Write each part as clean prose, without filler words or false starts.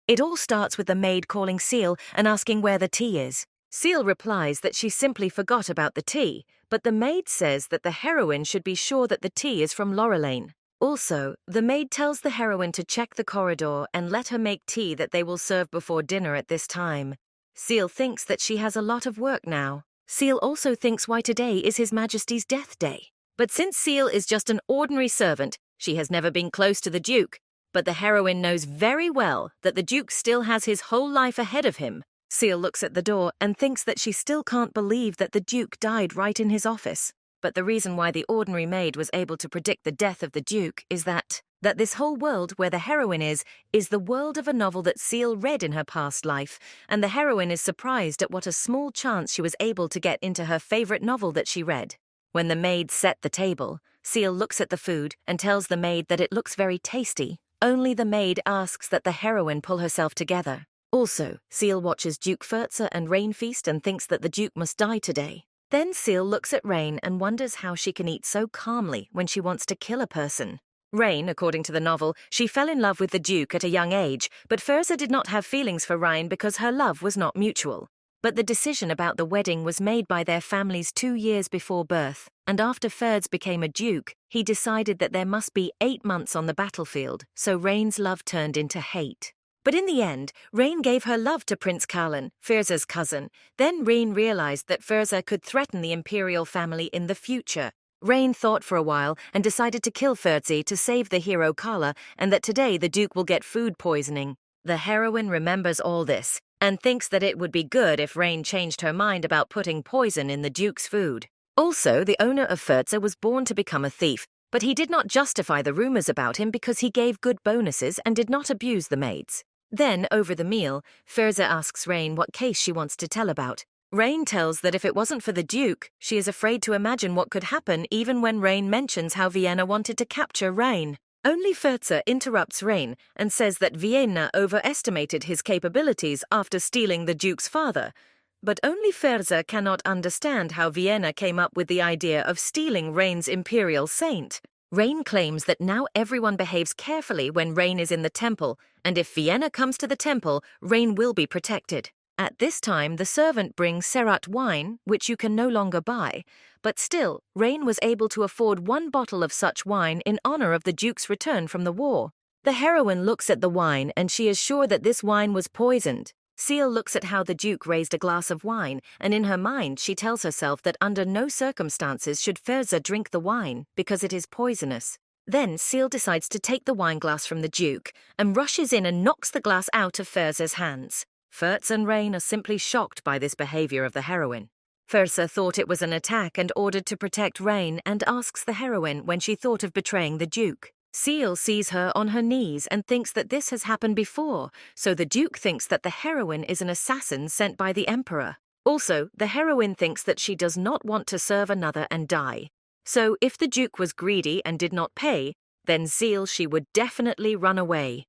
It all starts with the maid calling Seal and asking where the tea is. Seal replies that she simply forgot about the tea, but the maid says that the heroine should be sure that the tea is from Lorelane. Also, the maid tells the heroine to check the corridor and let her make tea that they will serve before dinner at this time. Seal thinks that she has a lot of work now. Seal also thinks why today is His Majesty's death day. But since Seal is just an ordinary servant, she has never been close to the Duke. But the heroine knows very well that the Duke still has his whole life ahead of him. Seal looks at the door and thinks that she still can't believe that the Duke died right in his office. But the reason why the ordinary maid was able to predict the death of the Duke is that this whole world where the heroine is the world of a novel that Seal read in her past life, and the heroine is surprised at what a small chance she was able to get into her favorite novel that she read. When the maid set the table, Seal looks at the food and tells the maid that it looks very tasty. Only the maid asks that the heroine pull herself together. Also, Seal watches Duke Fertzer and Rain feast and thinks that the Duke must die today. Then Seal looks at Rain and wonders how she can eat so calmly when she wants to kill a person. Rain, according to the novel, she fell in love with the Duke at a young age, but Fertzer did not have feelings for Rain because her love was not mutual. But the decision about the wedding was made by their families 2 years before birth, and after Ferds became a duke, he decided that there must be 8 months on the battlefield, so Rain's love turned into hate. But in the end, Rain gave her love to Prince Carlin, Ferzer's cousin. Then Rain realized that Ferzer could threaten the Imperial family in the future. Rain thought for a while and decided to kill Ferdsey to save the hero Carla, and that today the Duke will get food poisoning. The heroine remembers all this and thinks that it would be good if Rain changed her mind about putting poison in the Duke's food. Also, the owner of Fertzer was born to become a thief, but he did not justify the rumors about him because he gave good bonuses and did not abuse the maids. Then, over the meal, Ferzer asks Rain what case she wants to tell about. Rain tells that if it wasn't for the Duke, she is afraid to imagine what could happen even when Rain mentions how Vienna wanted to capture Rain. Only Ferzer interrupts Rain and says that Vienna overestimated his capabilities after stealing the Duke's father. But only Ferzer cannot understand how Vienna came up with the idea of stealing Rain's imperial saint. Rain claims that now everyone behaves carefully when Rain is in the temple, and if Vienna comes to the temple, Rain will be protected. At this time, the servant brings Serat wine, which you can no longer buy, but still, Rain was able to afford 1 bottle of such wine in honor of the Duke's return from the war. The heroine looks at the wine and she is sure that this wine was poisoned. Seal looks at how the Duke raised a glass of wine, and in her mind she tells herself that under no circumstances should Ferzer drink the wine because it is poisonous. Then Seal decides to take the wine glass from the Duke and rushes in and knocks the glass out of Ferzer's hands. Fertz and Rain are simply shocked by this behavior of the heroine. Ferzer thought it was an attack and ordered to protect Rain and asks the heroine when she thought of betraying the Duke. Seal sees her on her knees and thinks that this has happened before, so the Duke thinks that the heroine is an assassin sent by the Emperor. Also, the heroine thinks that she does not want to serve another and die. So if the Duke was greedy and did not pay, then she would definitely run away.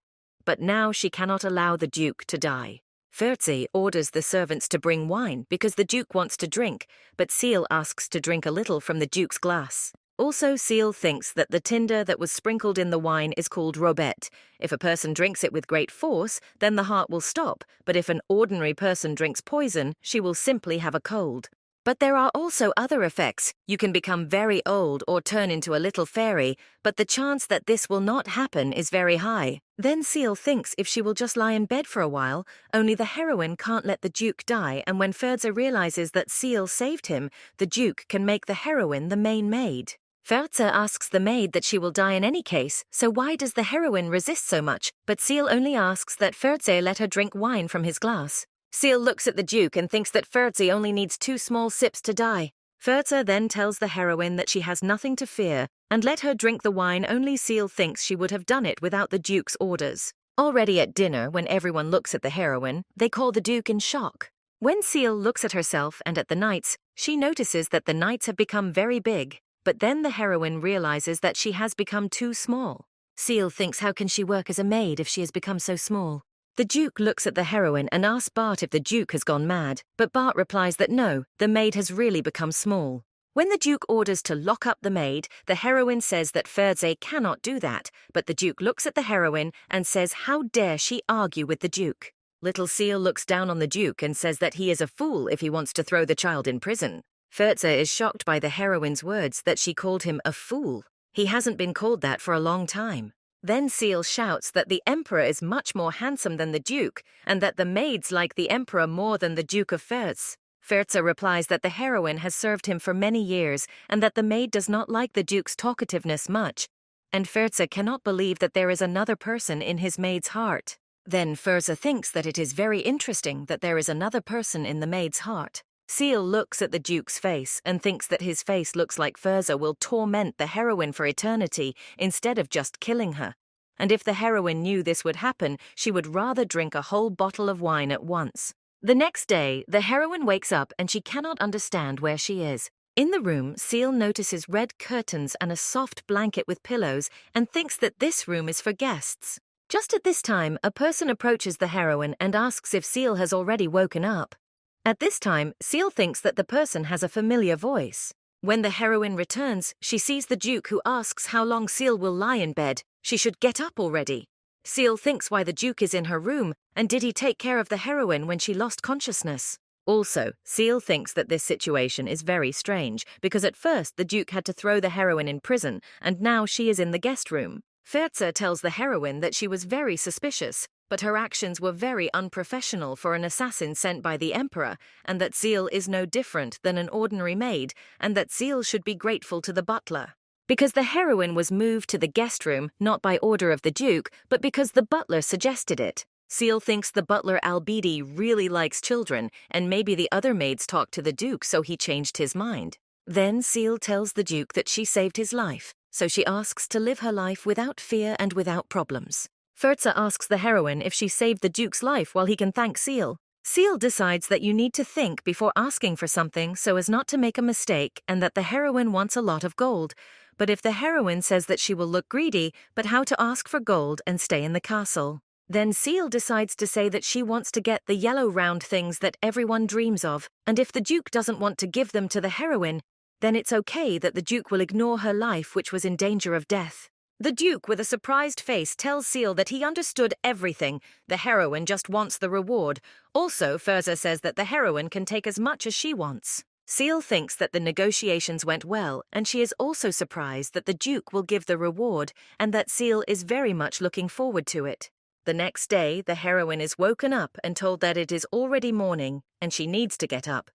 But now she cannot allow the Duke to die. Fertzy orders the servants to bring wine because the Duke wants to drink, but Seal asks to drink a little from the Duke's glass. Also, Seal thinks that the tinder that was sprinkled in the wine is called robet. If a person drinks it with great force, then the heart will stop, but if an ordinary person drinks poison, she will simply have a cold. But there are also other effects. You can become very old or turn into a little fairy, but the chance that this will not happen is very high. Then Seal thinks if she will just lie in bed for a while, only the heroine can't let the Duke die, and when Ferzer realizes that Seal saved him, the Duke can make the heroine the main maid. Ferzer asks the maid that she will die in any case, so why does the heroine resist so much? But Seal only asks that Ferzer let her drink wine from his glass. Seal looks at the Duke and thinks that Ferzer only needs 2 small sips to die. Ferzer then tells the heroine that she has nothing to fear, and let her drink the wine. Only Seal thinks she would have done it without the Duke's orders. Already at dinner, when everyone looks at the heroine, they call the Duke in shock. When Seal looks at herself and at the knights, she notices that the knights have become very big. But then the heroine realizes that she has become too small. Seal thinks how can she work as a maid if she has become so small? The Duke looks at the heroine and asks Bart if the Duke has gone mad, but Bart replies that no, the maid has really become small. When the Duke orders to lock up the maid, the heroine says that Ferze cannot do that, but the Duke looks at the heroine and says how dare she argue with the Duke. Little Seal looks down on the Duke and says that he is a fool if he wants to throw the child in prison. Ferze is shocked by the heroine's words that she called him a fool. He hasn't been called that for a long time. Then Seal shouts that the Emperor is much more handsome than the Duke, and that the maids like the Emperor more than the Duke of Ferze. Ferze replies that the heroine has served him for many years, and that the maid does not like the Duke's talkativeness much, and Ferze cannot believe that there is another person in his maid's heart. Then Ferze thinks that it is very interesting that there is another person in the maid's heart. Seal looks at the Duke's face and thinks that his face looks like Ferze will torment the heroine for eternity instead of just killing her. And if the heroine knew this would happen, she would rather drink a whole bottle of wine at once. The next day, the heroine wakes up and she cannot understand where she is. In the room, Seal notices red curtains and a soft blanket with pillows and thinks that this room is for guests. Just at this time, a person approaches the heroine and asks if Seal has already woken up. At this time, Seal thinks that the person has a familiar voice. When the heroine returns, she sees the Duke, who asks how long Seal will lie in bed. She should get up already. Seal thinks why the Duke is in her room, and did he take care of the heroine when she lost consciousness? Also, Seal thinks that this situation is very strange, because at first the Duke had to throw the heroine in prison, and now she is in the guest room. Ferze tells the heroine that she was very suspicious, but her actions were very unprofessional for an assassin sent by the Emperor, and that Seal is no different than an ordinary maid, and that Seal should be grateful to the butler. Because the heroine was moved to the guest room, not by order of the Duke, but because the butler suggested it. Seal thinks the butler Albedi really likes children, and maybe the other maids talked to the Duke, so he changed his mind. Then Seal tells the Duke that she saved his life, so she asks to live her life without fear and without problems. Ferze asks the heroine if she saved the Duke's life while he can thank Seal. Seal decides that you need to think before asking for something so as not to make a mistake, and that the heroine wants a lot of gold. But if the heroine says that she will look greedy, but how to ask for gold and stay in the castle. Then Seal decides to say that she wants to get the yellow round things that everyone dreams of, and if the Duke doesn't want to give them to the heroine, then it's okay that the Duke will ignore her life, which was in danger of death. The Duke, with a surprised face, tells Seal that he understood everything. The heroine just wants the reward. Also, Ferze says that the heroine can take as much as she wants. Seal thinks that the negotiations went well, and she is also surprised that the Duke will give the reward, and that Seal is very much looking forward to it. The next day, the heroine is woken up and told that it is already morning, and she needs to get up.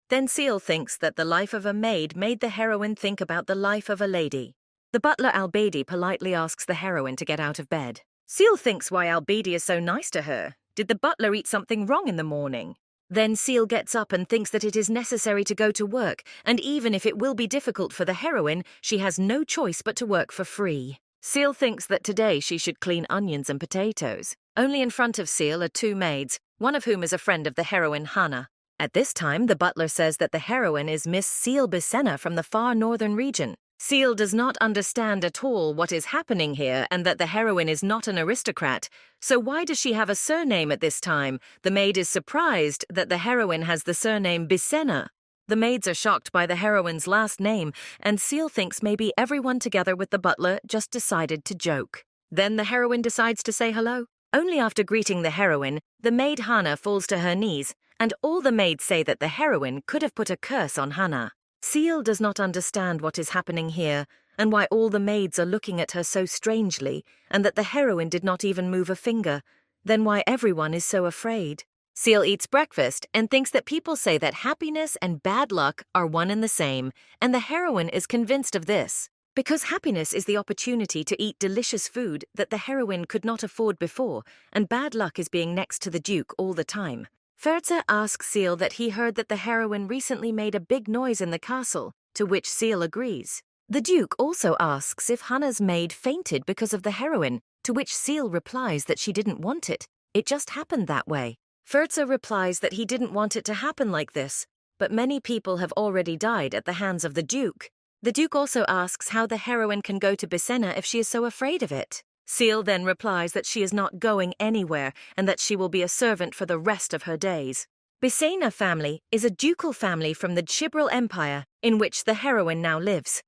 Then Seal thinks that the life of a maid made the heroine think about the life of a lady. The butler Albedi politely asks the heroine to get out of bed. Seal thinks why Albedi is so nice to her. Did the butler eat something wrong in the morning? Then Seal gets up and thinks that it is necessary to go to work, and even if it will be difficult for the heroine, she has no choice but to work for free. Seal thinks that today she should clean onions and potatoes. Only in front of Seal are two maids, one of whom is a friend of the heroine Hannah. At this time, the butler says that the heroine is Miss Seal Bisenna from the far northern region. Seal does not understand at all what is happening here and that the heroine is not an aristocrat. So why does she have a surname at this time? The maid is surprised that the heroine has the surname Bisenna. The maids are shocked by the heroine's last name, and Seal thinks maybe everyone together with the butler just decided to joke. Then the heroine decides to say hello. Only after greeting the heroine, the maid Hannah falls to her knees, and all the maids say that the heroine could have put a curse on Hannah. Seal does not understand what is happening here, and why all the maids are looking at her so strangely, and that the heroine did not even move a finger. Then why everyone is so afraid. Seal eats breakfast and thinks that people say that happiness and bad luck are one and the same, and the heroine is convinced of this. Because happiness is the opportunity to eat delicious food that the heroine could not afford before, and bad luck is being next to the Duke all the time. Ferze asks Seal that he heard that the heroine recently made a big noise in the castle, to which Seal agrees. The Duke also asks if Hannah's maid fainted because of the heroine, to which Seal replies that she didn't want it. It just happened that way. Ferze replies that he didn't want it to happen like this, but many people have already died at the hands of the Duke. The Duke also asks how the heroine can go to Bisenna if she is so afraid of it. Seal then replies that she is not going anywhere and that she will be a servant for the rest of her days. Bisa family is a ducal family from the Chibral Empire in which the heroine now lives.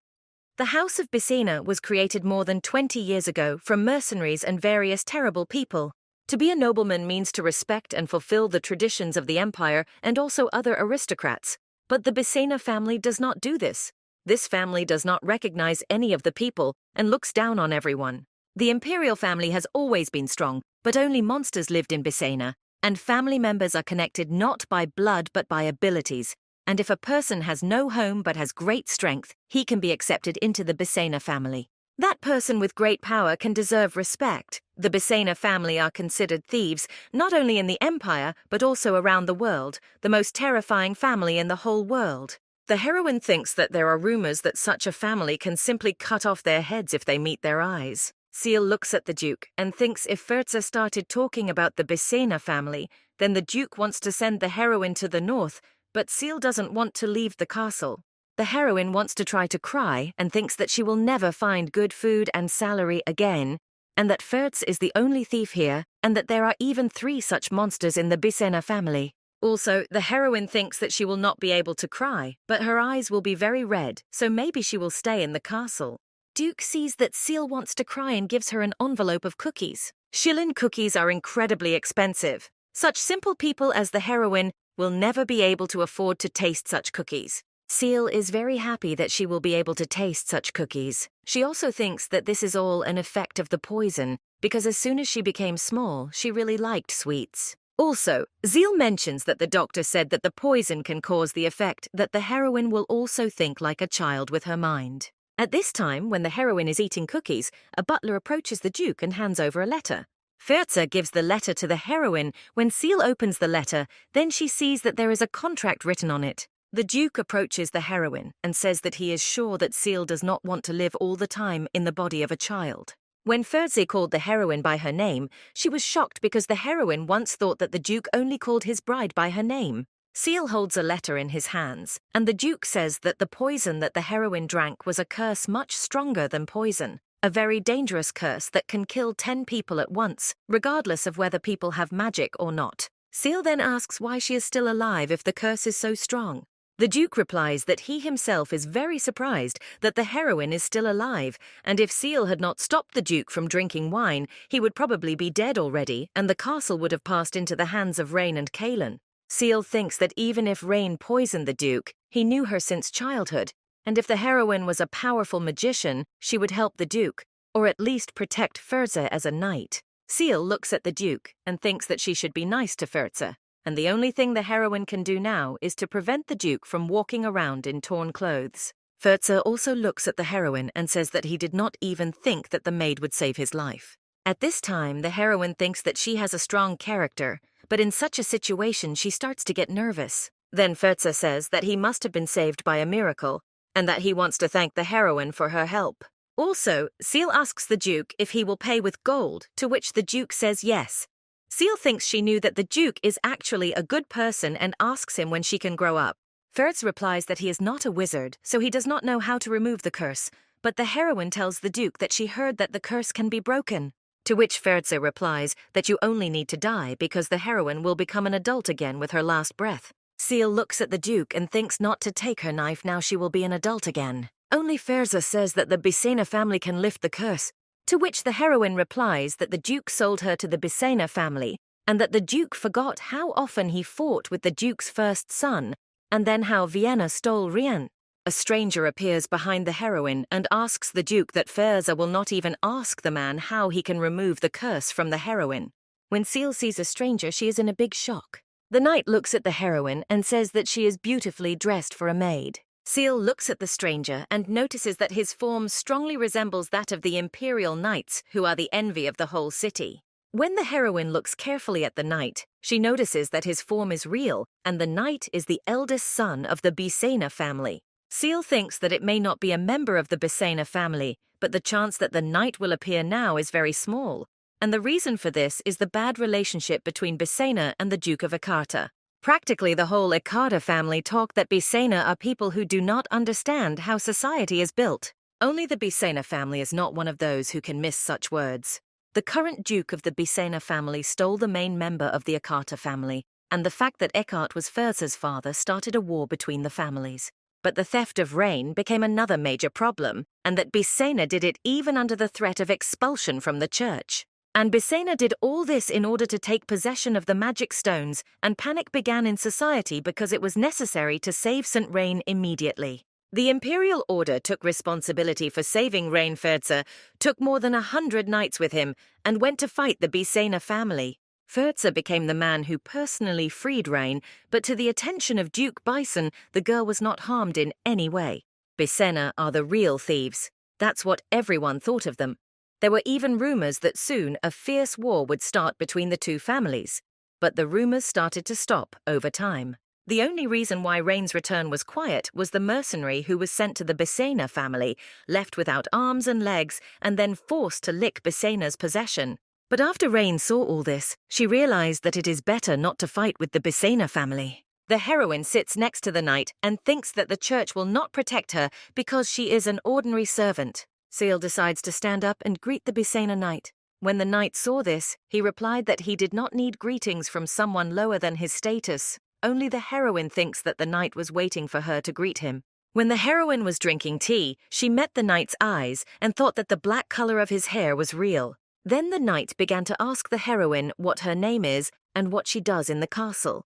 The House of Bisa was created more than 20 years ago from mercenaries and various terrible people. To be a nobleman means to respect and fulfill the traditions of the empire and also other aristocrats. But the Bisa family does not do this. This family does not recognize any of the people and looks down on everyone. The Imperial family has always been strong, but only monsters lived in Bisa, and family members are connected not by blood but by abilities. And if a person has no home but has great strength, he can be accepted into the Bisa family. That person with great power can deserve respect. The Bisa family are considered thieves, not only in the empire, but also around the world, the most terrifying family in the whole world. The heroine thinks that there are rumors that such a family can simply cut off their heads if they meet their eyes. Seal looks at the Duke and thinks if Ferza started talking about the Bisa family, then the Duke wants to send the heroine to the north, but Seal doesn't want to leave the castle. The heroine wants to try to cry and thinks that she will never find good food and salary again, and that Ferz is the only thief here, and that there are even 3 such monsters in the Bisa family. Also, the heroine thinks that she will not be able to cry, but her eyes will be very red, so maybe she will stay in the castle. Duke sees that Seal wants to cry and gives her an envelope of cookies. Shilin cookies are incredibly expensive. Such simple people as the heroine will never be able to afford to taste such cookies. Seal is very happy that she will be able to taste such cookies. She also thinks that this is all an effect of the poison, because as soon as she became small, she really liked sweets. Also, Seal mentions that the doctor said that the poison can cause the effect that the heroine will also think like a child with her mind. At this time, when the heroine is eating cookies, a butler approaches the Duke and hands over a letter. Ferza gives the letter to the heroine. When Seal opens the letter, then she sees that there is a contract written on it. The Duke approaches the heroine and says that he is sure that Seal does not want to live all the time in the body of a child. When Ferza called the heroine by her name, she was shocked because the heroine once thought that the Duke only called his bride by her name. Seal holds a letter in his hands, and the Duke says that the poison that the heroine drank was a curse much stronger than poison, a very dangerous curse that can kill 10 people at once, regardless of whether people have magic or not. Seal then asks why she is still alive if the curse is so strong. The Duke replies that he himself is very surprised that the heroine is still alive, and if Seal had not stopped the Duke from drinking wine, he would probably be dead already, and the castle would have passed into the hands of Rain and Kaelin. Seal thinks that even if Rain poisoned the Duke, he knew her since childhood, and if the heroine was a powerful magician, she would help the Duke, or at least protect Ferza as a knight. Seal looks at the Duke and thinks that she should be nice to Ferza, and the only thing the heroine can do now is to prevent the Duke from walking around in torn clothes. Ferza also looks at the heroine and says that he did not even think that the maid would save his life. At this time, the heroine thinks that she has a strong character, but in such a situation she starts to get nervous. Then Ferza says that he must have been saved by a miracle, and that he wants to thank the heroine for her help. Also, Seal asks the Duke if he will pay with gold, to which the Duke says yes. Seal thinks she knew that the Duke is actually a good person and asks him when she can grow up. Ferz replies that he is not a wizard, so he does not know how to remove the curse, but the heroine tells the Duke that she heard that the curse can be broken. To which Ferza replies that you only need to die because the heroine will become an adult again with her last breath. Seal looks at the Duke and thinks not to take her knife now she will be an adult again. Only Ferza says that the Bisa family can lift the curse, to which the heroine replies that the Duke sold her to the Bisa family, and that the Duke forgot how often he fought with the Duke's first son, and then how Vienna stole Rien. A stranger appears behind the heroine and asks the Duke that Ferza will not even ask the man how he can remove the curse from the heroine. When Seal sees a stranger, she is in a big shock. The knight looks at the heroine and says that she is beautifully dressed for a maid. Seal looks at the stranger and notices that his form strongly resembles that of the Imperial knights, who are the envy of the whole city. When the heroine looks carefully at the knight, she notices that his form is real, and the knight is the eldest son of the Bisa family. Seal thinks that it may not be a member of the Bisa family, but the chance that the knight will appear now is very small, and the reason for this is the bad relationship between Bisa and the Duke of Icarta. Practically the whole Icarta family talk that Bisa are people who do not understand how society is built. Only the Bisa family is not one of those who can miss such words. The current Duke of the Bisa family stole the main member of the Icarta family, and the fact that Eckhart was Ferza's father started a war between the families. But the theft of rain became another major problem, and that Bisa did it even under the threat of expulsion from the church. And Bisa did all this in order to take possession of the magic stones, and panic began in society because it was necessary to save St. Rain immediately. The Imperial Order took responsibility for saving Rain Ferza, took more than 100 knights with him, and went to fight the Bisa family. Ferza became the man who personally freed Rain, but to the attention of Duke Bison, the girl was not harmed in any way. Bisa are the real thieves. That's what everyone thought of them. There were even rumors that soon a fierce war would start between the two families. But the rumors started to stop over time. The only reason why Rain's return was quiet was the mercenary who was sent to the Bisa family, left without arms and legs, and then forced to lick Bisa's possession. But after Rain saw all this, she realized that it is better not to fight with the Bisa family. The heroine sits next to the knight and thinks that the church will not protect her because she is an ordinary servant. Seal decides to stand up and greet the Bisa knight. When the knight saw this, he replied that he did not need greetings from someone lower than his status. Only the heroine thinks that the knight was waiting for her to greet him. When the heroine was drinking tea, she met the knight's eyes and thought that the black color of his hair was real. Then the knight began to ask the heroine what her name is and what she does in the castle.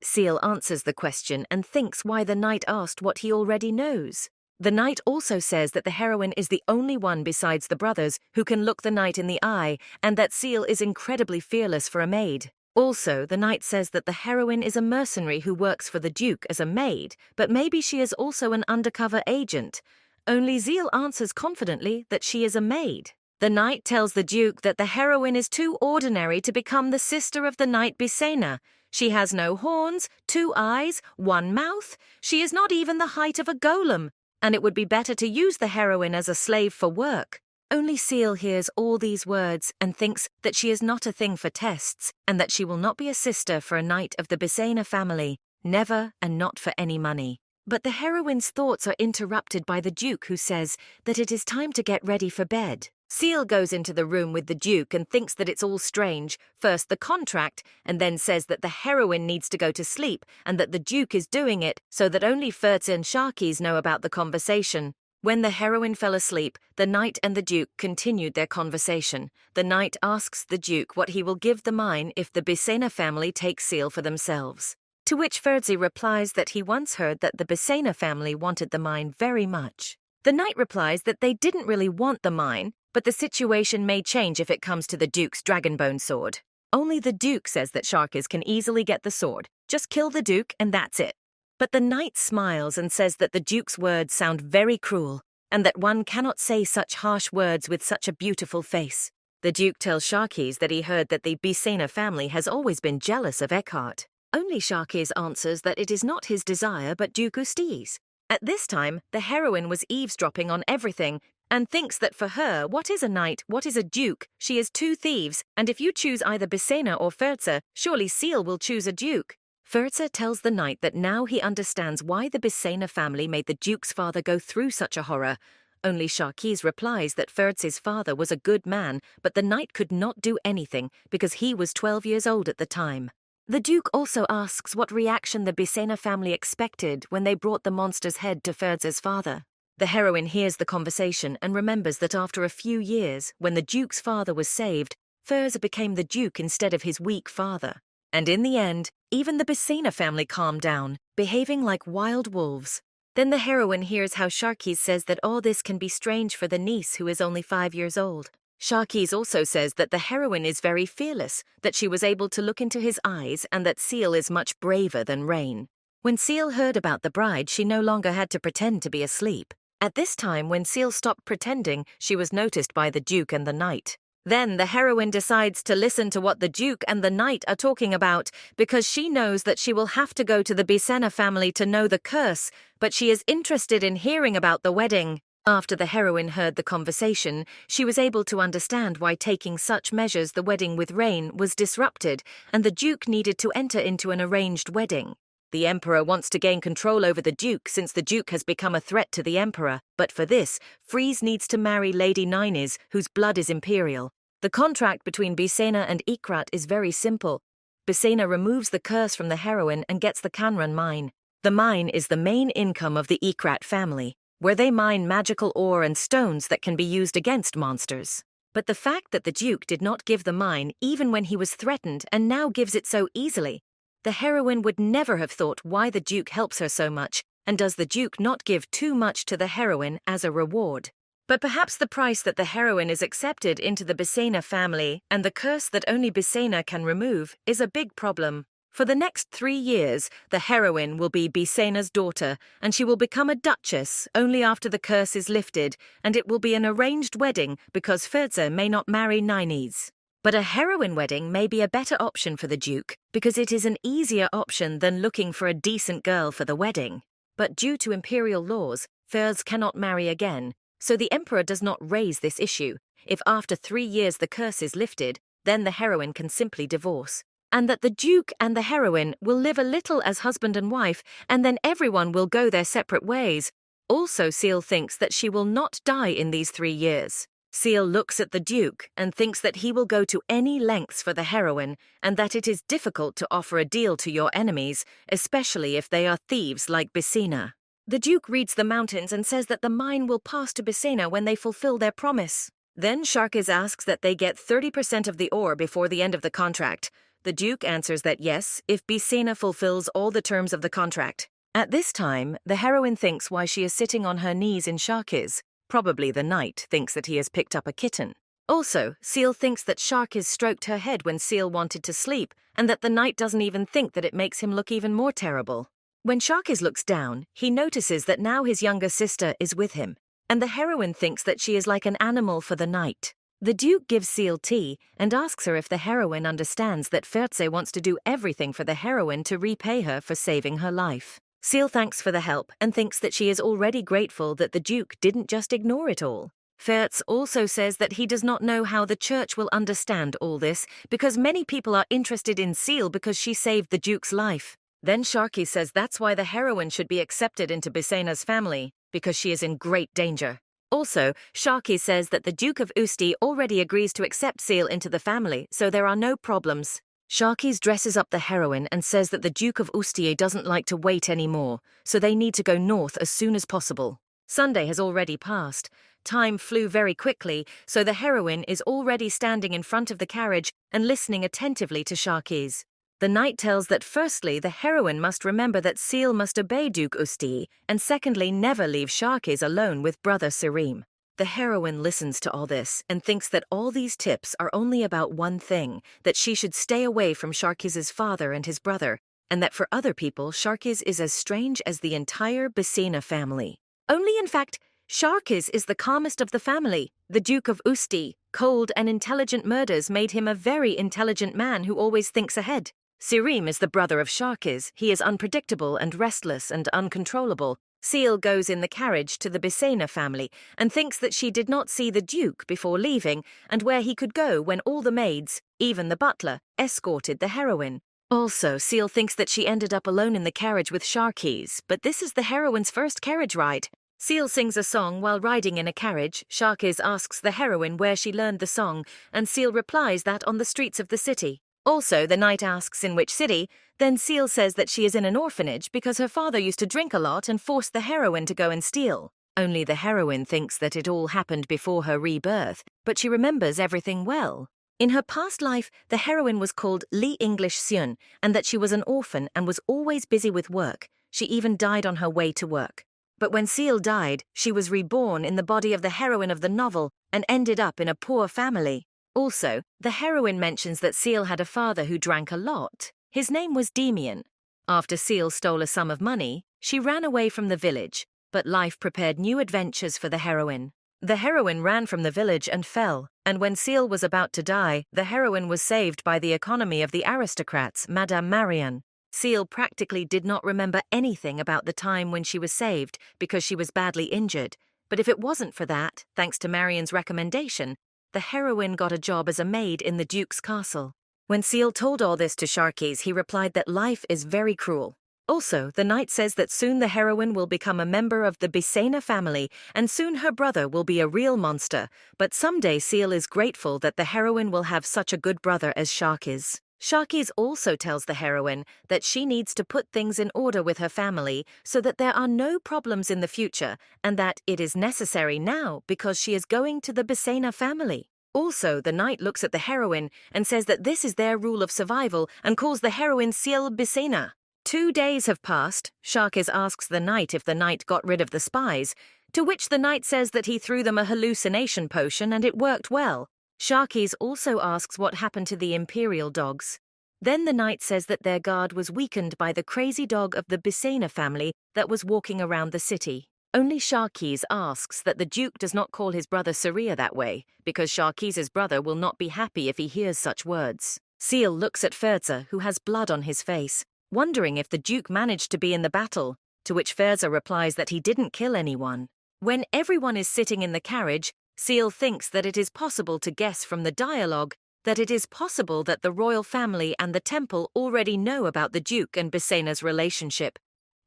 Seal answers the question and thinks why the knight asked what he already knows. The knight also says that the heroine is the only one besides the brothers who can look the knight in the eye, and that Seal is incredibly fearless for a maid. Also, the knight says that the heroine is a mercenary who works for the Duke as a maid, but maybe she is also an undercover agent. Only Seal answers confidently that she is a maid. The knight tells the Duke that the heroine is too ordinary to become the sister of the knight Bisa. She has no horns, 2 eyes, 1 mouth. She is not even the height of a golem, and it would be better to use the heroine as a slave for work. Only Seal hears all these words and thinks that she is not a thing for tests, and that she will not be a sister for a knight of the Bisa family, never and not for any money. But the heroine's thoughts are interrupted by the Duke, who says that it is time to get ready for bed. Seal goes into the room with the Duke and thinks that it's all strange, first the contract, and then says that the heroine needs to go to sleep and that the Duke is doing it so that only Ferza and Sharkies know about the conversation. When the heroine fell asleep, the knight and the Duke continued their conversation. The knight asks the Duke what he will give the mine if the Bisa family take Seal for themselves. To which Ferza replies that he once heard that the Bisa family wanted the mine very much. The knight replies that they didn't really want the mine, but the situation may change if it comes to the Duke's dragonbone sword. Only the Duke says that Sharkies can easily get the sword. Just kill the Duke and that's it. But the knight smiles and says that the Duke's words sound very cruel, and that one cannot say such harsh words with such a beautiful face. The Duke tells Sharkies that he heard that the Bisa family has always been jealous of Eckhart. Only Sharkies answers that it is not his desire but Duke Usti's. At this time, the heroine was eavesdropping on everything and thinks that for her, what is a knight, what is a duke? She is 2 thieves, and if you choose either Bisa or Ferza, surely Seal will choose a duke. Ferza tells the knight that now he understands why the Bisa family made the Duke's father go through such a horror. Only Sharkies replies that Ferza's father was a good man, but the knight could not do anything because he was 12 years old at the time. The Duke also asks what reaction the Bisa family expected when they brought the monster's head to Ferza's father. The heroine hears the conversation and remembers that after a few years, when the Duke's father was saved, Ferza became the Duke instead of his weak father. And in the end, even the Bisa family calmed down, behaving like wild wolves. Then the heroine hears how Sharkies says that all this can be strange for the niece who is only 5 years old. Sharkies also says that the heroine is very fearless, that she was able to look into his eyes, and that Seal is much braver than Rain. When Seal heard about the bride, she no longer had to pretend to be asleep. At this time, when Seal stopped pretending, she was noticed by the Duke and the knight. Then the heroine decides to listen to what the Duke and the knight are talking about because she knows that she will have to go to the Bisa family to know the curse, but she is interested in hearing about the wedding. After the heroine heard the conversation, she was able to understand why taking such measures the wedding with Rain was disrupted and the Duke needed to enter into an arranged wedding. The Emperor wants to gain control over the Duke since the Duke has become a threat to the Emperor, but for this, Freeze needs to marry Lady Nines, whose blood is Imperial. The contract between Bisa and Ikrat is very simple. Bisena removes the curse from the heroine and gets the Canran mine. The mine is the main income of the Ikrat family, where they mine magical ore and stones that can be used against monsters. But the fact that the Duke did not give the mine even when he was threatened and now gives it so easily, the heroine would never have thought why the Duke helps her so much, and does the Duke not give too much to the heroine as a reward? But perhaps the price that the heroine is accepted into the Bisena family and the curse that only Bisena can remove is a big problem. For the next 3 years, the heroine will be Bisena's daughter, and she will become a duchess only after the curse is lifted, and it will be an arranged wedding because Fertze may not marry Nines. But a heroine wedding may be a better option for the Duke because it is an easier option than looking for a decent girl for the wedding. But due to Imperial laws, Fertze cannot marry again, so the Emperor does not raise this issue. If after 3 years the curse is lifted, then the heroine can simply divorce. And that the Duke and the heroine will live a little as husband and wife, and then everyone will go their separate ways. Also, Seal thinks that she will not die in these 3 years. Seal looks at the Duke and thinks that he will go to any lengths for the heroine, and that it is difficult to offer a deal to your enemies, especially if they are thieves like Bisena. The Duke reads the mountains and says that the mine will pass to Bisena when they fulfill their promise. Then Sharkis asks that they get 30% of the ore before the end of the contract. The Duke answers that yes, if Bisena fulfills all the terms of the contract. At this time, the heroine thinks why she is sitting on her knees in Sharkis. Probably the knight thinks that he has picked up a kitten. Also, Seal thinks that Sharkis stroked her head when Seal wanted to sleep, and that the knight doesn't even think that it makes him look even more terrible. When Sharkis looks down, he notices that now his younger sister is with him, and the heroine thinks that she is like an animal for the night. The Duke gives Seal tea and asks her if the heroine understands that Fertze wants to do everything for the heroine to repay her for saving her life. Seal thanks for the help and thinks that she is already grateful that the Duke didn't just ignore it all. Fertze also says that he does not know how the church will understand all this because many people are interested in Seal because she saved the Duke's life. Then Sharky says that's why the heroine should be accepted into Bisena's family, because she is in great danger. Also, Sharky says that the Duke of Usti already agrees to accept Seal into the family, so there are no problems. Sharkis dresses up the heroine and says that the Duke of Usti doesn't like to wait anymore, so they need to go north as soon as possible. Sunday has already passed. Time flew very quickly, so the heroine is already standing in front of the carriage and listening attentively to Sharkis. The knight tells that firstly, the heroine must remember that Seal must obey Duke Usti, and secondly, never leave Sharkis alone with brother Serim. The heroine listens to all this and thinks that all these tips are only about one thing, that she should stay away from Sharkis' father and his brother, and that for other people, Sharkis is as strange as the entire Bisena family. Only in fact, Sharkis is the calmest of the family. The Duke of Usti, cold and intelligent murders made him a very intelligent man who always thinks ahead. Serim is the brother of Sharkis. He is unpredictable and restless and uncontrollable. Seal goes in the carriage to the Bisena family and thinks that she did not see the Duke before leaving and where he could go when all the maids, even the butler, escorted the heroine. Also, Seal thinks that she ended up alone in the carriage with Sharkis, but this is the heroine's first carriage ride. Seal sings a song while riding in a carriage. Sharkis asks the heroine where she learned the song, and Seal replies that on the streets of the city. Also, the knight asks in which city, then Seal says that she is in an orphanage because her father used to drink a lot and forced the heroine to go and steal. Only the heroine thinks that it all happened before her rebirth, but she remembers everything well. In her past life, the heroine was called Li English Sion, and that she was an orphan and was always busy with work. She even died on her way to work. But when Seal died, she was reborn in the body of the heroine of the novel and ended up in a poor family. Also, the heroine mentions that Seal had a father who drank a lot. His name was Demian. After Seal stole a sum of money, she ran away from the village, but life prepared new adventures for the heroine. The heroine ran from the village and fell, and when Seal was about to die, the heroine was saved by the economy of the aristocrats, Madame Marian. Seal practically did not remember anything about the time when she was saved because she was badly injured, but if it wasn't for that, thanks to Marian's recommendation, the heroine got a job as a maid in the Duke's castle. When Seal told all this to Sharkis, he replied that life is very cruel. Also, the knight says that soon the heroine will become a member of the Bisena family, and soon her brother will be a real monster, but someday Seal is grateful that the heroine will have such a good brother as Sharkis. Sharkies also tells the heroine that she needs to put things in order with her family so that there are no problems in the future, and that it is necessary now because she is going to the Bisena family. Also, the knight looks at the heroine and says that this is their rule of survival and calls the heroine Ciel Bisena. 2 days have passed. Sharkies asks the knight if the knight got rid of the spies, to which the knight says that he threw them a hallucination potion and it worked well. Sharkies also asks what happened to the Imperial dogs. Then the knight says that their guard was weakened by the crazy dog of the Bisena family that was walking around the city. Only Sharkies asks that the Duke does not call his brother Saria that way, because Sharkies' brother will not be happy if he hears such words. Seal looks at Ferza, who has blood on his face, wondering if the Duke managed to be in the battle, to which Ferza replies that he didn't kill anyone. When everyone is sitting in the carriage, Seal thinks that it is possible to guess from the dialogue that it is possible that the royal family and the temple already know about the Duke and Bisena's relationship.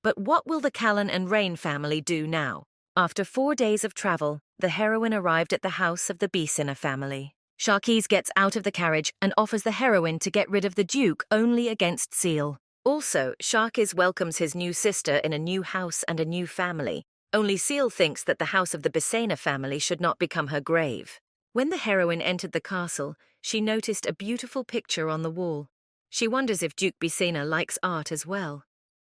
But what will the Callan and Rain family do now? After 4 days of travel, the heroine arrived at the house of the Bisena family. Sharkies gets out of the carriage and offers the heroine to get rid of the Duke only against Seal. Also, Sharkies welcomes his new sister in a new house and a new family. Only Seal thinks that the house of the Bisena family should not become her grave. When the heroine entered the castle, she noticed a beautiful picture on the wall. She wonders if Duke Bisena likes art as well.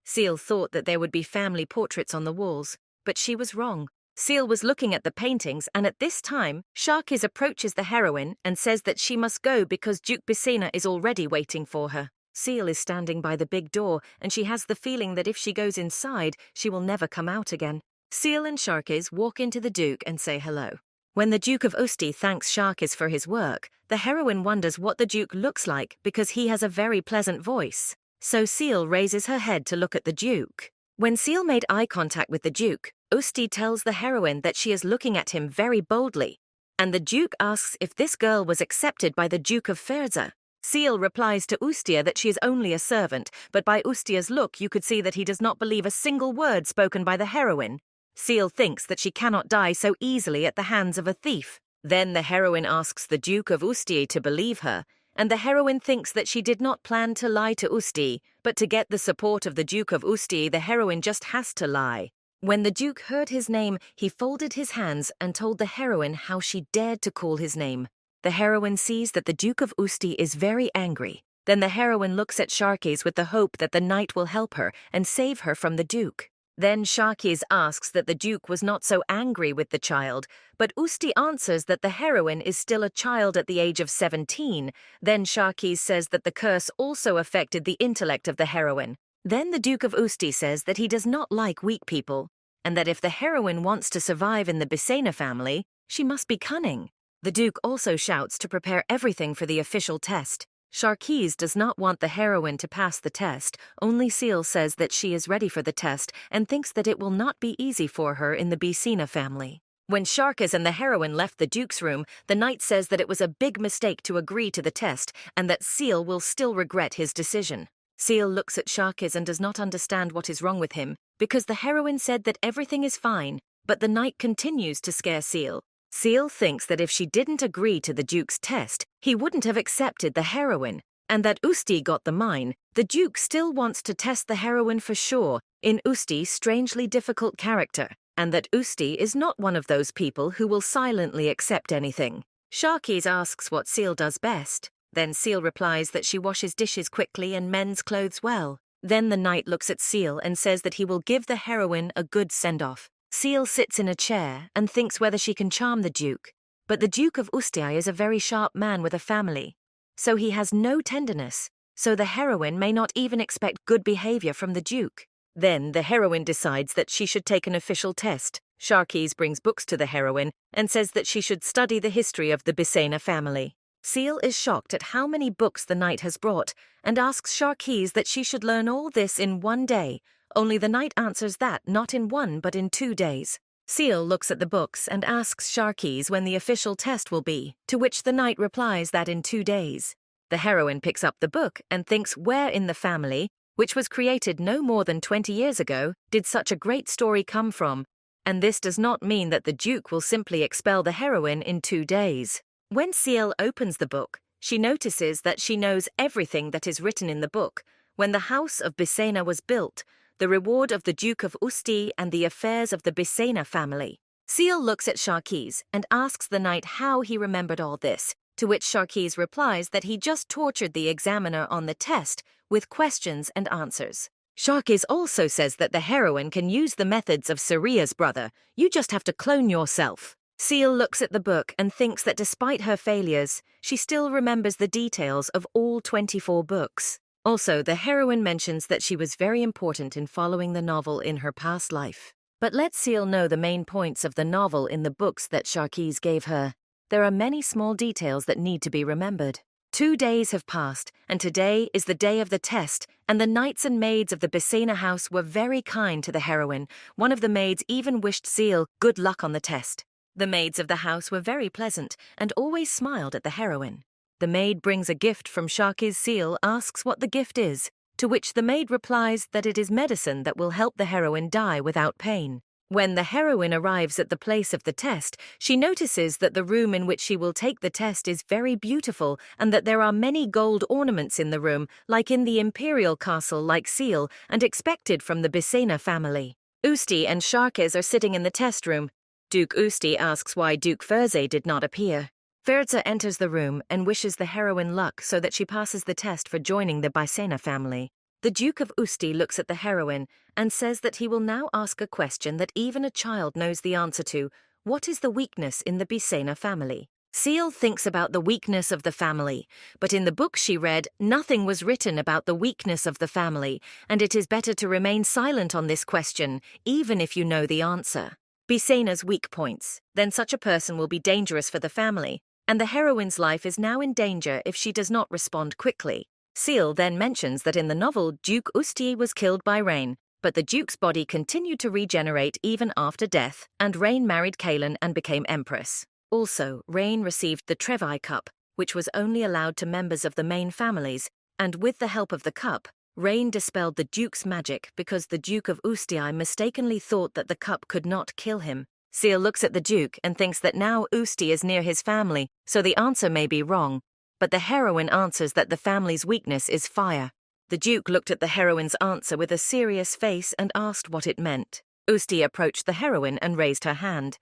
Seal thought that there would be family portraits on the walls, but she was wrong. Seal was looking at the paintings, and at this time, Sharkies approaches the heroine and says that she must go because Duke Bisena is already waiting for her. Seal is standing by the big door, and she has the feeling that if she goes inside, she will never come out again. Seal and Sharkies walk into the Duke and say hello. When the Duke of Usti thanks Sharkies for his work, the heroine wonders what the Duke looks like because he has a very pleasant voice. So Seal raises her head to look at the Duke. When Seal made eye contact with the Duke, Usti tells the heroine that she is looking at him very boldly, and the Duke asks if this girl was accepted by the Duke of Ferza. Seal replies to Ustia that she is only a servant, but by Ustia's look you could see that he does not believe a single word spoken by the heroine. Seal thinks that she cannot die so easily at the hands of a thief. Then the heroine asks the Duke of Usti to believe her, and the heroine thinks that she did not plan to lie to Usti, but to get the support of the Duke of Usti, the heroine just has to lie. When the Duke heard his name, he folded his hands and told the heroine how she dared to call his name. The heroine sees that the Duke of Usti is very angry. Then the heroine looks at Sharkies with the hope that the knight will help her and save her from the Duke. Then Sharkies asks that the Duke was not so angry with the child, but Usti answers that the heroine is still a child at the age of 17. Then Sharkies says that the curse also affected the intellect of the heroine. Then the Duke of Usti says that he does not like weak people, and that if the heroine wants to survive in the Bisena family, she must be cunning. The Duke also shouts to prepare everything for the official test. Sharkies does not want the heroine to pass the test. Only Seal says that she is ready for the test and thinks that it will not be easy for her in the Bisena family. When Sharkies and the heroine left the Duke's room, the knight says that it was a big mistake to agree to the test and that Seal will still regret his decision. Seal looks at Sharkies and does not understand what is wrong with him, because the heroine said that everything is fine, but the knight continues to scare Seal. Seal thinks that if she didn't agree to the Duke's test, he wouldn't have accepted the heroine, and that Usti got the mine. The Duke still wants to test the heroine for sure, in Usti's strangely difficult character, and that Usti is not one of those people who will silently accept anything. Sharkies asks what Seal does best. Then Seal replies that she washes dishes quickly and mends clothes well. Then the knight looks at Seal and says that he will give the heroine a good send-off. Seal sits in a chair and thinks whether she can charm the Duke, but the Duke of Ustia is a very sharp man with a family, so he has no tenderness, so the heroine may not even expect good behavior from the Duke. Then the heroine decides that she should take an official test. Sharkies brings books to the heroine and says that she should study the history of the Bisena family. Seal is shocked at how many books the knight has brought and asks Sharkies that she should learn all this in 1 day. Only the knight answers that not in 1 but in 2 days. Seal looks at the books and asks Sharkies when the official test will be, to which the knight replies that in 2 days. The heroine picks up the book and thinks where in the family, which was created no more than 20 years ago, did such a great story come from, and this does not mean that the Duke will simply expel the heroine in 2 days. When Seal opens the book, She notices that she knows everything that is written in the book. When the house of Bisa was built, the reward of the Duke of Usti and the affairs of the Bisa family. Seal looks at Sharkis and asks the knight how he remembered all this, to which Sharkis replies that he just tortured the examiner on the test with questions and answers. Sharkis also says that the heroine can use the methods of Saria's brother. You just have to clone yourself. Seal looks at the book and thinks that despite her failures, she still remembers the details of all 24 books. Also, the heroine mentions that she was very important in following the novel in her past life. But let Seal know the main points of the novel in the books that Sharkis gave her. There are many small details that need to be remembered. 2 days have passed, and today is the day of the test, and the knights and maids of the Bisa house were very kind to the heroine. One of the maids even wished Seal good luck on the test. The maids of the house were very pleasant and always smiled at the heroine. The maid brings a gift from Sharkis. Seal asks what the gift is, to which the maid replies that it is medicine that will help the heroine die without pain. When the heroine arrives at the place of the test, she notices that the room in which she will take the test is very beautiful and that there are many gold ornaments in the room, like in the Imperial castle like Seal, and expected from the Bisa family. Usti and Sharkis are sitting in the test room. Duke Usti asks why Duke Ferze did not appear. Ferze enters the room and wishes the heroine luck so that she passes the test for joining the Bisa family. The Duke of Usti looks at the heroine and says that he will now ask a question that even a child knows the answer to. What is the weakness in the Bisa family? Seal thinks about the weakness of the family, but in the book she read, nothing was written about the weakness of the family, and it is better to remain silent on this question, even if you know the answer. Bisa's weak points. Then such a person will be dangerous for the family, and the heroine's life is now in danger if she does not respond quickly. Seal then mentions that in the novel, Duke Usti was killed by Rain, but the Duke's body continued to regenerate even after death, and Rain married Kaelin and became Empress. Also, Rain received the Trevi Cup, which was only allowed to members of the main families, and with the help of the cup, Rain dispelled the Duke's magic because the Duke of Usti mistakenly thought that the cup could not kill him. Seal looks at the Duke and thinks that now Usti is near his family, so the answer may be wrong. But the heroine answers that the family's weakness is fire. The Duke looked at the heroine's answer with a serious face and asked what it meant. Usti approached the heroine and raised her hand.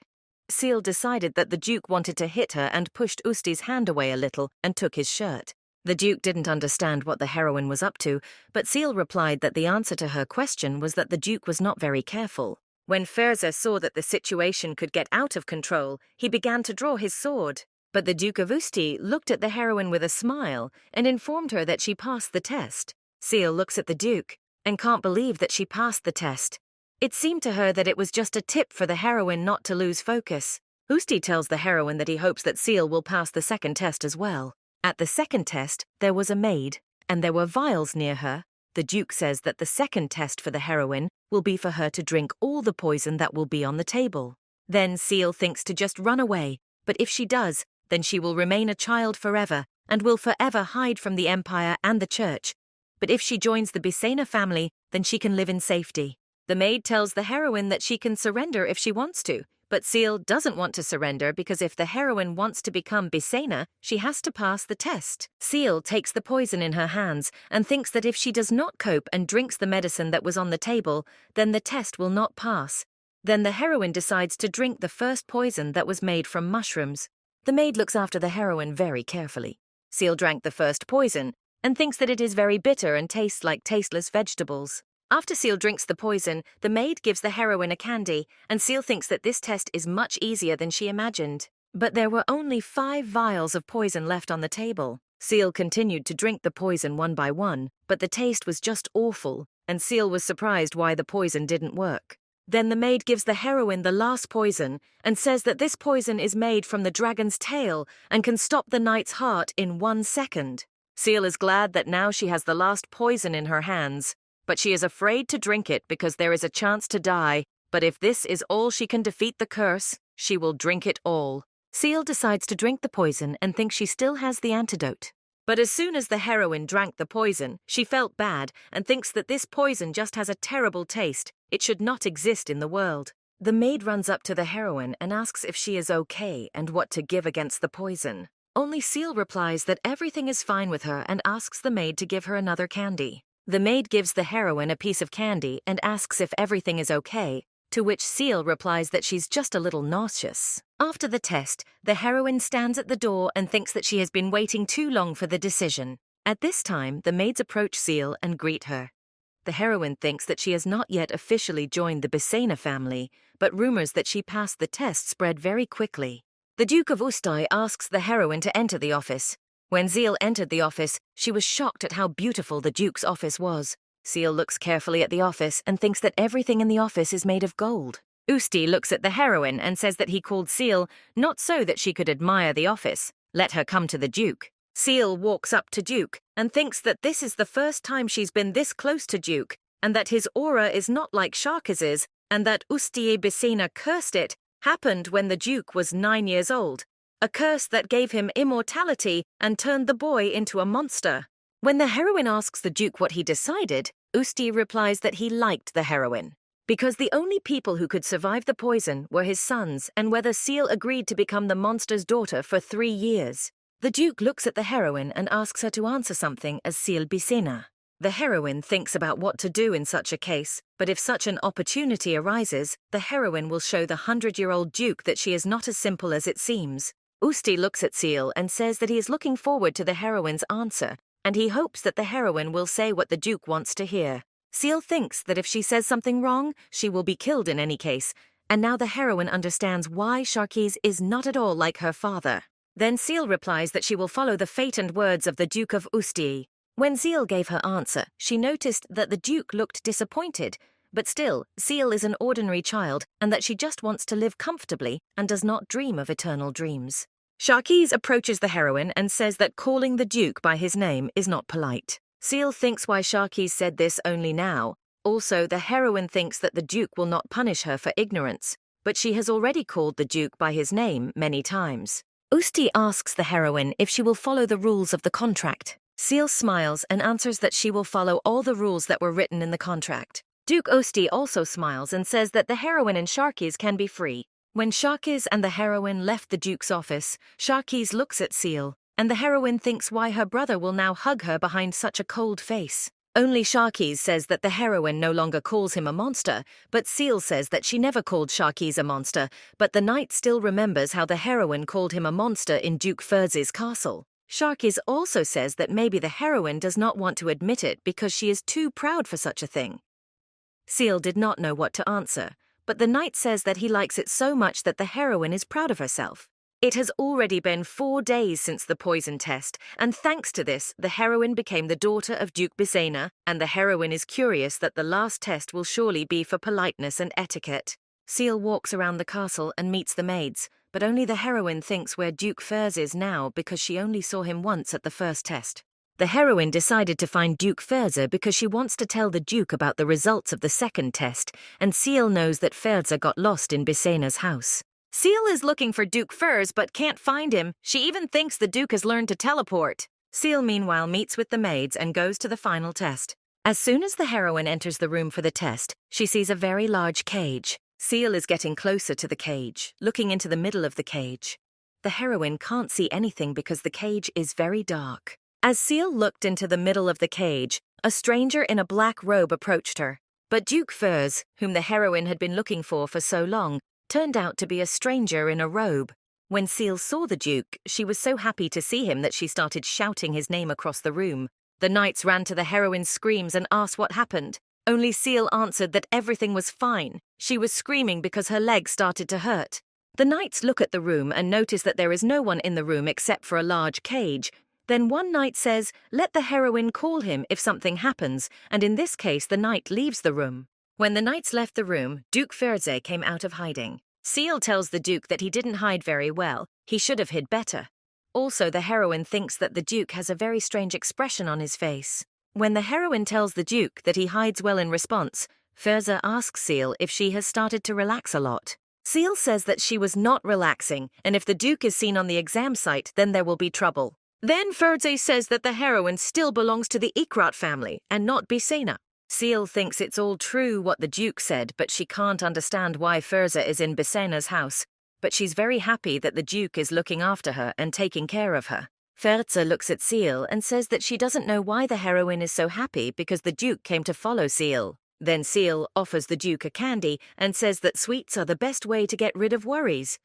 Seal decided that the Duke wanted to hit her and pushed Usti's hand away a little and took his shirt. The Duke didn't understand what the heroine was up to, but Seal replied that the answer to her question was that the Duke was not very careful. When Ferze saw that the situation could get out of control, he began to draw his sword. But the Duke of Usti looked at the heroine with a smile and informed her that she passed the test. Seal looks at the Duke and can't believe that she passed the test. It seemed to her that it was just a tip for the heroine not to lose focus. Usti tells the heroine that he hopes that Seal will pass the second test as well. At the second test, there was a maid, and there were vials near her. The Duke says that the second test for the heroine will be for her to drink all the poison that will be on the table. Then Seal thinks to just run away, but if she does, then she will remain a child forever and will forever hide from the Empire and the Church. But if she joins the Bisa family, then she can live in safety. The maid tells the heroine that she can surrender if she wants to, but Seal doesn't want to surrender because if the heroine wants to become Bisa, she has to pass the test. Seal takes the poison in her hands and thinks that if she does not cope and drinks the medicine that was on the table, then the test will not pass. Then the heroine decides to drink the first poison that was made from mushrooms. The maid looks after the heroine very carefully. Seal drank the first poison and thinks that it is very bitter and tastes like tasteless vegetables. After Seal drinks the poison, the maid gives the heroine a candy, and Seal thinks that this test is much easier than she imagined. But there were only 5 vials of poison left on the table. Seal continued to drink the poison one by one, but the taste was just awful, and Seal was surprised why the poison didn't work. Then the maid gives the heroine the last poison and says that this poison is made from the dragon's tail and can stop the knight's heart in 1 second. Seal is glad that now she has the last poison in her hands, but she is afraid to drink it because there is a chance to die. But if this is all she can defeat the curse, she will drink it all. Seal decides to drink the poison and thinks she still has the antidote. But as soon as the heroine drank the poison, she felt bad and thinks that this poison just has a terrible taste. It should not exist in the world. The maid runs up to the heroine and asks if she is okay and what to give against the poison. Only Seal replies that everything is fine with her and asks the maid to give her another candy. The maid gives the heroine a piece of candy and asks if everything is okay, to which Seal replies that she's just a little nauseous. After the test, the heroine stands at the door and thinks that she has been waiting too long for the decision. At this time, the maids approach Seal and greet her. The heroine thinks that she has not yet officially joined the Bisa family, but rumors that she passed the test spread very quickly. The Duke of Ustai asks the heroine to enter the office. When Seal entered the office, she was shocked at how beautiful the Duke's office was. Seal looks carefully at the office and thinks that everything in the office is made of gold. Usti looks at the heroine and says that he called Seal not so that she could admire the office. Let her come to the Duke. Seal walks up to Duke and thinks that this is the first time she's been this close to Duke, and that his aura is not like Sharkis's, and that Ustie Bisina cursed it happened when the Duke was 9 years old, a curse that gave him immortality and turned the boy into a monster. When the heroine asks the Duke what he decided, Usti replies that he liked the heroine, because the only people who could survive the poison were his sons, and whether Seal agreed to become the monster's daughter for 3 years. The Duke looks at the heroine and asks her to answer something as Seal Bisina. The heroine thinks about what to do in such a case, but if such an opportunity arises, the heroine will show the 100-year-old Duke that she is not as simple as it seems. Usti looks at Seal and says that he is looking forward to the heroine's answer, and he hopes that the heroine will say what the Duke wants to hear. Seal thinks that if she says something wrong, she will be killed in any case, and now the heroine understands why Sharkis is not at all like her father. Then Seal replies that she will follow the fate and words of the Duke of Usti. When Seal gave her answer, she noticed that the Duke looked disappointed, but still, Seal is an ordinary child and that she just wants to live comfortably and does not dream of eternal dreams. Sharkis approaches the heroine and says that calling the Duke by his name is not polite. Seal thinks why Sharkis said this only now. Also, the heroine thinks that the Duke will not punish her for ignorance, but she has already called the Duke by his name many times. Usti asks the heroine if she will follow the rules of the contract. Seal smiles and answers that she will follow all the rules that were written in the contract. Duke Usti also smiles and says that the heroine and Sharkis can be free. When Sharkis and the heroine left the Duke's office, Sharkis looks at Seal, and the heroine thinks why her brother will now hug her behind such a cold face. Only Sharkis says that the heroine no longer calls him a monster, but Seal says that she never called Sharkis a monster, but the knight still remembers how the heroine called him a monster in Duke Furz's castle. Sharkis also says that maybe the heroine does not want to admit it because she is too proud for such a thing. Seal did not know what to answer, but the knight says that he likes it so much that the heroine is proud of herself. It has already been 4 days since the poison test, and thanks to this, the heroine became the daughter of Duke Bisena, and the heroine is curious that the last test will surely be for politeness and etiquette. Seal walks around the castle and meets the maids, but only the heroine thinks where Duke Furze is now because she only saw him once at the first test. The heroine decided to find Duke Furze because she wants to tell the Duke about the results of the second test, and Seal knows that Furze got lost in Bisena's house. Seal is looking for Duke Furze but can't find him. She even thinks the Duke has learned to teleport. Seal meanwhile meets with the maids and goes to the final test. As soon as the heroine enters the room for the test, she sees a very large cage. Seal is getting closer to the cage, looking into the middle of the cage. The heroine can't see anything because the cage is very dark. As Seal looked into the middle of the cage, a stranger in a black robe approached her. But Duke Furze, whom the heroine had been looking for so long, turned out to be a stranger in a robe. When Seal saw the Duke, she was so happy to see him that she started shouting his name across the room. The knights ran to the heroine's screams and asked what happened. Only Seal answered that everything was fine. She was screaming because her leg started to hurt. The knights look at the room and notice that there is no one in the room except for a large cage. Then one knight says, let the heroine call him if something happens, and in this case the knight leaves the room. When the knights left the room, Duke Furze came out of hiding. Seal tells the Duke that he didn't hide very well. He should have hid better. Also, the heroine thinks that the Duke has a very strange expression on his face. When the heroine tells the Duke that he hides well in response, Furze asks Seal if she has started to relax a lot. Seal says that she was not relaxing, and if the Duke is seen on the exam site, then there will be trouble. Then Furze says that the heroine still belongs to the Ikrat family and not Bisena. Seal thinks it's all true what the Duke said, but she can't understand why Furze is in Bisena's house. but she's very happy that the Duke is looking after her and taking care of her. Ferza looks at Seal and says that she doesn't know why the heroine is so happy because the Duke came to follow Seal. Then Seal offers the Duke a candy and says that sweets are the best way to get rid of worries.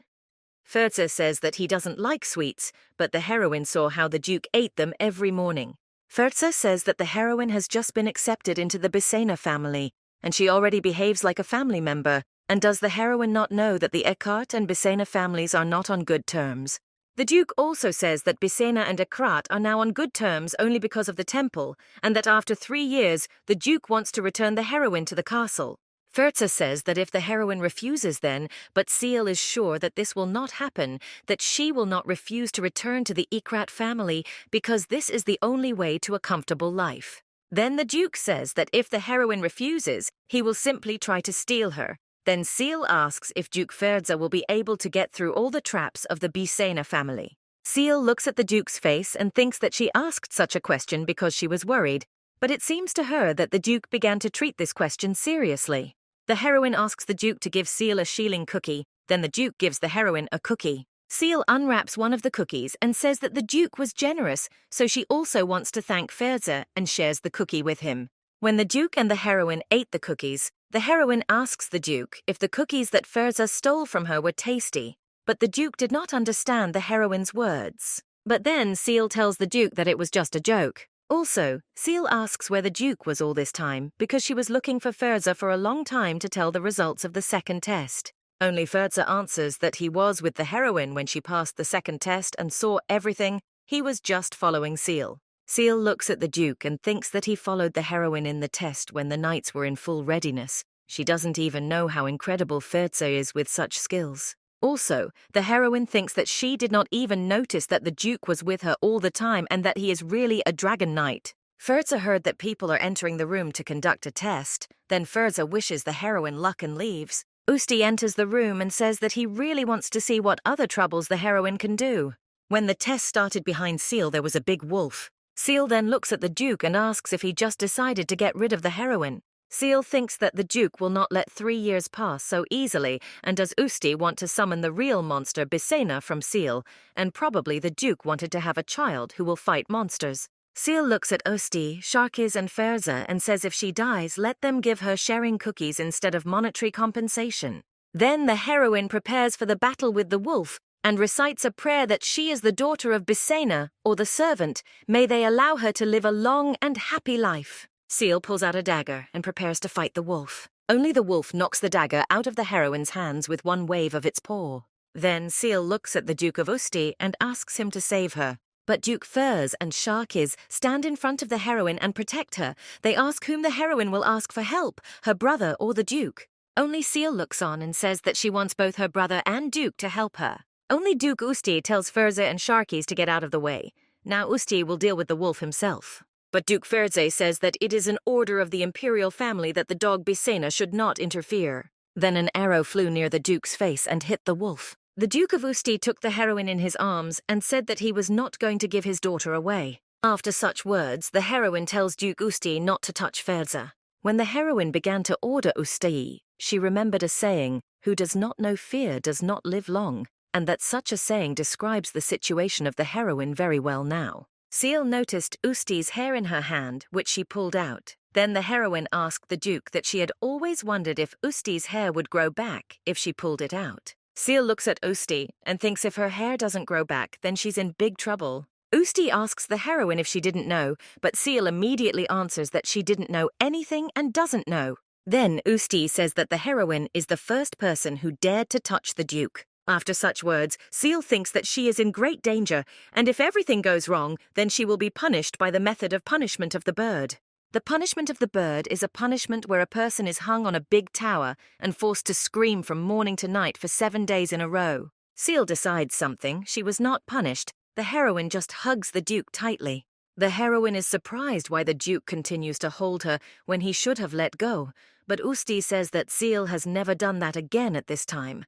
Ferza says that he doesn't like sweets, but the heroine saw how the Duke ate them every morning. Ferza says that the heroine has just been accepted into the Bisa family, and she already behaves like a family member. And does the heroine not know that the Eckhart and Bisa families are not on good terms? The Duke also says that Bisa and Eckhart are now on good terms only because of the temple, and that after 3 years, the Duke wants to return the heroine to the castle. Ferza says that if the heroine refuses then, but Seal is sure that this will not happen, that she will not refuse to return to the Eckhart family because this is the only way to a comfortable life. Then the Duke says that if the heroine refuses, he will simply try to steal her. Then Seal asks if Duke Ferza will be able to get through all the traps of the Bisa family. Seal looks at the Duke's face and thinks that she asked such a question because she was worried, but it seems to her that the Duke began to treat this question seriously. The heroine asks the Duke to give Seal a shilling cookie, then the Duke gives the heroine a cookie. Seal unwraps one of the cookies and says that the Duke was generous, so she also wants to thank Ferza and shares the cookie with him. When the Duke and the heroine ate the cookies, the heroine asks the Duke if the cookies that Ferza stole from her were tasty, but the Duke did not understand the heroine's words. But then Seal tells the Duke that it was just a joke. Also, Seal asks where the Duke was all this time because she was looking for Ferza for a long time to tell the results of the second test. Only Ferza answers that he was with the heroine when she passed the second test and saw everything. He was just following Seal. Seal looks at the Duke and thinks that he followed the heroine in the test when the knights were in full readiness. She doesn't even know how incredible Ferza is with such skills. Also, the heroine thinks that she did not even notice that the Duke was with her all the time and that he is really a dragon knight. Ferza heard that people are entering the room to conduct a test. Then Ferza wishes the heroine luck and leaves. Usti enters the room and says that he really wants to see what other troubles the heroine can do. When the test started behind Seal, there was a big wolf. Seal then looks at the Duke and asks if he just decided to get rid of the heroine. Seal thinks that the Duke will not let 3 years pass so easily, and does Usti want to summon the real monster Bisa from Seal, and probably the Duke wanted to have a child who will fight monsters. Seal looks at Usti, Sharkis and Ferza and says if she dies, let them give her sharing cookies instead of monetary compensation. Then the heroine prepares for the battle with the wolf, and recites a prayer that she is the daughter of Bisa, or the servant. May they allow her to live a long and happy life. Seal pulls out a dagger and prepares to fight the wolf. Only the wolf knocks the dagger out of the heroine's hands with one wave of its paw. Then Seal looks at the Duke of Usti and asks him to save her. But Duke Furs and Sharkis stand in front of the heroine and protect her. They ask whom the heroine will ask for help, her brother or the Duke. Only Seal looks on and says that she wants both her brother and Duke to help her. Only Duke Usti tells Ferza and Sharkis to get out of the way. Now Usti will deal with the wolf himself. But Duke Ferza says that it is an order of the Imperial family that the dog Bisa should not interfere. Then an arrow flew near the Duke's face and hit the wolf. The Duke of Usti took the heroine in his arms and said that he was not going to give his daughter away. After such words, the heroine tells Duke Usti not to touch Ferza. When the heroine began to order Usti, she remembered a saying, "Who does not know fear does not live long," and that such a saying describes the situation of the heroine very well now. Seal noticed Usti's hair in her hand, which she pulled out. Then the heroine asked the Duke that she had always wondered if Usti's hair would grow back if she pulled it out. Seal looks at Usti and thinks if her hair doesn't grow back, then she's in big trouble. Usti asks the heroine if she didn't know, but Seal immediately answers that she didn't know anything and doesn't know. Then Usti says that the heroine is the first person who dared to touch the Duke. After such words, Seal thinks that she is in great danger, and if everything goes wrong, then she will be punished by the method of punishment of the bird. The punishment of the bird is a punishment where a person is hung on a big tower and forced to scream from morning to night for 7 days in a row. Seal decides something. She was not punished. The heroine just hugs the Duke tightly. The heroine is surprised why the Duke continues to hold her when he should have let go, but Usti says that Seal has never done that again at this time.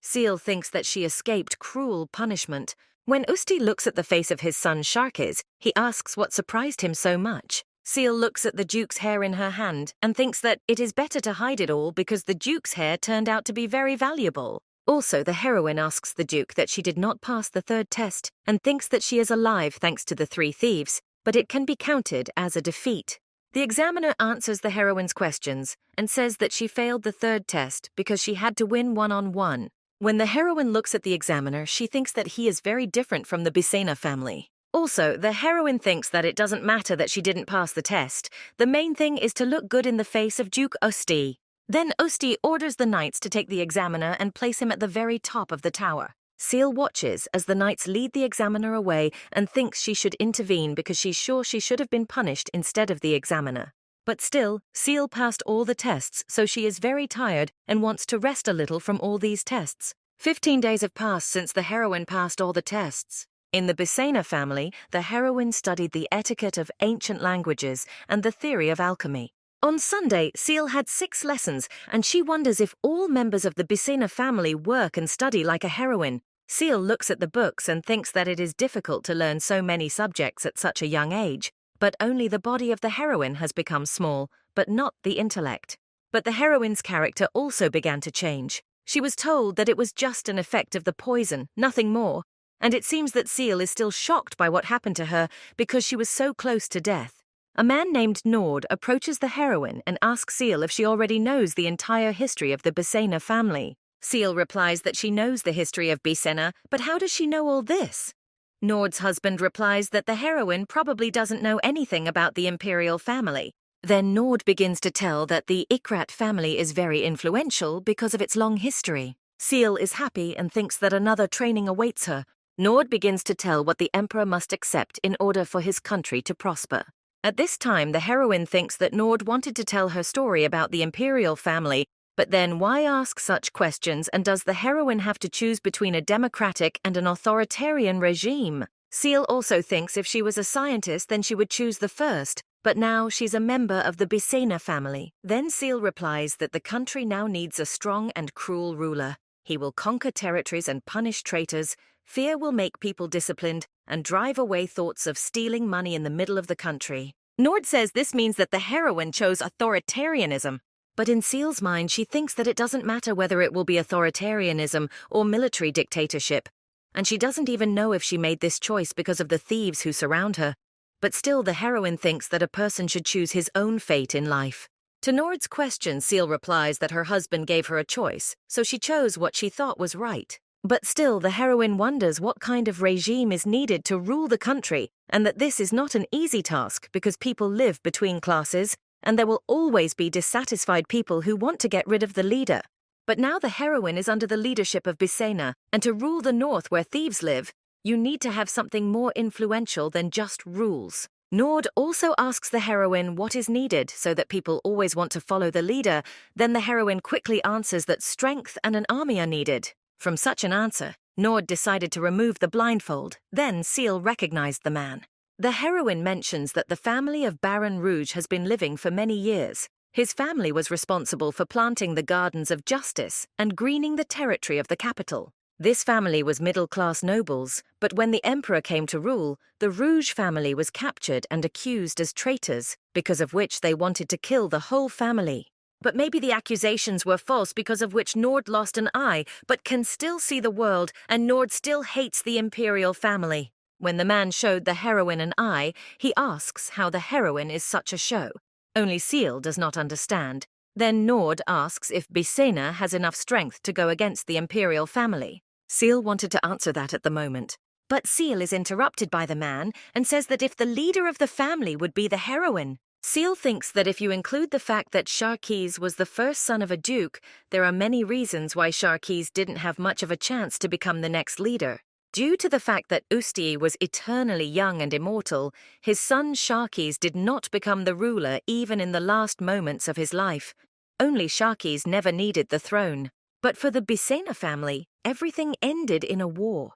Seal thinks that she escaped cruel punishment. When Usti looks at the face of his son Sharkis, he asks what surprised him so much. Seal looks at the Duke's hair in her hand and thinks that it is better to hide it all because the Duke's hair turned out to be very valuable. Also, the heroine asks the Duke that she did not pass the third test and thinks that she is alive thanks to the 3 thieves, but it can be counted as a defeat. The examiner answers the heroine's questions and says that she failed the third test because she had to win one-on-one. When the heroine looks at the examiner, she thinks that he is very different from the Bisa family. Also, the heroine thinks that it doesn't matter that she didn't pass the test. The main thing is to look good in the face of Duke Usti. Then Usti orders the knights to take the examiner and place him at the very top of the tower. Seal watches as the knights lead the examiner away and thinks she should intervene because she's sure she should have been punished instead of the examiner. But still, Seal passed all the tests, so she is very tired and wants to rest a little from all these tests. 15 days have passed since the heroine passed all the tests. In the Bisa family, the heroine studied the etiquette of ancient languages and the theory of alchemy. On Sunday, Seal had 6 lessons, and she wonders if all members of the Bisa family work and study like a heroine. Seal looks at the books and thinks that it is difficult to learn so many subjects at such a young age, but only the body of the heroine has become small, but not the intellect. But the heroine's character also began to change. She was told that it was just an effect of the poison, nothing more, and it seems that Seal is still shocked by what happened to her because she was so close to death. A man named Nord approaches the heroine and asks Seal if she already knows the entire history of the Bisa family. Seal replies that she knows the history of Bisa, but how does she know all this? Nord's husband replies that the heroine probably doesn't know anything about the Imperial family. Then Nord begins to tell that the Ikrat family is very influential because of its long history. Seal is happy and thinks that another training awaits her. Nord begins to tell what the emperor must accept in order for his country to prosper. At this time, the heroine thinks that Nord wanted to tell her story about the Imperial family, but then why ask such questions, and does the heroine have to choose between a democratic and an authoritarian regime? Seal also thinks if she was a scientist then she would choose the first, but now she's a member of the Bisa family. Then Seal replies that the country now needs a strong and cruel ruler. He will conquer territories and punish traitors. Fear will make people disciplined and drive away thoughts of stealing money in the middle of the country. Nord says this means that the heroine chose authoritarianism. But in Seal's mind, she thinks that it doesn't matter whether it will be authoritarianism or military dictatorship. And she doesn't even know if she made this choice because of the thieves who surround her. But still, the heroine thinks that a person should choose his own fate in life. To Nord's question, Seal replies that her husband gave her a choice, so she chose what she thought was right. But still, the heroine wonders what kind of regime is needed to rule the country, and that this is not an easy task because people live between classes, and there will always be dissatisfied people who want to get rid of the leader. But now the heroine is under the leadership of Bisa, and to rule the north where thieves live, you need to have something more influential than just rules. Nord also asks the heroine what is needed so that people always want to follow the leader. Then the heroine quickly answers that strength and an army are needed. From such an answer, Nord decided to remove the blindfold. Then Seal recognized the man. The heroine mentions that the family of Baron Rouge has been living for many years. His family was responsible for planting the gardens of justice and greening the territory of the capital. This family was middle-class nobles, but when the emperor came to rule, the Rouge family was captured and accused as traitors, because of which they wanted to kill the whole family. But maybe the accusations were false, because of which Nord lost an eye, but can still see the world, and Nord still hates the Imperial family. When the man showed the heroine an eye, he asks how the heroine is such a show. Only Seal does not understand. Then Nord asks if Bisa has enough strength to go against the Imperial family. Seal wanted to answer that at the moment. But Seal is interrupted by the man and says that if the leader of the family would be the heroine. Seal thinks that if you include the fact that Sharkis was the first son of a duke, there are many reasons why Sharkis didn't have much of a chance to become the next leader. Due to the fact that Usti was eternally young and immortal, his son Sharkis did not become the ruler even in the last moments of his life. Only Sharkis never needed the throne. But for the Bisa family, everything ended in a war.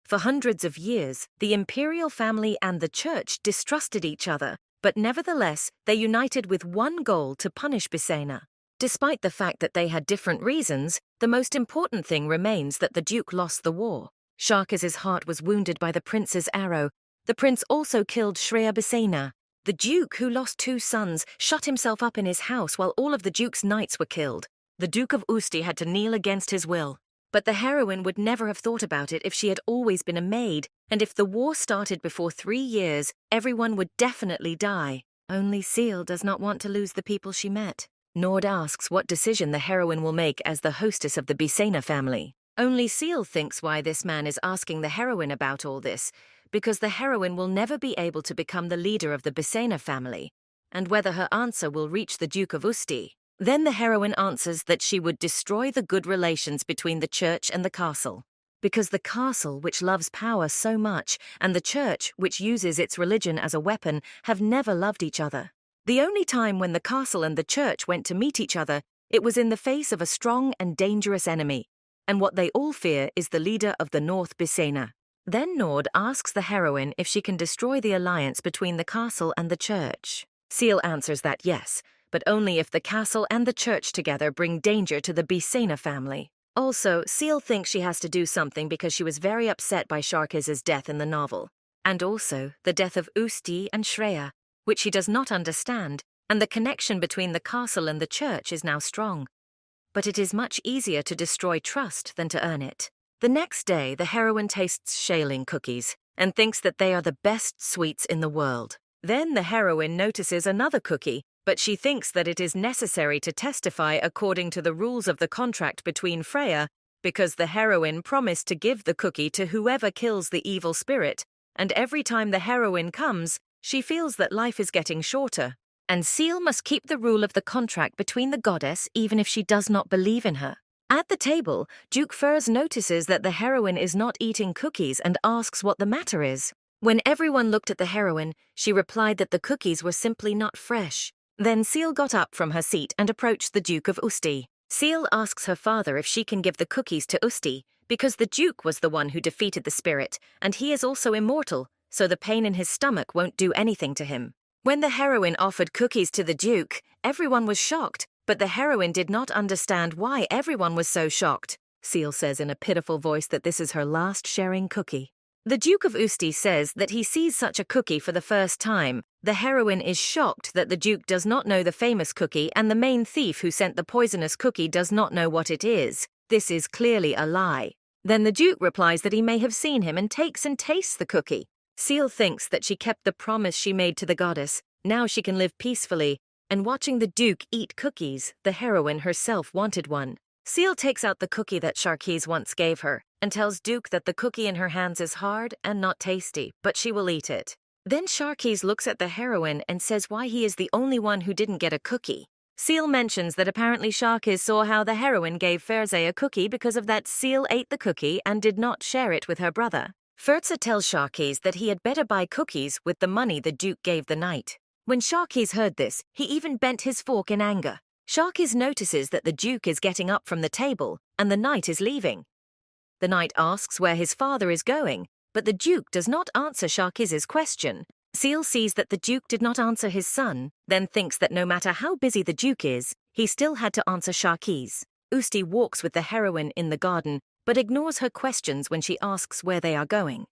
For hundreds of years, the Imperial family and the church distrusted each other, but nevertheless, they united with one goal to punish Bisa. Despite the fact that they had different reasons, the most important thing remains that the Duke lost the war. Sharkis's heart was wounded by the prince's arrow. The prince also killed Shreya Bisa. The Duke, who lost 2 sons, shut himself up in his house while all of the Duke's knights were killed. The Duke of Usti had to kneel against his will. But the heroine would never have thought about it if she had always been a maid, and if the war started before 3 years, everyone would definitely die. Only Seal does not want to lose the people she met. Nord asks what decision the heroine will make as the hostess of the Bisa family. Only Seal thinks why this man is asking the heroine about all this, because the heroine will never be able to become the leader of the Bisa family, and whether her answer will reach the Duke of Usti. Then the heroine answers that she would destroy the good relations between the church and the castle. Because the castle, which loves power so much, and the church, which uses its religion as a weapon, have never loved each other. The only time when the castle and the church went to meet each other, it was in the face of a strong and dangerous enemy, and what they all fear is the leader of the North Bisena. Then Nord asks the heroine if she can destroy the alliance between the castle and the church. Seal answers that yes, but only if the castle and the church together bring danger to the Bisena family. Also, Seal thinks she has to do something because she was very upset by Sharkiz's death in the novel, and also the death of Usti and Shreya, which she does not understand, and the connection between the castle and the church is now strong. But it is much easier to destroy trust than to earn it. The next day, the heroine tastes shaling cookies and thinks that they are the best sweets in the world. Then the heroine notices another cookie, but she thinks that it is necessary to testify according to the rules of the contract between Freya, because the heroine promised to give the cookie to whoever kills the evil spirit, and every time the heroine comes, she feels that life is getting shorter, and Seal must keep the rule of the contract between the goddess even if she does not believe in her. At the table, Duke Furs notices that the heroine is not eating cookies and asks what the matter is. When everyone looked at the heroine, she replied that the cookies were simply not fresh. Then Seal got up from her seat and approached the Duke of Usti. Seal asks her father if she can give the cookies to Usti, because the Duke was the one who defeated the spirit, and he is also immortal, so the pain in his stomach won't do anything to him. When the heroine offered cookies to the Duke, everyone was shocked, but the heroine did not understand why everyone was so shocked. Seal says in a pitiful voice that this is her last sharing cookie. The Duke of Usti says that he sees such a cookie for the first time. The heroine is shocked that the Duke does not know the famous cookie and the main thief who sent the poisonous cookie does not know what it is. This is clearly a lie. Then the Duke replies that he may have seen him and takes and tastes the cookie. Seal thinks that she kept the promise she made to the goddess. Now she can live peacefully. And watching the Duke eat cookies, the heroine herself wanted one. Seal takes out the cookie that Sharkiz once gave her and tells Duke that the cookie in her hands is hard and not tasty, but she will eat it. Then Sharkiz looks at the heroine and says why he is the only one who didn't get a cookie. Seal mentions that apparently Sharkiz saw how the heroine gave Ferze a cookie, because of that Seal ate the cookie and did not share it with her brother. Ferze tells Sharkiz that he had better buy cookies with the money the Duke gave the knight. When Sharkiz heard this, he even bent his fork in anger. Sharkiz notices that the Duke is getting up from the table and the knight is leaving. The knight asks where his father is going, but the Duke does not answer Sharkiz's question. Seal sees that the Duke did not answer his son, then thinks that no matter how busy the Duke is, he still had to answer Sharkiz. Usti walks with the heroine in the garden, but ignores her questions when she asks where they are going.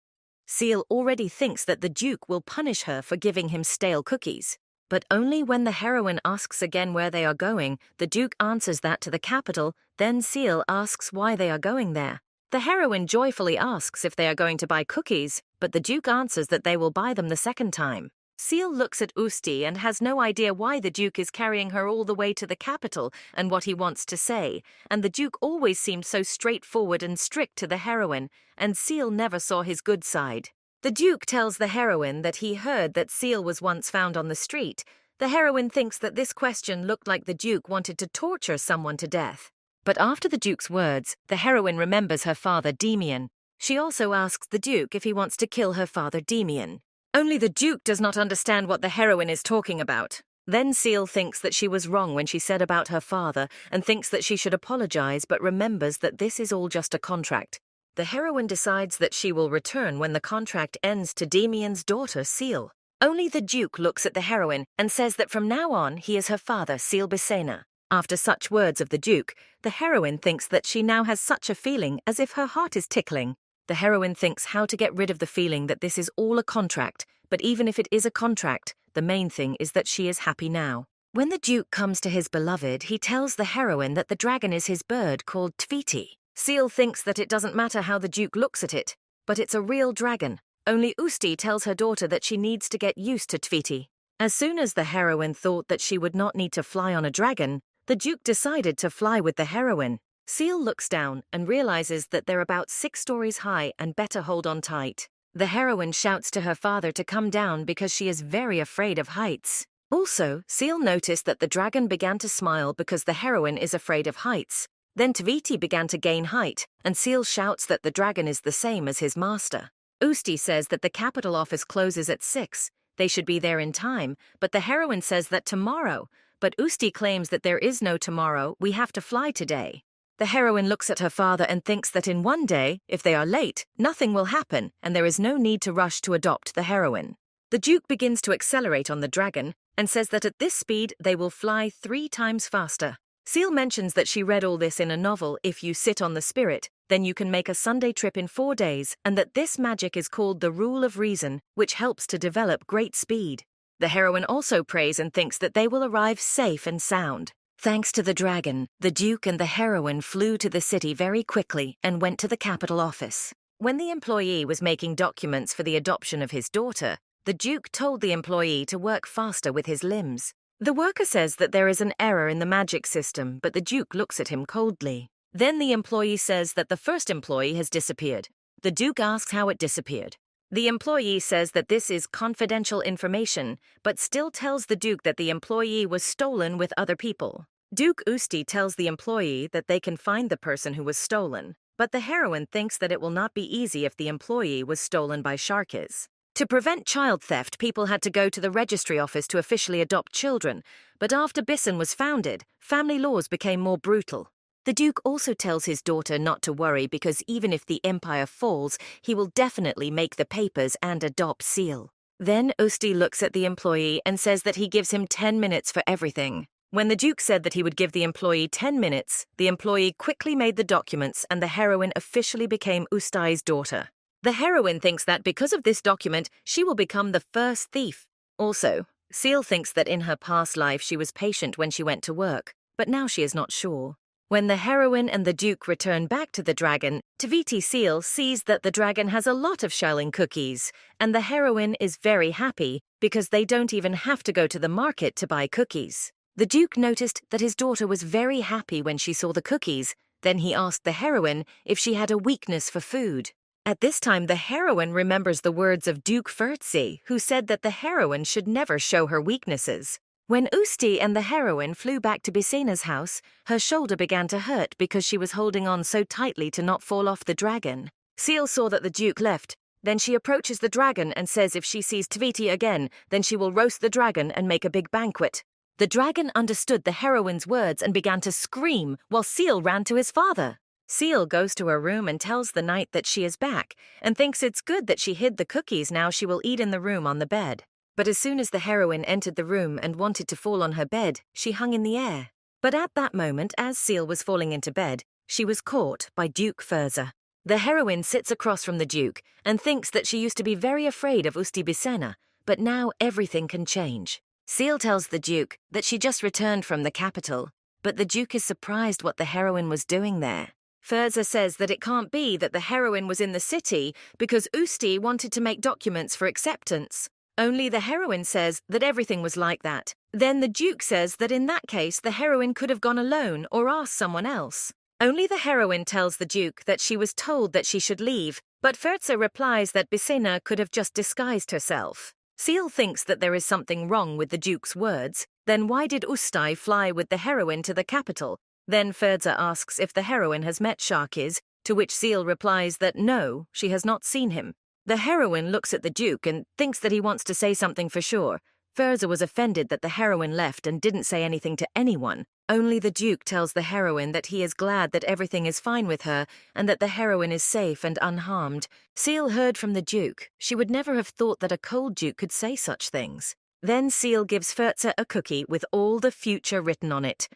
Seal already thinks that the Duke will punish her for giving him stale cookies. But only when the heroine asks again where they are going, the Duke answers that to the capital, then Seal asks why they are going there. The heroine joyfully asks if they are going to buy cookies, but the Duke answers that they will buy them the second time. Seal looks at Usti and has no idea why the Duke is carrying her all the way to the capital and what he wants to say, and the Duke always seemed so straightforward and strict to the heroine, and Seal never saw his good side. The Duke tells the heroine that he heard that Seal was once found on the street. The heroine thinks that this question looked like the Duke wanted to torture someone to death. But after the Duke's words, the heroine remembers her father Demian. She also asks the Duke if he wants to kill her father Demian. Only the Duke does not understand what the heroine is talking about. Then Seal thinks that she was wrong when she said about her father and thinks that she should apologize, but remembers that this is all just a contract. The heroine decides that she will return when the contract ends to Demian's daughter, Seal. Only the Duke looks at the heroine and says that from now on he is her father, Seal Bisena. After such words of the Duke, the heroine thinks that she now has such a feeling as if her heart is tickling. The heroine thinks how to get rid of the feeling that this is all a contract, but even if it is a contract, the main thing is that she is happy now. When the Duke comes to his beloved, he tells the heroine that the dragon is his bird called Tviti. Seal thinks that it doesn't matter how the Duke looks at it, but it's a real dragon. Only Usti tells her daughter that she needs to get used to Tviti. As soon as the heroine thought that she would not need to fly on a dragon, the Duke decided to fly with the heroine. Seal looks down and realizes that they're about 6 stories high and better hold on tight. The heroine shouts to her father to come down because she is very afraid of heights. Also, Seal noticed that the dragon began to smile because the heroine is afraid of heights. Then Tviti began to gain height, and Seal shouts that the dragon is the same as his master. Usti says that the capital office closes at 6. They should be there in time, but the heroine says that tomorrow. But Usti claims that there is no tomorrow, we have to fly today. The heroine looks at her father and thinks that in one day, if they are late, nothing will happen, and there is no need to rush to adopt the heroine. The Duke begins to accelerate on the dragon, and says that at this speed they will fly 3 times faster. Seal mentions that she read all this in a novel, If You Sit on the Spirit, then you can make a Sunday trip in 4 days, and that this magic is called the Rule of Reason, which helps to develop great speed. The heroine also prays and thinks that they will arrive safe and sound. Thanks to the dragon, the Duke and the heroine flew to the city very quickly and went to the capital office. When the employee was making documents for the adoption of his daughter, the Duke told the employee to work faster with his limbs. The worker says that there is an error in the magic system, but the Duke looks at him coldly. Then the employee says that the first employee has disappeared. The Duke asks how it disappeared. The employee says that this is confidential information, but still tells the Duke that the employee was stolen with other people. Duke Usti tells the employee that they can find the person who was stolen, but the heroine thinks that it will not be easy if the employee was stolen by Sharkis. To prevent child theft, people had to go to the registry office to officially adopt children, but after Bisan was founded, family laws became more brutal. The Duke also tells his daughter not to worry because even if the empire falls, he will definitely make the papers and adopt Seal. Then Usti looks at the employee and says that he gives him 10 minutes for everything. When the Duke said that he would give the employee 10 minutes, the employee quickly made the documents and the heroine officially became Ustai's daughter. The heroine thinks that because of this document, she will become the first thief. Also, Seal thinks that in her past life she was patient when she went to work, but now she is not sure. When the heroine and the Duke return back to the dragon, Tviti Seal sees that the dragon has a lot of shelling cookies, and the heroine is very happy because they don't even have to go to the market to buy cookies. The Duke noticed that his daughter was very happy when she saw the cookies. Then he asked the heroine if she had a weakness for food. At this time, the heroine remembers the words of Duke Fertzi, who said that the heroine should never show her weaknesses. When Usti and the heroine flew back to Bisina's house, her shoulder began to hurt because she was holding on so tightly to not fall off the dragon. Seal saw that the Duke left. Then she approaches the dragon and says if she sees Tviti again, then she will roast the dragon and make a big banquet. The dragon understood the heroine's words and began to scream while Seal ran to his father. Seal goes to her room and tells the knight that she is back and thinks it's good that she hid the cookies. Now she will eat in the room on the bed. But as soon as the heroine entered the room and wanted to fall on her bed, she hung in the air. But at that moment, as Seal was falling into bed, she was caught by Duke Furza. The heroine sits across from the Duke and thinks that she used to be very afraid of Usti Bisena, but now everything can change. Seal tells the Duke that she just returned from the capital, but the Duke is surprised what the heroine was doing there. Furza says that it can't be that the heroine was in the city because Usti wanted to make documents for acceptance. Only the heroine says that everything was like that. Then the Duke says that in that case the heroine could have gone alone or asked someone else. Only the heroine tells the Duke that she was told that she should leave, but Furza replies that Bisina could have just disguised herself. Seal thinks that there is something wrong with the Duke's words. Then why did Ustai fly with the heroine to the capital? Then Furza asks if the heroine has met Sharkis, to which Seal replies that no, she has not seen him. The heroine looks at the Duke and thinks that he wants to say something for sure. Furza was offended that the heroine left and didn't say anything to anyone. Only the Duke tells the heroine that he is glad that everything is fine with her and that the heroine is safe and unharmed. Seal heard from the Duke. She would never have thought that a cold Duke could say such things. Then Seal gives Furza a cookie with all the future written on it.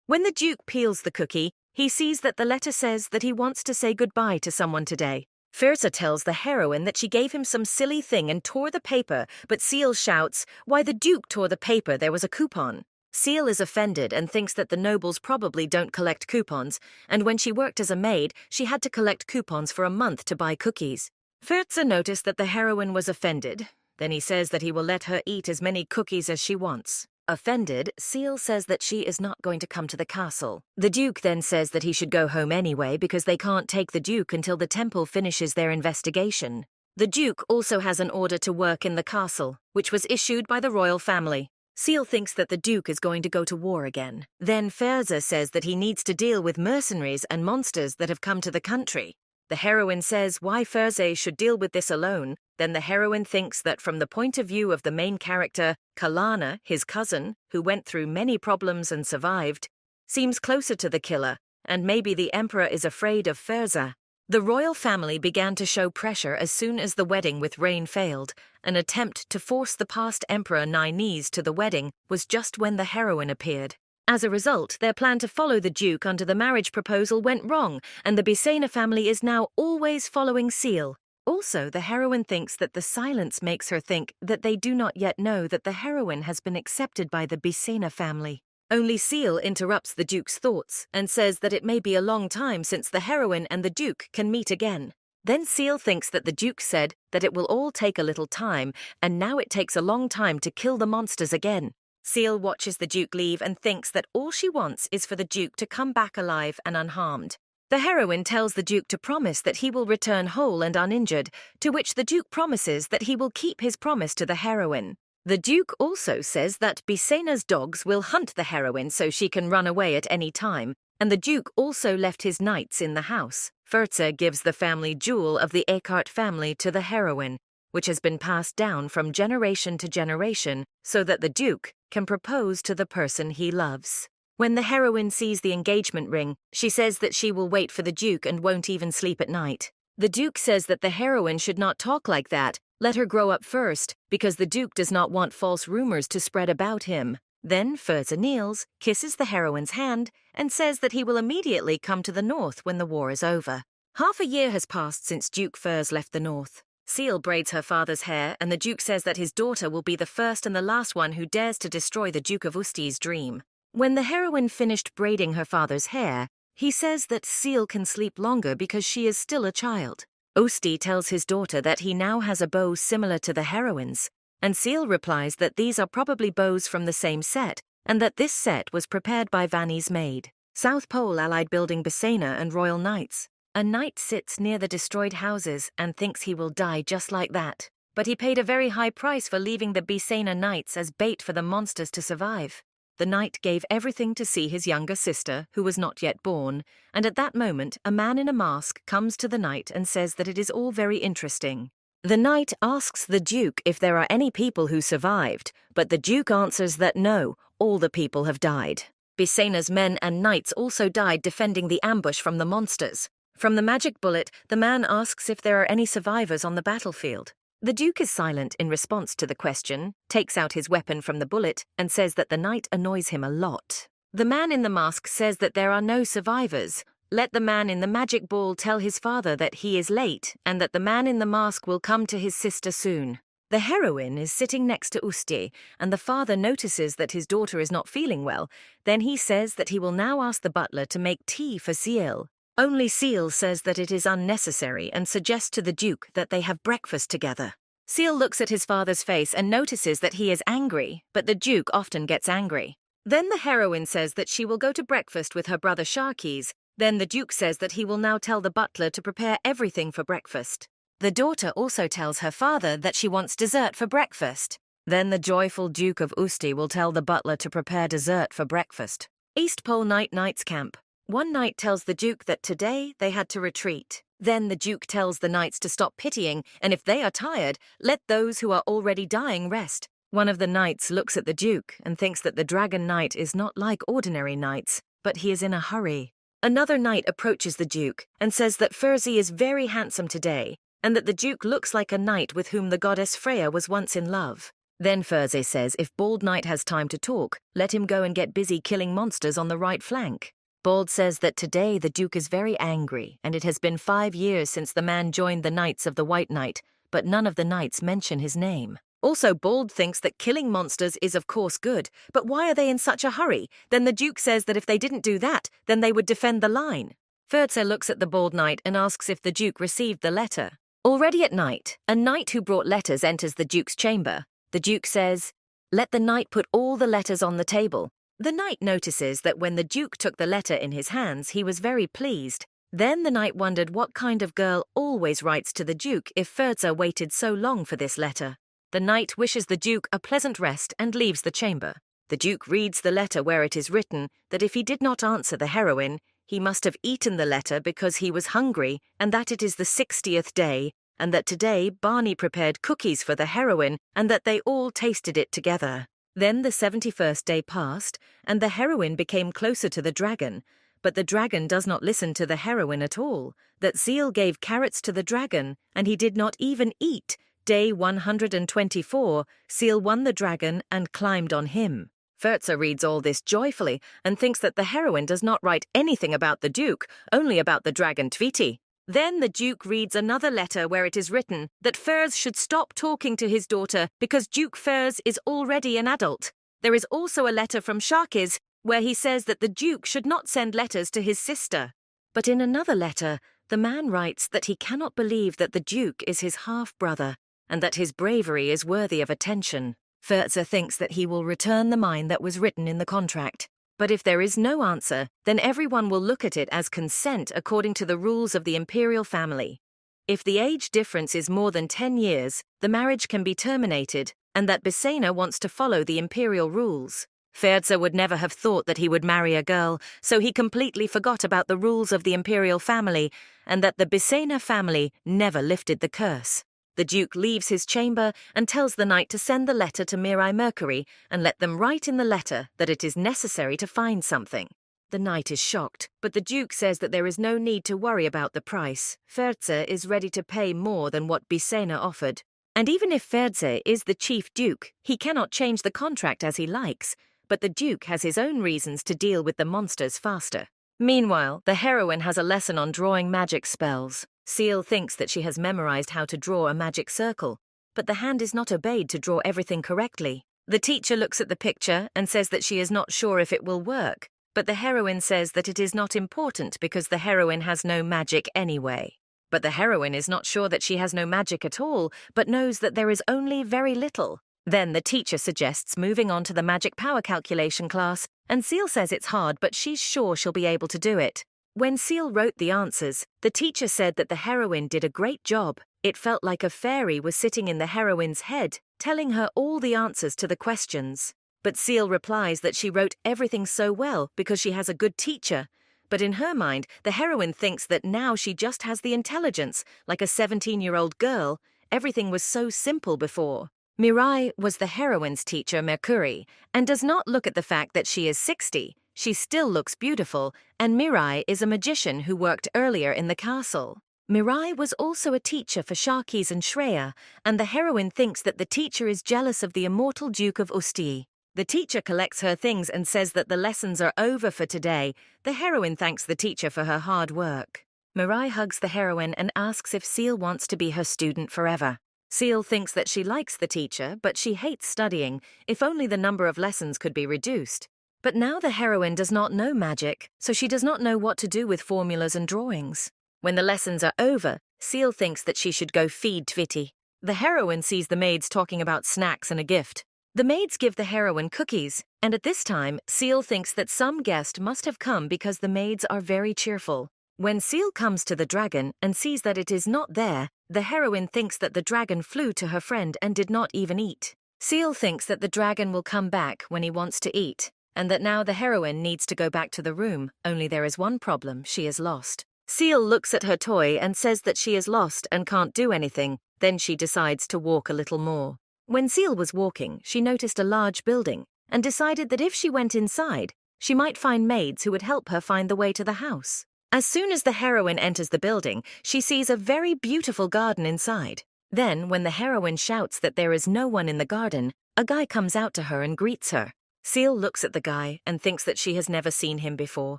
When the Duke peels the cookie, he sees that the letter says that he wants to say goodbye to someone today. Furza tells the heroine that she gave him some silly thing and tore the paper, but Seal shouts, "Why, the Duke tore the paper, there was a coupon." Seal is offended and thinks that the nobles probably don't collect coupons, and when she worked as a maid, she had to collect coupons for a month to buy cookies. Furza noticed that the heroine was offended. Then he says that he will let her eat as many cookies as she wants. Offended, Seal says that she is not going to come to the castle. The Duke then says that he should go home anyway because they can't take the Duke until the temple finishes their investigation. The Duke also has an order to work in the castle, which was issued by the royal family. Seal thinks that the Duke is going to go to war again. Then Furza says that he needs to deal with mercenaries and monsters that have come to the country. The heroine says why Furza should deal with this alone. Then the heroine thinks that from the point of view of the main character, Kalana, his cousin, who went through many problems and survived, seems closer to the killer, and maybe the emperor is afraid of Furza. The royal family began to show pressure as soon as the wedding with Rain failed. An attempt to force the past emperor Ninese to the wedding was just when the heroine appeared. As a result, their plan to follow the Duke under the marriage proposal went wrong, and the Bisa family is now always following Seal. Also, the heroine thinks that the silence makes her think that they do not yet know that the heroine has been accepted by the Bisa family. Only Seal interrupts the Duke's thoughts and says that it may be a long time since the heroine and the Duke can meet again. Then Seal thinks that the Duke said that it will all take a little time, and now it takes a long time to kill the monsters again. Seal watches the Duke leave and thinks that all she wants is for the Duke to come back alive and unharmed. The heroine tells the Duke to promise that he will return whole and uninjured, to which the Duke promises that he will keep his promise to the heroine. The Duke also says that Bisena's dogs will hunt the heroine so she can run away at any time, and the Duke also left his knights in the house. Furza gives the family jewel of the Eckhart family to the heroine, which has been passed down from generation to generation so that the Duke can propose to the person he loves. When the heroine sees the engagement ring, she says that she will wait for the Duke and won't even sleep at night. The Duke says that the heroine should not talk like that. Let her grow up first, because the Duke does not want false rumors to spread about him. Then Furza kneels, kisses the heroine's hand, and says that he will immediately come to the north when the war is over. Half a year has passed since Duke Furz left the north. Seal braids her father's hair, and the Duke says that his daughter will be the first and the last one who dares to destroy the Duke of Usti's dream. When the heroine finished braiding her father's hair, he says that Seal can sleep longer because she is still a child. Usti tells his daughter that he now has a bow similar to the heroine's, and Seal replies that these are probably bows from the same set, and that this set was prepared by Vani's maid. South Pole allied building Bisena and Royal Knights. A knight sits near the destroyed houses and thinks he will die just like that. But he paid a very high price for leaving the Bisena knights as bait for the monsters to survive. The knight gave everything to see his younger sister, who was not yet born, and at that moment a man in a mask comes to the knight and says that it is all very interesting. The knight asks the Duke if there are any people who survived, but the Duke answers that no, all the people have died. Bisena's men and knights also died defending the ambush from the monsters. From the magic bullet, the man asks if there are any survivors on the battlefield. The Duke is silent in response to the question, takes out his weapon from the bullet, and says that the knight annoys him a lot. The man in the mask says that there are no survivors. Let the man in the magic ball tell his father that he is late, and that the man in the mask will come to his sister soon. The heroine is sitting next to Usti, and the father notices that his daughter is not feeling well. Then he says that he will now ask the butler to make tea for Seal. Only Seal says that it is unnecessary and suggests to the Duke that they have breakfast together. Seal looks at his father's face and notices that he is angry, but the Duke often gets angry. Then the heroine says that she will go to breakfast with her brother Sharkies. Then the Duke says that he will now tell the butler to prepare everything for breakfast. The daughter also tells her father that she wants dessert for breakfast. Then the joyful Duke of Usti will tell the butler to prepare dessert for breakfast. East Pole Knights Camp. One knight tells the Duke that today they had to retreat. Then the Duke tells the knights to stop pitying, and if they are tired, let those who are already dying rest. One of the knights looks at the Duke and thinks that the Dragon Knight is not like ordinary knights, but he is in a hurry. Another knight approaches the Duke and says that Furzi is very handsome today, and that the Duke looks like a knight with whom the goddess Freya was once in love. Then Furzi says if Bald Knight has time to talk, let him go and get busy killing monsters on the right flank. Bald says that today the Duke is very angry, and it has been 5 years since the man joined the Knights of the White Knight, but none of the knights mention his name. Also, Bald thinks that killing monsters is of course good, but why are they in such a hurry? Then the Duke says that if they didn't do that, then they would defend the line. Fertzer looks at the Bald Knight and asks if the Duke received the letter. Already at night, a knight who brought letters enters the Duke's chamber. The Duke says, "Let the knight put all the letters on the table." The knight notices that when the Duke took the letter in his hands, he was very pleased. Then the knight wondered what kind of girl always writes to the Duke if Fertzer waited so long for this letter. The knight wishes the Duke a pleasant rest and leaves the chamber. The Duke reads the letter where it is written that if he did not answer the heroine, he must have eaten the letter because he was hungry, and that it is the 60th day, and that today Barney prepared cookies for the heroine, and that they all tasted it together. Then the 71st day passed, and the heroine became closer to the dragon. But the dragon does not listen to the heroine at all. That Seal gave carrots to the dragon, and he did not even eat. Day 124, Seal won the dragon and climbed on him. Fertzer reads all this joyfully and thinks that the heroine does not write anything about the Duke, only about the dragon Tviti. Then the Duke reads another letter where it is written that Furs should stop talking to his daughter because Duke Furs is already an adult. There is also a letter from Sharkis where he says that the Duke should not send letters to his sister. But in another letter, the man writes that he cannot believe that the Duke is his half-brother and that his bravery is worthy of attention. Fertzer thinks that he will return the mine that was written in the contract. But if there is no answer, then everyone will look at it as consent according to the rules of the Imperial family. If the age difference is more than 10 years, the marriage can be terminated, and that Bisena wants to follow the Imperial rules. Fertzer would never have thought that he would marry a girl, so he completely forgot about the rules of the Imperial family, and that the Bisena family never lifted the curse. The Duke leaves his chamber and tells the knight to send the letter to Mirai Mercury and let them write in the letter that it is necessary to find something. The knight is shocked, but the Duke says that there is no need to worry about the price. Fertzer is ready to pay more than what Bisena offered. And even if Fertzer is the chief duke, he cannot change the contract as he likes, but the Duke has his own reasons to deal with the monsters faster. Meanwhile, the heroine has a lesson on drawing magic spells. Seal thinks that she has memorized how to draw a magic circle, but the hand is not obeyed to draw everything correctly. The teacher looks at the picture and says that she is not sure if it will work, but the heroine says that it is not important because the heroine has no magic anyway. But the heroine is not sure that she has no magic at all, but knows that there is only very little. Then the teacher suggests moving on to the magic power calculation class, and Seal says it's hard, but she's sure she'll be able to do it. When Seal wrote the answers, the teacher said that the heroine did a great job. It felt like a fairy was sitting in the heroine's head, telling her all the answers to the questions. But Seal replies that she wrote everything so well because she has a good teacher. But in her mind, the heroine thinks that now she just has the intelligence, like a 17-year-old girl. Everything was so simple before. Mirai was the heroine's teacher, Mercury, and does not look at the fact that she is 60. She still looks beautiful, and Mirai is a magician who worked earlier in the castle. Mirai was also a teacher for Sharkis and Shreya, and the heroine thinks that the teacher is jealous of the immortal Duke of Ustii. The teacher collects her things and says that the lessons are over for today. The heroine thanks the teacher for her hard work. Mirai hugs the heroine and asks if Seal wants to be her student forever. Seal thinks that she likes the teacher, but she hates studying. If only the number of lessons could be reduced. But now the heroine does not know magic, so she does not know what to do with formulas and drawings. When the lessons are over, Seal thinks that she should go feed Tviti. The heroine sees the maids talking about snacks and a gift. The maids give the heroine cookies, and at this time, Seal thinks that some guest must have come because the maids are very cheerful. When Seal comes to the dragon and sees that it is not there, the heroine thinks that the dragon flew to her friend and did not even eat. Seal thinks that the dragon will come back when he wants to eat, and that now the heroine needs to go back to the room, only there is one problem: she is lost. Seal looks at her toy and says that she is lost and can't do anything. Then she decides to walk a little more. When Seal was walking, she noticed a large building and decided that if she went inside, she might find maids who would help her find the way to the house. As soon as the heroine enters the building, she sees a very beautiful garden inside. Then, when the heroine shouts that there is no one in the garden, a guy comes out to her and greets her. Seal looks at the guy and thinks that she has never seen him before,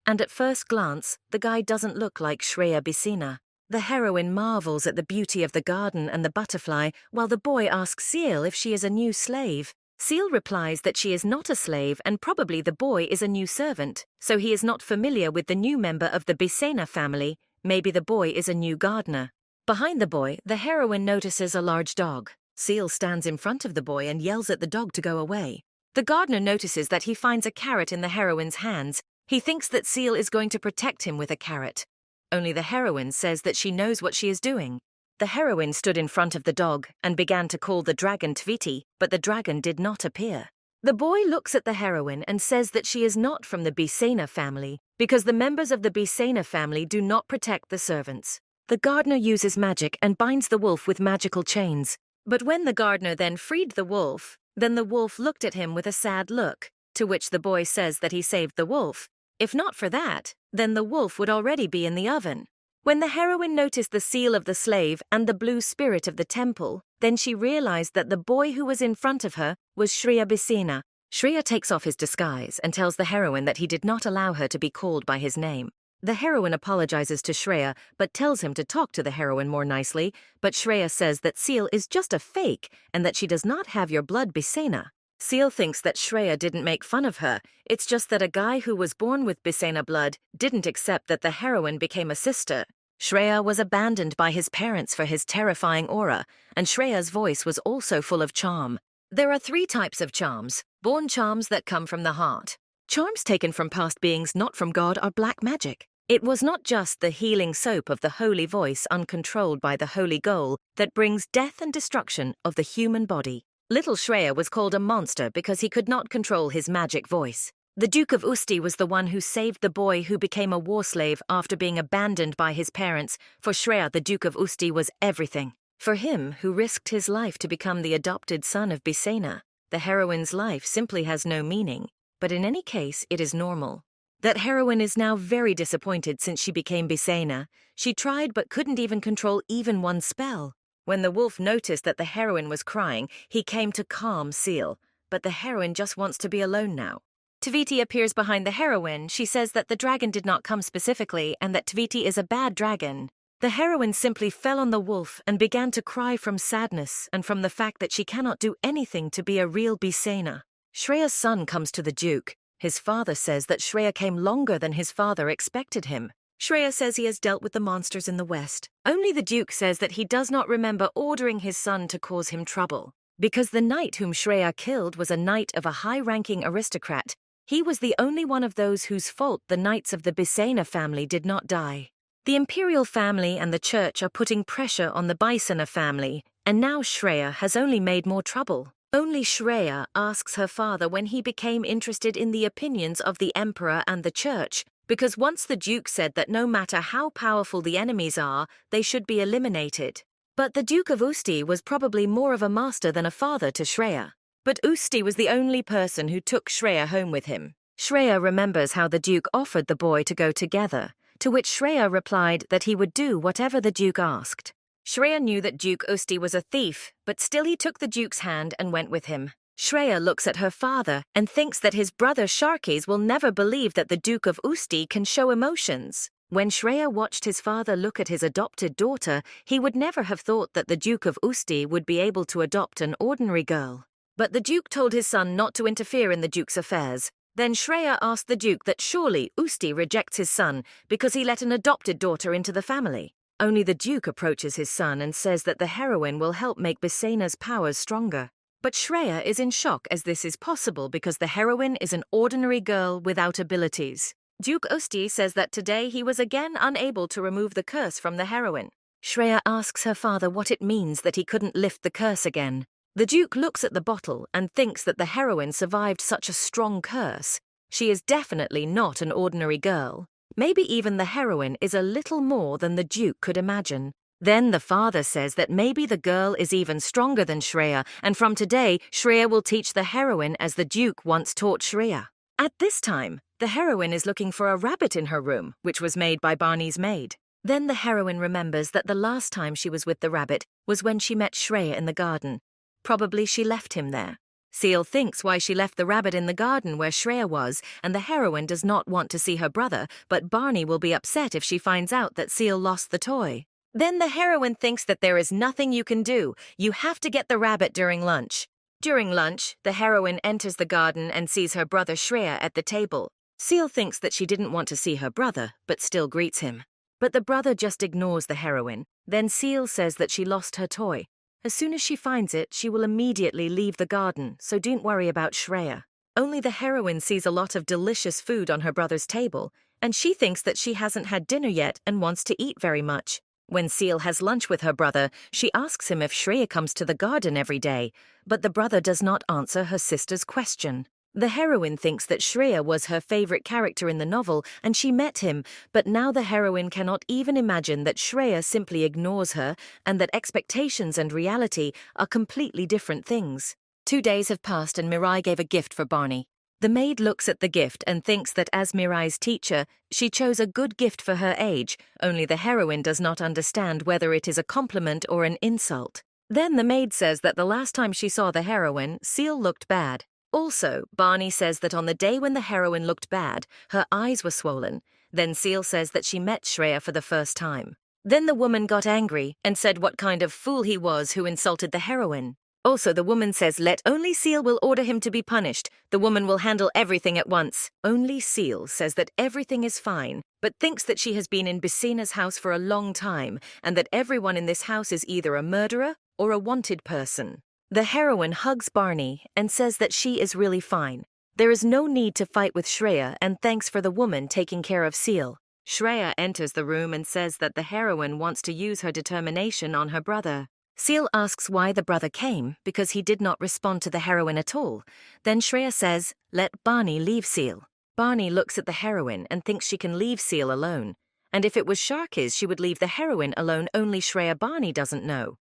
and at first glance, the guy doesn't look like Shreya Bisena. The heroine marvels at the beauty of the garden and the butterfly, while the boy asks Seal if she is a new slave. Seal replies that she is not a slave and probably the boy is a new servant, so he is not familiar with the new member of the Bisa family. Maybe the boy is a new gardener. Behind the boy, the heroine notices a large dog. Seal stands in front of the boy and yells at the dog to go away. The gardener notices that he finds a carrot in the heroine's hands. He thinks that Seal is going to protect him with a carrot. Only the heroine says that she knows what she is doing. The heroine stood in front of the dog and began to call the dragon Tviti, but the dragon did not appear. The boy looks at the heroine and says that she is not from the Bisa family because the members of the Bisa family do not protect the servants. The gardener uses magic and binds the wolf with magical chains. But when the gardener then freed the wolf, then the wolf looked at him with a sad look, to which the boy says that he saved the wolf. If not for that, then the wolf would already be in the oven. When the heroine noticed the seal of the slave and the blue spirit of the temple, then she realized that the boy who was in front of her was Shreya Bisena. Shreya takes off his disguise and tells the heroine that he did not allow her to be called by his name. The heroine apologizes to Shreya, but tells him to talk to the heroine more nicely, but Shreya says that Seal is just a fake and that she does not have your blood Bisena. Seal thinks that Shreya didn't make fun of her, it's just that a guy who was born with Bisena blood didn't accept that the heroine became a sister. Shreya was abandoned by his parents for his terrifying aura, and Shreya's voice was also full of charm. There are 3 types of charms: born charms that come from the heart. Charms taken from past beings not from God are black magic. It was not just the healing soap of the holy voice uncontrolled by the holy goal that brings death and destruction of the human body. Little Shreya was called a monster because he could not control his magic voice. The Duke of Usti was the one who saved the boy who became a war slave after being abandoned by his parents. For Shreya, the Duke of Usti was everything. For him, who risked his life to become the adopted son of Bisena, the heroine's life simply has no meaning. But in any case, it is normal. That heroine is now very disappointed since she became Bisena. She tried but couldn't even control even one spell. When the wolf noticed that the heroine was crying, he came to calm Seal. But the heroine just wants to be alone now. Tviti appears behind the heroine. She says that the dragon did not come specifically and that Tviti is a bad dragon. The heroine simply fell on the wolf and began to cry from sadness and from the fact that she cannot do anything to be a real Bisena. Shreya's son comes to the Duke. His father says that Shreya came longer than his father expected him. Shreya says he has dealt with the monsters in the West. Only the Duke says that he does not remember ordering his son to cause him trouble. Because the knight whom Shreya killed was a knight of a high-ranking aristocrat, he was the only one of those whose fault the knights of the Bisena family did not die. The Imperial family and the church are putting pressure on the Bisena family, and now Shreya has only made more trouble. Only Shreya asks her father when he became interested in the opinions of the emperor and the church, because once the Duke said that no matter how powerful the enemies are, they should be eliminated. But the Duke of Usti was probably more of a master than a father to Shreya. But Usti was the only person who took Shreya home with him. Shreya remembers how the Duke offered the boy to go together, to which Shreya replied that he would do whatever the Duke asked. Shreya knew that Duke Usti was a thief, but still he took the Duke's hand and went with him. Shreya looks at her father and thinks that his brother Sharkis will never believe that the Duke of Usti can show emotions. When Shreya watched his father look at his adopted daughter, he would never have thought that the Duke of Usti would be able to adopt an ordinary girl. But the Duke told his son not to interfere in the Duke's affairs. Then Shreya asked the Duke that surely Usti rejects his son because he let an adopted daughter into the family. Only the Duke approaches his son and says that the heroine will help make Bisena's powers stronger. But Shreya is in shock as this is possible because the heroine is an ordinary girl without abilities. Duke Usti says that today he was again unable to remove the curse from the heroine. Shreya asks her father what it means that he couldn't lift the curse again. The Duke looks at the bottle and thinks that the heroine survived such a strong curse. She is definitely not an ordinary girl. Maybe even the heroine is a little more than the Duke could imagine. Then the father says that maybe the girl is even stronger than Shreya, and from today, Shreya will teach the heroine as the Duke once taught Shreya. At this time, the heroine is looking for a rabbit in her room, which was made by Barney's maid. Then the heroine remembers that the last time she was with the rabbit was when she met Shreya in the garden. Probably she left him there. Seal thinks why she left the rabbit in the garden where Shreya was, and the heroine does not want to see her brother, but Barney will be upset if she finds out that Seal lost the toy. Then the heroine thinks that there is nothing you can do. You have to get the rabbit during lunch. During lunch, the heroine enters the garden and sees her brother Shreya at the table. Seal thinks that she didn't want to see her brother, but still greets him. But the brother just ignores the heroine. Then Seal says that she lost her toy. As soon as she finds it, she will immediately leave the garden, so don't worry about Shreya. Only the heroine sees a lot of delicious food on her brother's table, and she thinks that she hasn't had dinner yet and wants to eat very much. When Seal has lunch with her brother, she asks him if Shreya comes to the garden every day, but the brother does not answer her sister's question. The heroine thinks that Shreya was her favorite character in the novel and she met him, but now the heroine cannot even imagine that Shreya simply ignores her and that expectations and reality are completely different things. 2 days have passed and Mirai gave a gift for Barney. The maid looks at the gift and thinks that as Mirai's teacher, she chose a good gift for her age, only the heroine does not understand whether it is a compliment or an insult. Then the maid says that the last time she saw the heroine, Seal looked bad. Also, Barney says that on the day when the heroine looked bad, her eyes were swollen. Then Seal says that she met Shreya for the first time. Then the woman got angry and said what kind of fool he was who insulted the heroine. Also, the woman says let only Seal will order him to be punished. The woman will handle everything at once. Only Seal says that everything is fine, but thinks that she has been in Bisina's house for a long time and that everyone in this house is either a murderer or a wanted person. The heroine hugs Barney and says that she is really fine. There is no need to fight with Shreya and thanks for the woman taking care of Seal. Shreya enters the room and says that the heroine wants to use her determination on her brother. Seal asks why the brother came, because he did not respond to the heroine at all. Then Shreya says, let Barney leave Seal. Barney looks at the heroine and thinks she can leave Seal alone. And if it was Sharky's, she would leave the heroine alone, only Shreya Barney doesn't know.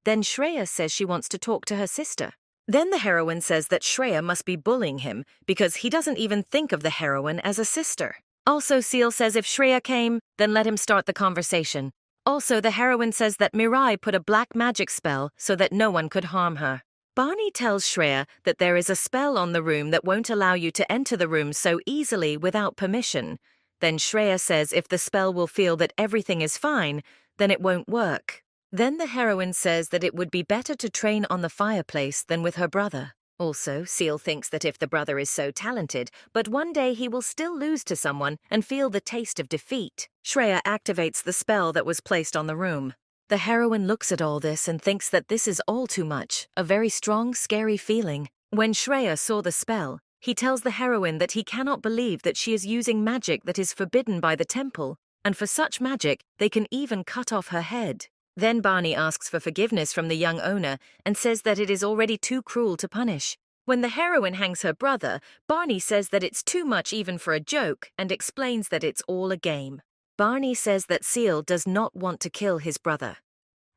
Then Shreya says she wants to talk to her sister. Then the heroine says that Shreya must be bullying him because he doesn't even think of the heroine as a sister. Also, Seal says if Shreya came, then let him start the conversation. Also, the heroine says that Mirai put a black magic spell so that no one could harm her. Barney tells Shreya that there is a spell on the room that won't allow you to enter the room so easily without permission. Then Shreya says if the spell will feel that everything is fine, then it won't work. Then the heroine says that it would be better to train on the fireplace than with her brother. Also, Seal thinks that if the brother is so talented, but one day he will still lose to someone and feel the taste of defeat. Shreya activates the spell that was placed on the room. The heroine looks at all this and thinks that this is all too much, a very strong, scary feeling. When Shreya saw the spell, he tells the heroine that he cannot believe that she is using magic that is forbidden by the temple, and for such magic, they can even cut off her head. Then Barney asks for forgiveness from the young owner and says that it is already too cruel to punish. When the heroine hangs her brother, Barney says that it's too much even for a joke and explains that it's all a game. Barney says that Seal does not want to kill his brother.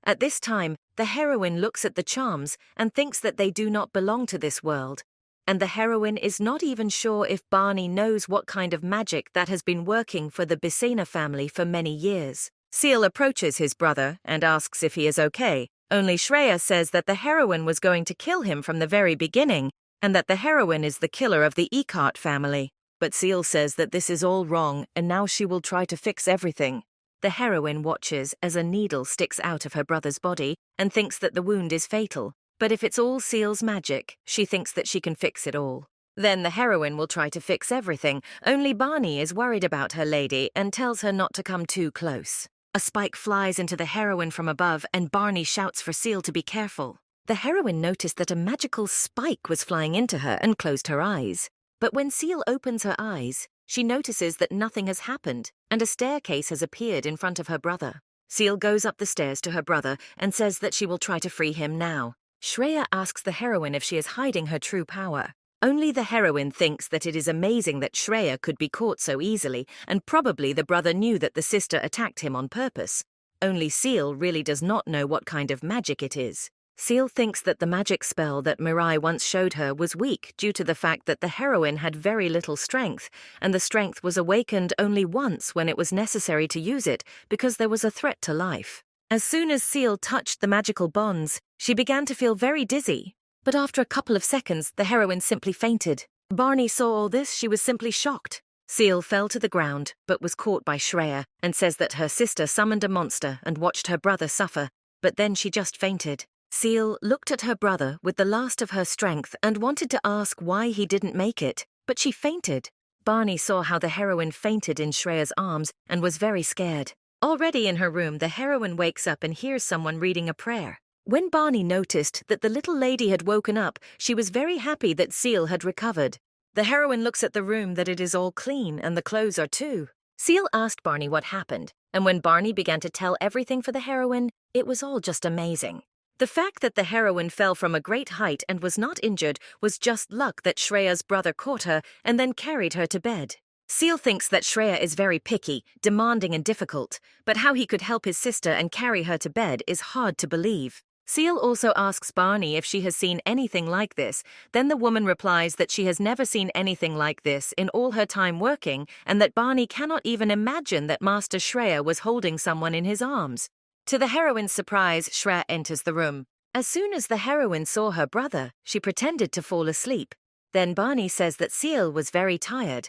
At this time, the heroine looks at the charms and thinks that they do not belong to this world. And the heroine is not even sure if Barney knows what kind of magic that has been working for the Bisina family for many years. Seal approaches his brother and asks if he is okay, only Shreya says that the heroine was going to kill him from the very beginning and that the heroine is the killer of the Eckhart family. But Seal says that this is all wrong and now she will try to fix everything. The heroine watches as a needle sticks out of her brother's body and thinks that the wound is fatal. But if it's all Seal's magic, she thinks that she can fix it all. Then the heroine will try to fix everything, only Barney is worried about her lady and tells her not to come too close. A spike flies into the heroine from above and Barney shouts for Seal to be careful. The heroine noticed that a magical spike was flying into her and closed her eyes. But when Seal opens her eyes, she notices that nothing has happened and a staircase has appeared in front of her brother. Seal goes up the stairs to her brother and says that she will try to free him now. Shreya asks the heroine if she is hiding her true power. Only the heroine thinks that it is amazing that Shreya could be caught so easily, and probably the brother knew that the sister attacked him on purpose. Only Seal really does not know what kind of magic it is. Seal thinks that the magic spell that Mirai once showed her was weak due to the fact that the heroine had very little strength, and the strength was awakened only once when it was necessary to use it because there was a threat to life. As soon as Seal touched the magical bonds, she began to feel very dizzy. But after a couple of seconds, the heroine simply fainted. Barney saw all this, she was simply shocked. Seal fell to the ground, but was caught by Shreya and says that her sister summoned a monster and watched her brother suffer, but then she just fainted. Seal looked at her brother with the last of her strength and wanted to ask why he didn't make it, but she fainted. Barney saw how the heroine fainted in Shreya's arms and was very scared. Already in her room, the heroine wakes up and hears someone reading a prayer. When Barney noticed that the little lady had woken up, she was very happy that Seal had recovered. The heroine looks at the room that it is all clean and the clothes are too. Seal asked Barney what happened, and when Barney began to tell everything for the heroine, it was all just amazing. The fact that the heroine fell from a great height and was not injured was just luck that Shreya's brother caught her and then carried her to bed. Seal thinks that Shreya is very picky, demanding and difficult, but how he could help his sister and carry her to bed is hard to believe. Seal also asks Barney if she has seen anything like this. Then the woman replies that she has never seen anything like this in all her time working and that Barney cannot even imagine that Master Shreya was holding someone in his arms. To the heroine's surprise, Shreya enters the room. As soon as the heroine saw her brother, she pretended to fall asleep. Then Barney says that Seal was very tired.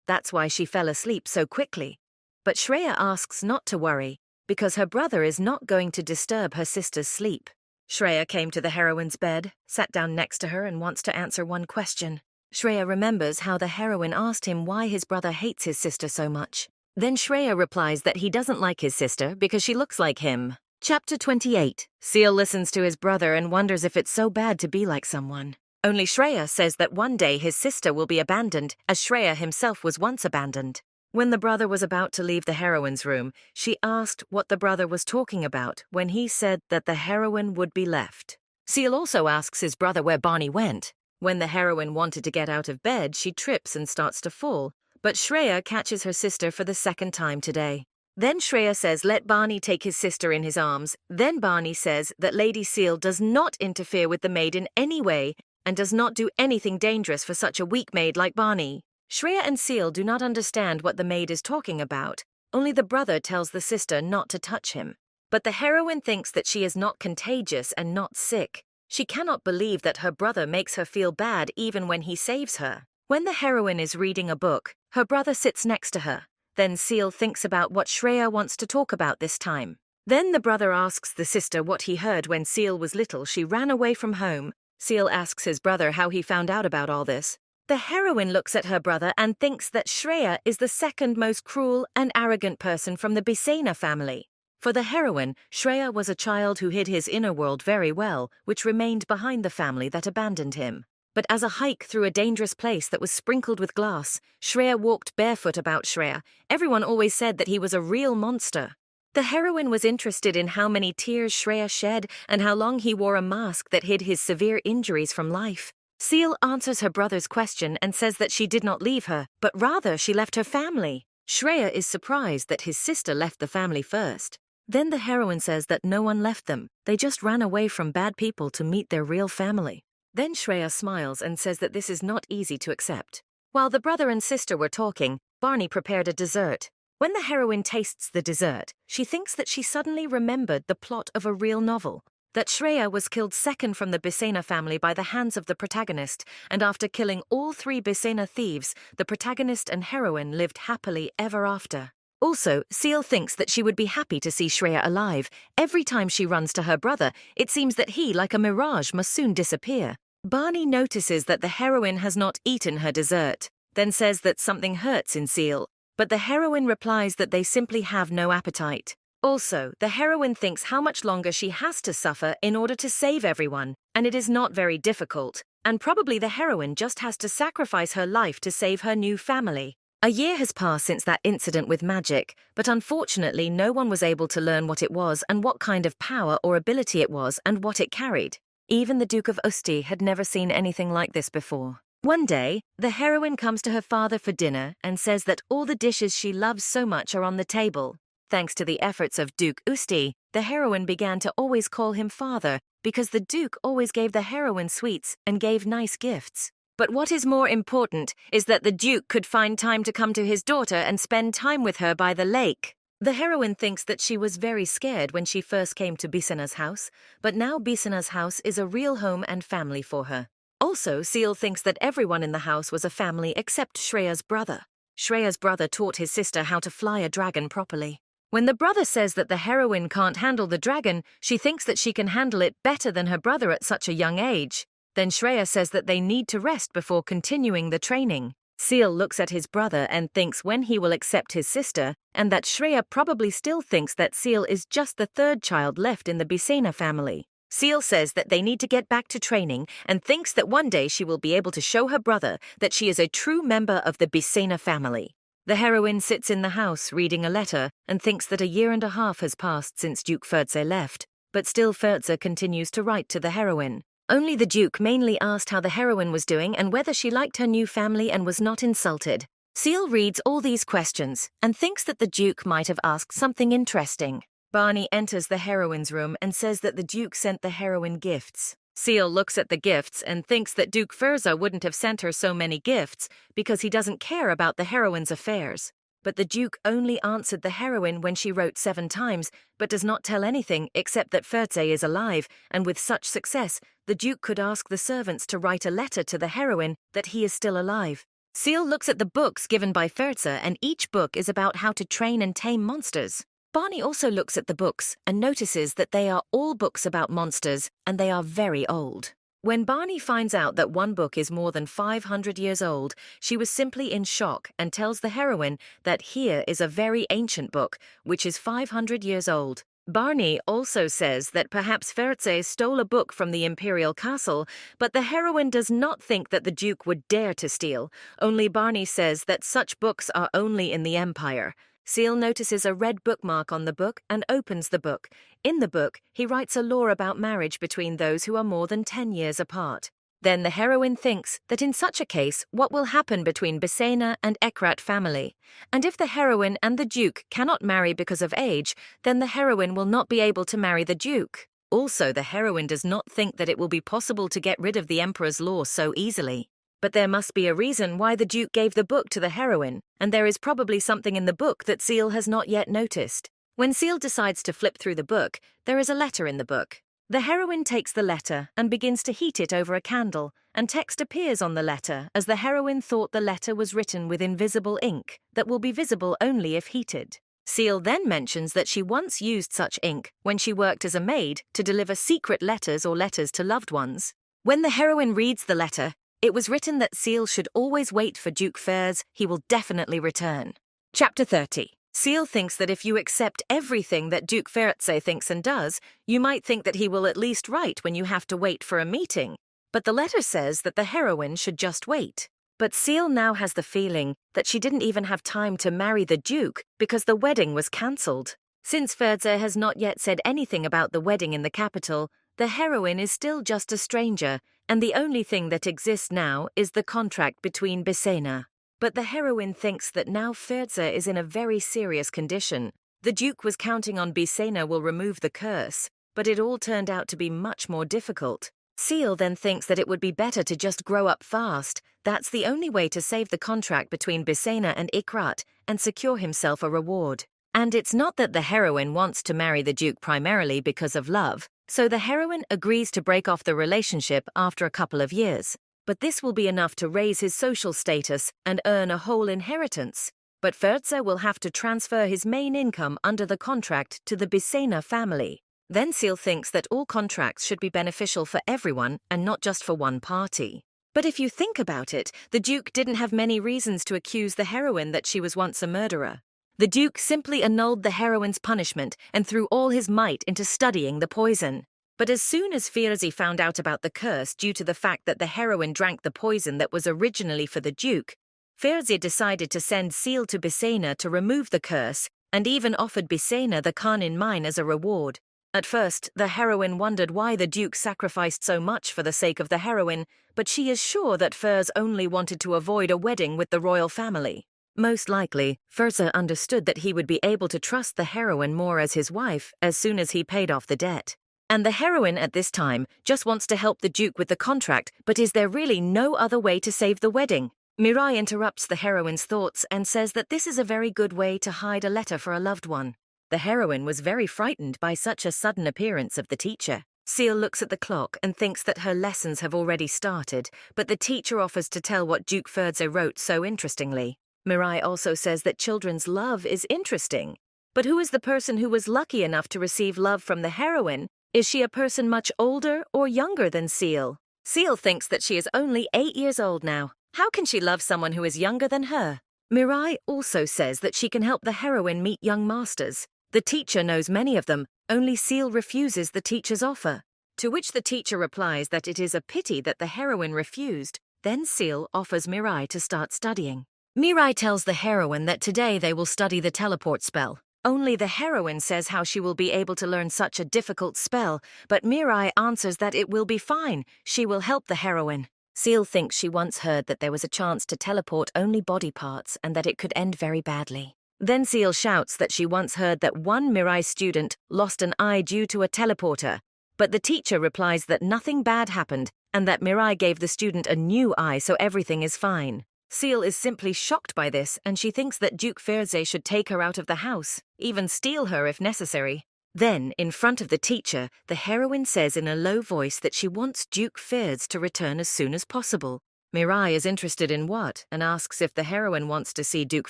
That's why she fell asleep so quickly. But Shreya asks not to worry, because her brother is not going to disturb her sister's sleep. Shreya came to the heroine's bed, sat down next to her and wants to answer one question. Shreya remembers how the heroine asked him why his brother hates his sister so much. Then Shreya replies that he doesn't like his sister because she looks like him. Chapter 28. Seal listens to his brother and wonders if it's so bad to be like someone. Only Shreya says that one day his sister will be abandoned, as Shreya himself was once abandoned. When the brother was about to leave the heroine's room, she asked what the brother was talking about when he said that the heroine would be left. Seal also asks his brother where Barney went. When the heroine wanted to get out of bed, she trips and starts to fall, but Shreya catches her sister for the second time today. Then Shreya says let Barney take his sister in his arms. Then Barney says that Lady Seal does not interfere with the maid in any way and does not do anything dangerous for such a weak maid like Barney. Shreya and Seal do not understand what the maid is talking about. Only the brother tells the sister not to touch him. But the heroine thinks that she is not contagious and not sick. She cannot believe that her brother makes her feel bad even when he saves her. When the heroine is reading a book, her brother sits next to her. Then Seal thinks about what Shreya wants to talk about this time. Then the brother asks the sister what he heard when Seal was little. She ran away from home. Seal asks his brother how he found out about all this. The heroine looks at her brother and thinks that Shreya is the second most cruel and arrogant person from the Bisa family. For the heroine, Shreya was a child who hid his inner world very well, which remained behind the family that abandoned him. But as a hike through a dangerous place that was sprinkled with glass, Shreya walked barefoot about Shreya. Everyone always said that he was a real monster. The heroine was interested in how many tears Shreya shed and how long he wore a mask that hid his severe injuries from life. Seal answers her brother's question and says that she did not leave her, but rather she left her family. Shreya is surprised that his sister left the family first. Then the heroine says that no one left them. They just ran away from bad people to meet their real family. Then Shreya smiles and says that this is not easy to accept. While the brother and sister were talking, Barney prepared a dessert. When the heroine tastes the dessert, she thinks that she suddenly remembered the plot of a real novel. That Shreya was killed second from the Bisa family by the hands of the protagonist, and after killing all 3 Bisa thieves, the protagonist and heroine lived happily ever after. Also, Seal thinks that she would be happy to see Shreya alive. Every time she runs to her brother, it seems that he, like a mirage, must soon disappear. Barney notices that the heroine has not eaten her dessert, then says that something hurts in Seal, but the heroine replies that they simply have no appetite. Also, the heroine thinks how much longer she has to suffer in order to save everyone, and it is not very difficult, and probably the heroine just has to sacrifice her life to save her new family. A year has passed since that incident with magic, but unfortunately no one was able to learn what it was and what kind of power or ability it was and what it carried. Even the Duke of Usti had never seen anything like this before. One day, the heroine comes to her father for dinner and says that all the dishes she loves so much are on the table. Thanks to the efforts of Duke Usti, the heroine began to always call him father because the Duke always gave the heroine sweets and gave nice gifts. But what is more important is that the Duke could find time to come to his daughter and spend time with her by the lake. The heroine thinks that she was very scared when she first came to Bisana's house, but now Bisana's house is a real home and family for her. Also, Seal thinks that everyone in the house was a family except Shreya's brother. Shreya's brother taught his sister how to fly a dragon properly. When the brother says that the heroine can't handle the dragon, she thinks that she can handle it better than her brother at such a young age. Then Shreya says that they need to rest before continuing the training. Seal looks at his brother and thinks when he will accept his sister, and that Shreya probably still thinks that Seal is just the third child left in the Bisa family. Seal says that they need to get back to training and thinks that one day she will be able to show her brother that she is a true member of the Bisa family. The heroine sits in the house reading a letter and thinks that a year and a half has passed since Duke Fertze left, but still Fertze continues to write to the heroine. Only the Duke mainly asked how the heroine was doing and whether she liked her new family and was not insulted. Seal reads all these questions and thinks that the Duke might have asked something interesting. Barney enters the heroine's room and says that the Duke sent the heroine gifts. Seal looks at the gifts and thinks that Duke Ferza wouldn't have sent her so many gifts because he doesn't care about the heroine's affairs. But the Duke only answered the heroine when she wrote 7 times, but does not tell anything except that Ferze is alive, and with such success, the Duke could ask the servants to write a letter to the heroine that he is still alive. Seal looks at the books given by Ferze, and each book is about how to train and tame monsters. Barney also looks at the books and notices that they are all books about monsters, and they are very old. When Barney finds out that one book is more than 500 years old, she was simply in shock and tells the heroine that here is a very ancient book, which is 500 years old. Barney also says that perhaps Ferze stole a book from the Imperial castle, but the heroine does not think that the Duke would dare to steal. Only Barney says that such books are only in the Empire. Seal notices a red bookmark on the book and opens the book. In the book, he writes a law about marriage between those who are more than 10 years apart. Then the heroine thinks that in such a case, what will happen between Bisena and Ekrat family? And if the heroine and the Duke cannot marry because of age, then the heroine will not be able to marry the Duke. Also, the heroine does not think that it will be possible to get rid of the Emperor's law so easily. But there must be a reason why the Duke gave the book to the heroine, and there is probably something in the book that Seal has not yet noticed. When Seal decides to flip through the book, there is a letter in the book. The heroine takes the letter and begins to heat it over a candle, and text appears on the letter as the heroine thought the letter was written with invisible ink that will be visible only if heated. Seal then mentions that she once used such ink when she worked as a maid to deliver secret letters or letters to loved ones. When the heroine reads the letter, it was written that Seal should always wait for Duke Ferz, he will definitely return. Chapter 30. Seal thinks that if you accept everything that Duke Ferze thinks and does, you might think that he will at least write when you have to wait for a meeting. But the letter says that the heroine should just wait. But Seal now has the feeling that she didn't even have time to marry the Duke because the wedding was cancelled. Since Ferze has not yet said anything about the wedding in the capital, the heroine is still just a stranger, and the only thing that exists now is the contract between Bisena. But the heroine thinks that now Ferze is in a very serious condition. The Duke was counting on Bisena will remove the curse, but it all turned out to be much more difficult. Seal then thinks that it would be better to just grow up fast. That's the only way to save the contract between Bisena and Ikrat and secure himself a reward. And it's not that the heroine wants to marry the Duke primarily because of love, so the heroine agrees to break off the relationship after a couple of years. But this will be enough to raise his social status and earn a whole inheritance. But Ferze will have to transfer his main income under the contract to the Bisena family. Then Seal thinks that all contracts should be beneficial for everyone and not just for one party. But if you think about it, the Duke didn't have many reasons to accuse the heroine that she was once a murderer. The Duke simply annulled the heroine's punishment and threw all his might into studying the poison. But as soon as Firzi found out about the curse due to the fact that the heroine drank the poison that was originally for the Duke, Firzi decided to send Seal to Bisena to remove the curse and even offered Bisena the Khanin mine as a reward. At first, the heroine wondered why the Duke sacrificed so much for the sake of the heroine, but she is sure that Ferz only wanted to avoid a wedding with the royal family. Most likely, Ferza understood that he would be able to trust the heroine more as his wife as soon as he paid off the debt. And the heroine at this time just wants to help the Duke with the contract, but is there really no other way to save the wedding? Mirai interrupts the heroine's thoughts and says that this is a very good way to hide a letter for a loved one. The heroine was very frightened by such a sudden appearance of the teacher. Seal looks at the clock and thinks that her lessons have already started, but the teacher offers to tell what Duke Ferza wrote so interestingly. Mirai also says that children's love is interesting. But who is the person who was lucky enough to receive love from the heroine? Is she a person much older or younger than Seal? Seal thinks that she is only 8 years old now. How can she love someone who is younger than her? Mirai also says that she can help the heroine meet young masters. The teacher knows many of them, only Seal refuses the teacher's offer. To which the teacher replies that it is a pity that the heroine refused. Then Seal offers Mirai to start studying. Mirai tells the heroine that today they will study the teleport spell. Only the heroine says how she will be able to learn such a difficult spell, but Mirai answers that it will be fine, she will help the heroine. Seal thinks she once heard that there was a chance to teleport only body parts and that it could end very badly. Then Seal shouts that she once heard that one Mirai student lost an eye due to a teleporter, but the teacher replies that nothing bad happened and that Mirai gave the student a new eye so everything is fine. Seal is simply shocked by this, and she thinks that Duke Ferze should take her out of the house, even steal her if necessary. Then, in front of the teacher, the heroine says in a low voice that she wants Duke Ferze to return as soon as possible. Mirai is interested in what, and asks if the heroine wants to see Duke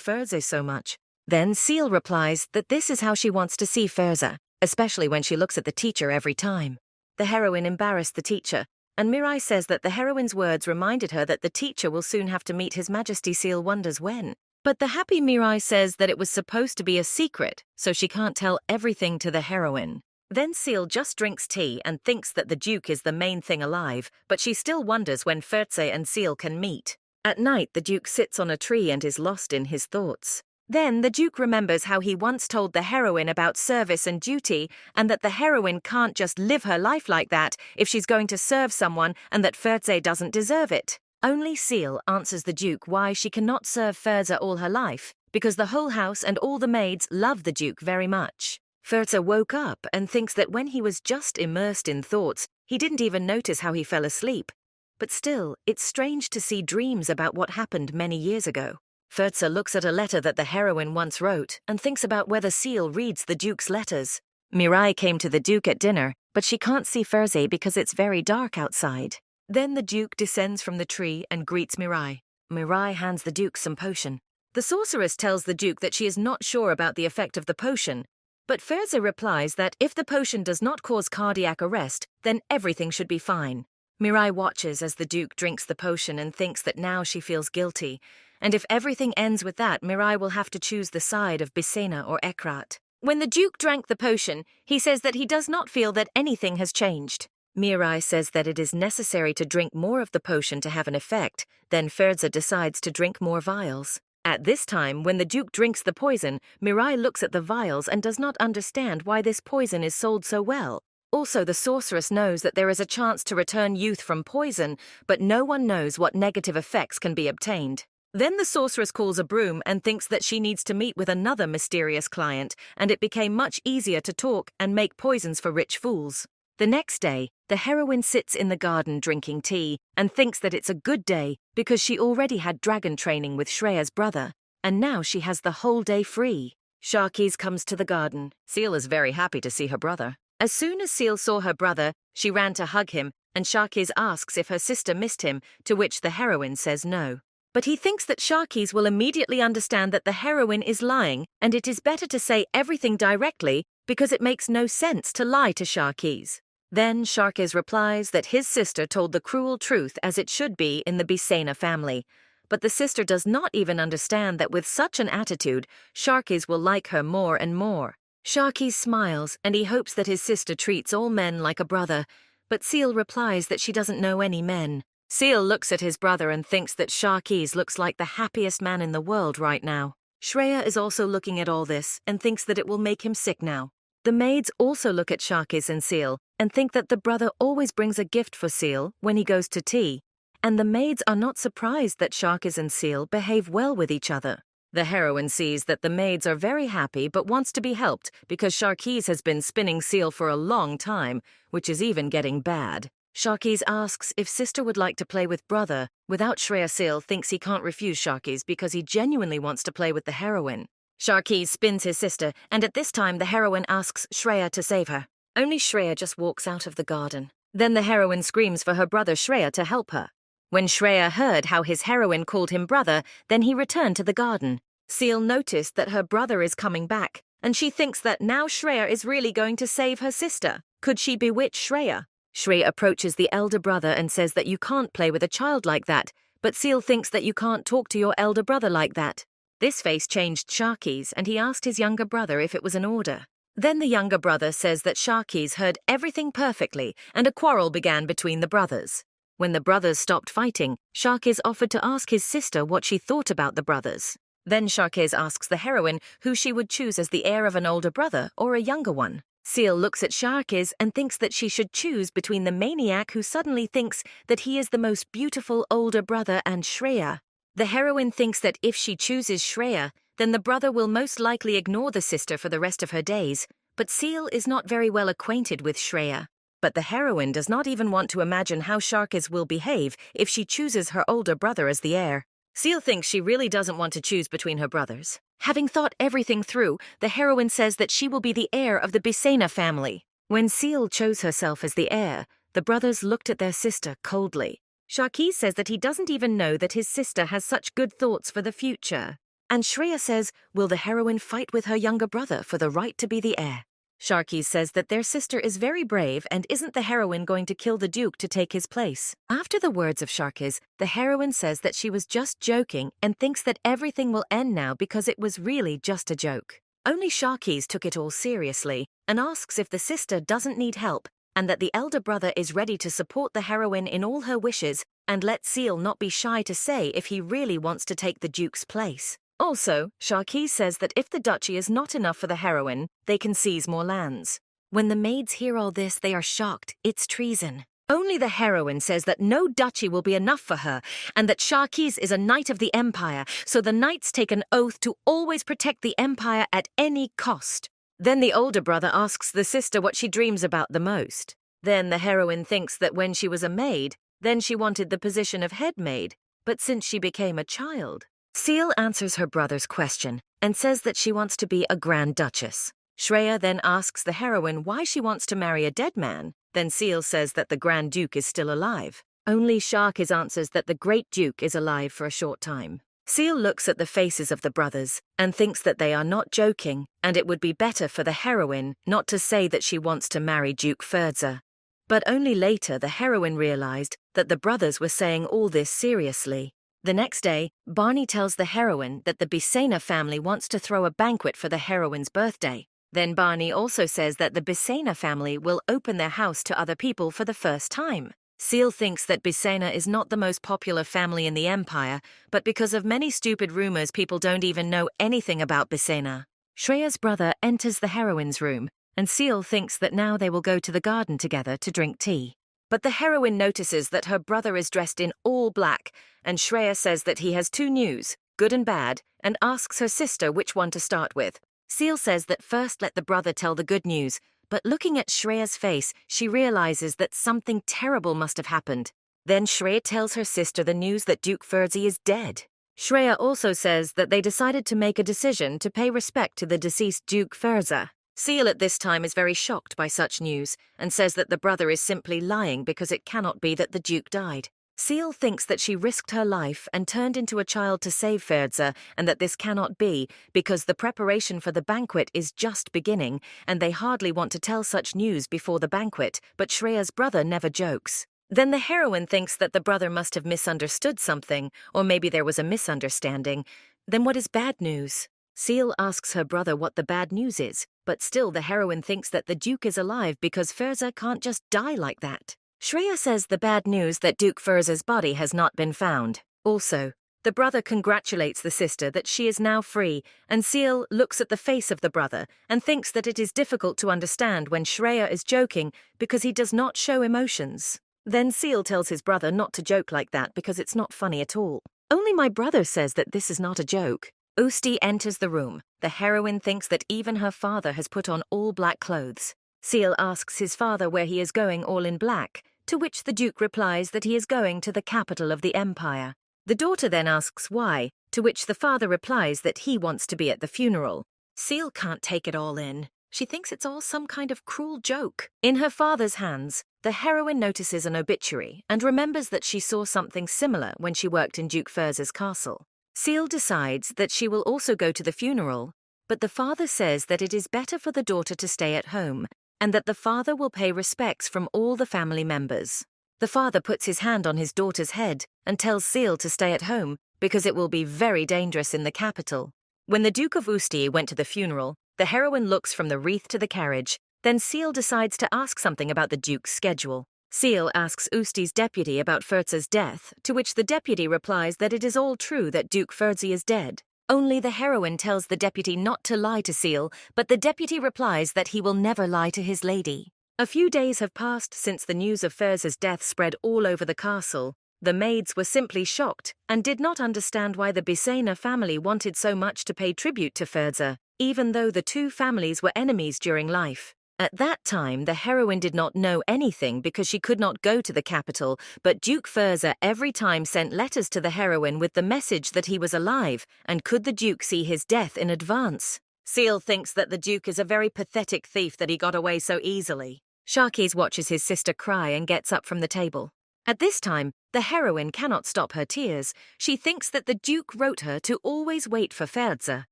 Ferze so much. Then Seal replies that this is how she wants to see Ferze, especially when she looks at the teacher every time. The heroine embarrassed the teacher, and Mirai says that the heroine's words reminded her that the teacher will soon have to meet His Majesty. Seal wonders when. But the happy Mirai says that it was supposed to be a secret, so she can't tell everything to the heroine. Then Seal just drinks tea and thinks that the Duke is the main thing alive, but she still wonders when Ferze and Seal can meet. At night, the Duke sits on a tree and is lost in his thoughts. Then the Duke remembers how he once told the heroine about service and duty, and that the heroine can't just live her life like that if she's going to serve someone, and that Ferze doesn't deserve it. Only Seal answers the Duke why she cannot serve Ferze all her life, because the whole house and all the maids love the Duke very much. Ferze woke up and thinks that when he was just immersed in thoughts, he didn't even notice how he fell asleep. But still, it's strange to see dreams about what happened many years ago. Ferze looks at a letter that the heroine once wrote and thinks about whether Seal reads the Duke's letters. Mirai came to the Duke at dinner, but she can't see Ferze because it's very dark outside. Then the Duke descends from the tree and greets Mirai. Mirai hands the Duke some potion. The sorceress tells the Duke that she is not sure about the effect of the potion, but Ferze replies that if the potion does not cause cardiac arrest, then everything should be fine. Mirai watches as the Duke drinks the potion and thinks that now she feels guilty, and if everything ends with that, Mirai will have to choose the side of Bisena or Ekrat. When the Duke drank the potion, he says that he does not feel that anything has changed. Mirai says that it is necessary to drink more of the potion to have an effect. Then Ferze decides to drink more vials. At this time, when the Duke drinks the poison, Mirai looks at the vials and does not understand why this poison is sold so well. Also, the sorceress knows that there is a chance to return youth from poison, but no one knows what negative effects can be obtained. Then the sorceress calls a broom and thinks that she needs to meet with another mysterious client, and it became much easier to talk and make poisons for rich fools. The next day, the heroine sits in the garden drinking tea and thinks that it's a good day because she already had dragon training with Shreya's brother, and now she has the whole day free. Sharkis comes to the garden. Seal is very happy to see her brother. As soon as Seal saw her brother, she ran to hug him, and Sharkis asks if her sister missed him, to which the heroine says no. But he thinks that Sharkis will immediately understand that the heroine is lying, and it is better to say everything directly because it makes no sense to lie to Sharkis. Then Sharkis replies that his sister told the cruel truth as it should be in the Bisena family. But the sister does not even understand that with such an attitude, Sharkis will like her more and more. Sharkis smiles, and he hopes that his sister treats all men like a brother, but Seal replies that she doesn't know any men. Seal looks at his brother and thinks that Sharkis looks like the happiest man in the world right now. Shreya is also looking at all this and thinks that it will make him sick now. The maids also look at Sharkis and Seal and think that the brother always brings a gift for Seal when he goes to tea, and the maids are not surprised that Sharkis and Seal behave well with each other. The heroine sees that the maids are very happy but wants to be helped because Sharkis has been spinning Seal for a long time, which is even getting bad. Sharkis asks if sister would like to play with brother. Without Shreya, Seal thinks he can't refuse Sharkis because he genuinely wants to play with the heroine. Sharkis spins his sister, and at this time the heroine asks Shreya to save her. Only Shreya just walks out of the garden. Then the heroine screams for her brother Shreya to help her. When Shreya heard how his heroine called him brother, then he returned to the garden. Seal noticed that her brother is coming back, and she thinks that now Shreya is really going to save her sister. Could she bewitch Shreya? Shreya approaches the elder brother and says that you can't play with a child like that, but Seal thinks that you can't talk to your elder brother like that. This face changed Sharky's, and he asked his younger brother if it was an order. Then the younger brother says that Sharky's heard everything perfectly, and a quarrel began between the brothers. When the brothers stopped fighting, Sharky's offered to ask his sister what she thought about the brothers. Then Sharky's asks the heroine who she would choose as the heir of an older brother or a younger one. Seal looks at Sharky's and thinks that she should choose between the maniac who suddenly thinks that he is the most beautiful older brother and Shreya. The heroine thinks that if she chooses Shreya, then the brother will most likely ignore the sister for the rest of her days, but Seal is not very well acquainted with Shreya. But the heroine does not even want to imagine how Sharky's will behave if she chooses her older brother as the heir. Seal thinks she really doesn't want to choose between her brothers. Having thought everything through, the heroine says that she will be the heir of the Bisa family. When Seal chose herself as the heir, the brothers looked at their sister coldly. Sharky says that he doesn't even know that his sister has such good thoughts for the future. And Shreya says, will the heroine fight with her younger brother for the right to be the heir? Sharky says that their sister is very brave and isn't the heroine going to kill the Duke to take his place. After the words of Sharky's, the heroine says that she was just joking and thinks that everything will end now because it was really just a joke. Only Sharky's took it all seriously and asks if the sister doesn't need help and that the elder brother is ready to support the heroine in all her wishes and let Seal not be shy to say if he really wants to take the Duke's place. Also, Sharky says that if the duchy is not enough for the heroine, they can seize more lands. When the maids hear all this, they are shocked. It's treason. Only the heroine says that no duchy will be enough for her, and that Sharky's is a knight of the Empire, so the knights take an oath to always protect the Empire at any cost. Then the older brother asks the sister what she dreams about the most. Then the heroine thinks that when she was a maid, then she wanted the position of head maid, but since she became a child. Seal answers her brother's question and says that she wants to be a Grand Duchess. Shreya then asks the heroine why she wants to marry a dead man. Then Seal says that the Grand Duke is still alive. Only Sharky's answers that the Great Duke is alive for a short time. Seal looks at the faces of the brothers and thinks that they are not joking, and it would be better for the heroine not to say that she wants to marry Duke Ferza. But only later the heroine realized that the brothers were saying all this seriously. The next day, Barney tells the heroine that the Bisa family wants to throw a banquet for the heroine's birthday. Then Barney also says that the Bisa family will open their house to other people for the first time. Seal thinks that Bisa is not the most popular family in the Empire, but because of many stupid rumors, people don't even know anything about Bisa. Shreya's brother enters the heroine's room, and Seal thinks that now they will go to the garden together to drink tea. But the heroine notices that her brother is dressed in all black, and Shreya says that he has two news, good and bad, and asks her sister which one to start with. Seal says that first let the brother tell the good news, but looking at Shreya's face, she realizes that something terrible must have happened. Then Shreya tells her sister the news that Duke Ferzi is dead. Shreya also says that they decided to make a decision to pay respect to the deceased Duke Ferza. Seal at this time is very shocked by such news and says that the brother is simply lying because it cannot be that the Duke died. Seal thinks that she risked her life and turned into a child to save Ferza and that this cannot be because the preparation for the banquet is just beginning and they hardly want to tell such news before the banquet, but Shreya's brother never jokes. Then the heroine thinks that the brother must have misunderstood something, or maybe there was a misunderstanding. Then what is bad news? Seal asks her brother what the bad news is, but still the heroine thinks that the Duke is alive because Ferza can't just die like that. Shreya says the bad news that Duke Ferza's body has not been found. Also, the brother congratulates the sister that she is now free, and Seal looks at the face of the brother and thinks that it is difficult to understand when Shreya is joking because he does not show emotions. Then Seal tells his brother not to joke like that because it's not funny at all. Only my brother says that this is not a joke. Usti enters the room. The heroine thinks that even her father has put on all black clothes. Seal asks his father where he is going all in black, to which the Duke replies that he is going to the capital of the Empire. The daughter then asks why, to which the father replies that he wants to be at the funeral. Seal can't take it all in. She thinks it's all some kind of cruel joke. In her father's hands, the heroine notices an obituary and remembers that she saw something similar when she worked in Duke Ferza's castle. Seal decides that she will also go to the funeral, but the father says that it is better for the daughter to stay at home and that the father will pay respects from all the family members. The father puts his hand on his daughter's head and tells Seal to stay at home because it will be very dangerous in the capital. When the Duke of Usti went to the funeral, the heroine looks from the wreath to the carriage. Then Seal decides to ask something about the Duke's schedule. Seal asks Usti's deputy about Ferza's death, to which the deputy replies that it is all true that Duke Ferzi is dead. Only the heroine tells the deputy not to lie to Seal, but the deputy replies that he will never lie to his lady. A few days have passed since the news of Ferza's death spread all over the castle. The maids were simply shocked and did not understand why the Bisena family wanted so much to pay tribute to Ferza, even though the two families were enemies during life. At that time, the heroine did not know anything because she could not go to the capital, but Duke Ferza every time sent letters to the heroine with the message that he was alive, and could the Duke see his death in advance? Seal thinks that the Duke is a very pathetic thief that he got away so easily. Sharkis watches his sister cry and gets up from the table. At this time, the heroine cannot stop her tears. She thinks that the Duke wrote her to always wait for Ferza,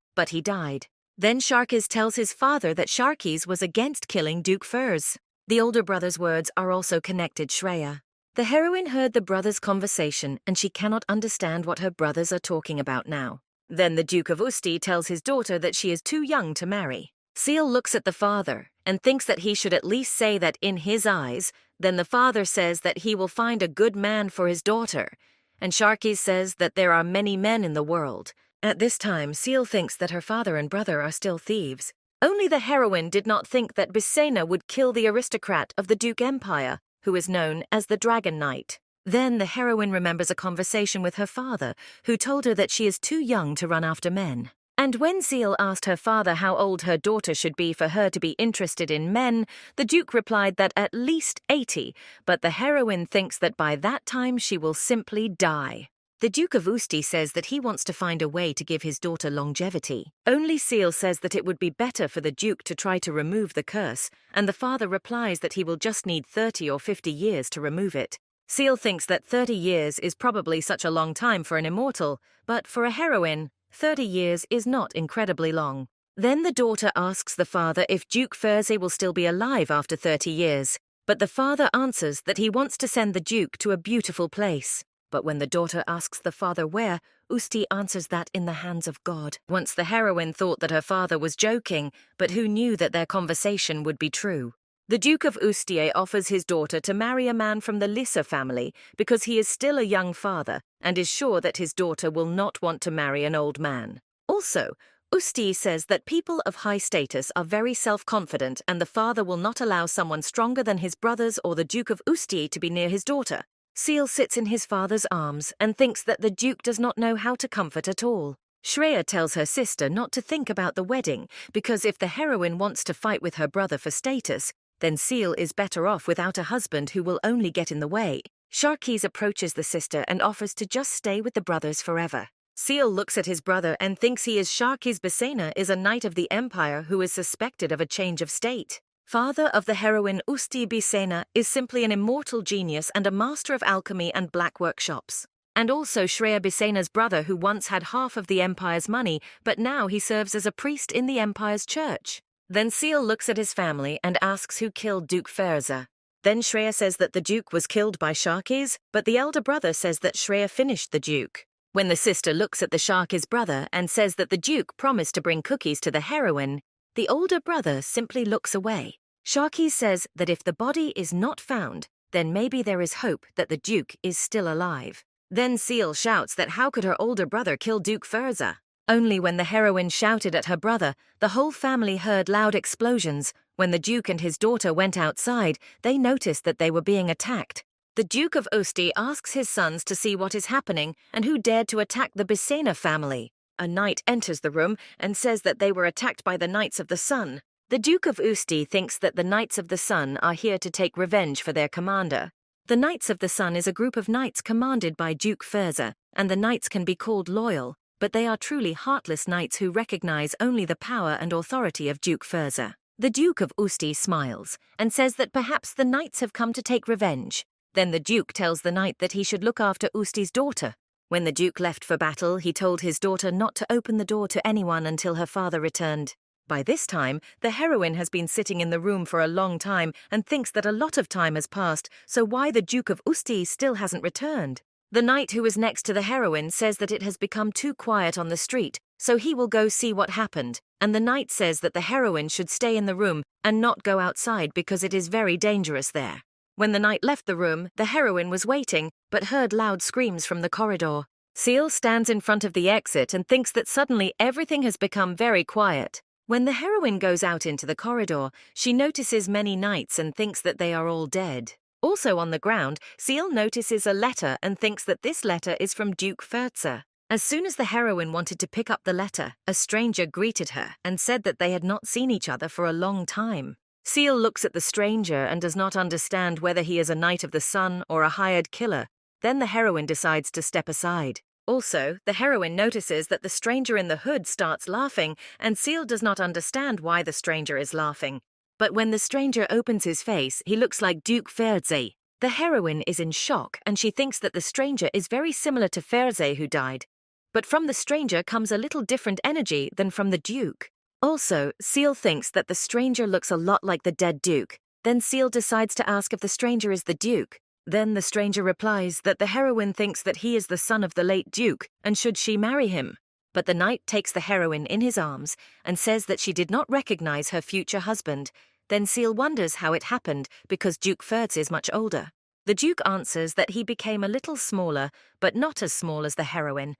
but he died. Then Sharkis tells his father that Sharkis was against killing Duke Ferz. The older brother's words are also connected Shreya. The heroine heard the brothers' conversation and she cannot understand what her brothers are talking about now. Then the Duke of Usti tells his daughter that she is too young to marry. Seal looks at the father and thinks that he should at least say that in his eyes. Then the father says that he will find a good man for his daughter. And Sharkis says that there are many men in the world. At this time, Seal thinks that her father and brother are still thieves. Only the heroine did not think that Bisena would kill the aristocrat of the Duke Empire, who is known as the Dragon Knight. Then the heroine remembers a conversation with her father, who told her that she is too young to run after men. And when Seal asked her father how old her daughter should be for her to be interested in men, the Duke replied that at least 80, but the heroine thinks that by that time she will simply die. The Duke of Usti says that he wants to find a way to give his daughter longevity. Only Seal says that it would be better for the Duke to try to remove the curse, and the father replies that he will just need 30 or 50 years to remove it. Seal thinks that 30 years is probably such a long time for an immortal, but for a heroine, 30 years is not incredibly long. Then the daughter asks the father if Duke Ferzi will still be alive after 30 years, but the father answers that he wants to send the Duke to a beautiful place. But when the daughter asks the father where, Usti answers that in the hands of God. Once the heroine thought that her father was joking, but who knew that their conversation would be true. The Duke of Ustier offers his daughter to marry a man from the Lissa family because he is still a young father and is sure that his daughter will not want to marry an old man. Also, Usti says that people of high status are very self-confident and the father will not allow someone stronger than his brothers or the Duke of Usti to be near his daughter. Seal sits in his father's arms and thinks that the Duke does not know how to comfort at all. Shreya tells her sister not to think about the wedding because if the heroine wants to fight with her brother for status, then Seal is better off without a husband who will only get in the way. Sharkis approaches the sister and offers to just stay with the brothers forever. Seal looks at his brother and thinks he is Sharkis Bisena is a knight of the Empire who is suspected of a change of state. Father of the heroine Usti Bisena is simply an immortal genius and a master of alchemy and black workshops. And also Shreya Bisena's brother who once had half of the Empire's money, but now he serves as a priest in the Empire's church. Then Seal looks at his family and asks who killed Duke Ferza. Then Shreya says that the Duke was killed by Sharkis, but the elder brother says that Shreya finished the Duke. When the sister looks at the Sharkis brother and says that the Duke promised to bring cookies to the heroine, the older brother simply looks away. Sharkis says that if the body is not found, then maybe there is hope that the Duke is still alive. Then Seal shouts that how could her older brother kill Duke Ferza? Only when the heroine shouted at her brother, the whole family heard loud explosions. When the Duke and his daughter went outside, they noticed that they were being attacked. The Duke of Usti asks his sons to see what is happening and who dared to attack the Bisena family. A knight enters the room and says that they were attacked by the Knights of the Sun. The Duke of Usti thinks that the Knights of the Sun are here to take revenge for their commander. The Knights of the Sun is a group of knights commanded by Duke Ferza, and the knights can be called loyal, but they are truly heartless knights who recognize only the power and authority of Duke Ferza. The Duke of Usti smiles and says that perhaps the knights have come to take revenge. Then the Duke tells the knight that he should look after Usti's daughter. When the Duke left for battle, he told his daughter not to open the door to anyone until her father returned. By this time, the heroine has been sitting in the room for a long time and thinks that a lot of time has passed, so why the Duke of Usti still hasn't returned? The knight who is next to the heroine says that it has become too quiet on the street, so he will go see what happened, and the knight says that the heroine should stay in the room and not go outside because it is very dangerous there. When the knight left the room, the heroine was waiting, but heard loud screams from the corridor. Seal stands in front of the exit and thinks that suddenly everything has become very quiet. When the heroine goes out into the corridor, she notices many knights and thinks that they are all dead. Also on the ground, Seal notices a letter and thinks that this letter is from Duke Fertzer. As soon as the heroine wanted to pick up the letter, a stranger greeted her and said that they had not seen each other for a long time. Seal looks at the stranger and does not understand whether he is a Knight of the Sun or a hired killer. Then the heroine decides to step aside. Also, the heroine notices that the stranger in the hood starts laughing, and Seal does not understand why the stranger is laughing. But when the stranger opens his face, he looks like Duke Fertzer. The heroine is in shock, and she thinks that the stranger is very similar to Fertzer who died. But from the stranger comes a little different energy than from the Duke. Also, Seal thinks that the stranger looks a lot like the dead Duke. Then Seal decides to ask if the stranger is the Duke. Then the stranger replies that the heroine thinks that he is the son of the late Duke, and should she marry him? But the knight takes the heroine in his arms and says that she did not recognize her future husband. Then Seal wonders how it happened because Duke Fertz is much older. The Duke answers that he became a little smaller, but not as small as the heroine.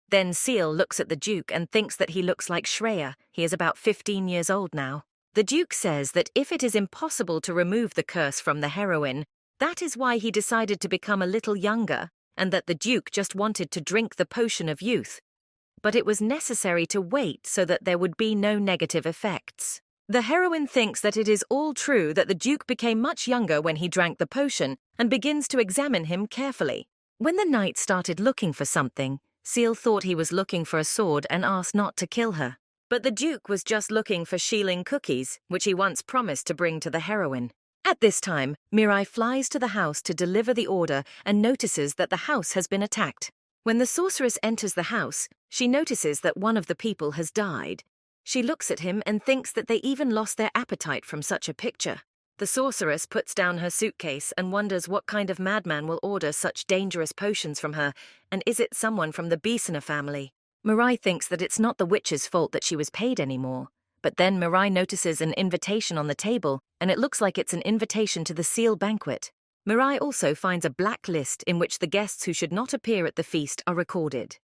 Then Seal looks at the Duke and thinks that he looks like Shreya. He is about 15 years old now. The Duke says that if it is impossible to remove the curse from the heroine, that is why he decided to become a little younger, and that the Duke just wanted to drink the potion of youth. But it was necessary to wait so that there would be no negative effects. The heroine thinks that it is all true that the Duke became much younger when he drank the potion and begins to examine him carefully. When the knight started looking for something, Seal thought he was looking for a sword and asked not to kill her. But the Duke was just looking for shilling cookies, which he once promised to bring to the heroine. At this time, Mirai flies to the house to deliver the order and notices that the house has been attacked. When the sorceress enters the house, she notices that one of the people has died. She looks at him and thinks that they even lost their appetite from such a picture. The sorceress puts down her suitcase and wonders what kind of madman will order such dangerous potions from her, and is it someone from the Bisa family? Mirai thinks that it's not the witch's fault that she was paid anymore. But then Mirai notices an invitation on the table, and it looks like it's an invitation to the Seal banquet. Mirai also finds a black list in which the guests who should not appear at the feast are recorded.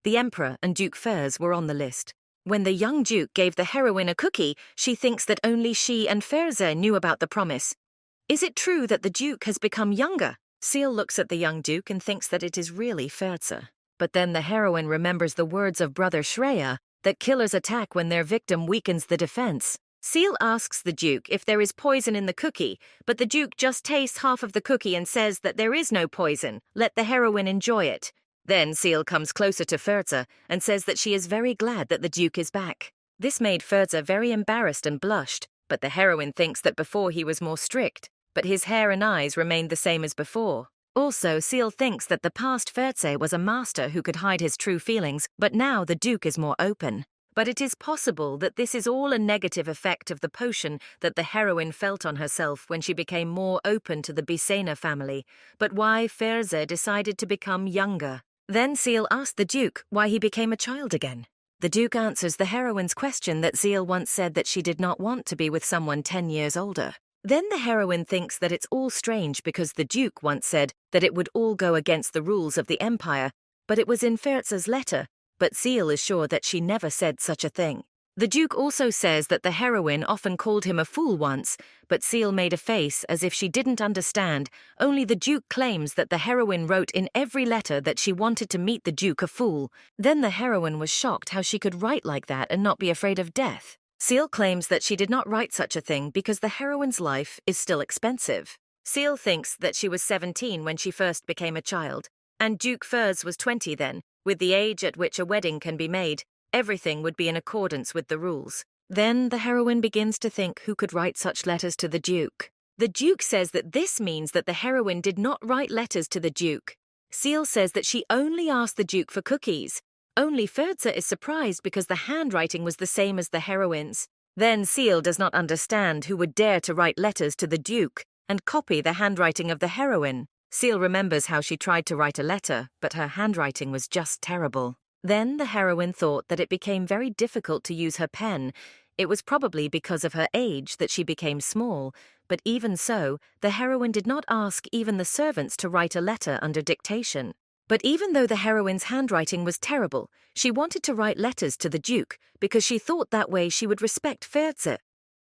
The Emperor and Duke Ferz were on the list. When the young Duke gave the heroine a cookie, she thinks that only she and Ferzer knew about the promise. Is it true that the Duke has become younger? Seal looks at the young Duke and thinks that it is really Ferzer. But then the heroine remembers the words of Brother Shreya, that killers attack when their victim weakens the defense. Seal asks the Duke if there is poison in the cookie, but the Duke just tastes half of the cookie and says that there is no poison. Let the heroine enjoy it. Then Seal comes closer to Ferza and says that she is very glad that the Duke is back. This made Ferza very embarrassed and blushed, but the heroine thinks that before he was more strict, but his hair and eyes remained the same as before. Also, Seal thinks that the past Ferze was a master who could hide his true feelings, but now the Duke is more open. But it is possible that this is all a negative effect of the potion that the heroine felt on herself when she became more open to the Bisena family, but why Ferze decided to become younger. Then Seal asked the Duke why he became a child again. The Duke answers the heroine's question that Seal once said that she did not want to be with someone 10 years older. Then the heroine thinks that it's all strange because the Duke once said that it would all go against the rules of the Empire, but it was in Ferza's letter, but Seal is sure that she never said such a thing. The Duke also says that the heroine often called him a fool once, but Seal made a face as if she didn't understand. Only the Duke claims that the heroine wrote in every letter that she wanted to meet the Duke a fool. Then the heroine was shocked how she could write like that and not be afraid of death. Seal claims that she did not write such a thing because the heroine's life is still expensive. Seal thinks that she was 17 when she first became a child, and Duke Ferz was 20 then. With the age at which a wedding can be made, everything would be in accordance with the rules. Then the heroine begins to think who could write such letters to the Duke. The Duke says that this means that the heroine did not write letters to the Duke. Seal says that she only asked the Duke for cookies. Only Ferza is surprised because the handwriting was the same as the heroine's. Then Seal does not understand who would dare to write letters to the Duke and copy the handwriting of the heroine. Seal remembers how she tried to write a letter, but her handwriting was just terrible. Then the heroine thought that it became very difficult to use her pen. It was probably because of her age that she became small, but even so, the heroine did not ask even the servants to write a letter under dictation. But even though the heroine's handwriting was terrible, she wanted to write letters to the Duke because she thought that way she would respect Ferza.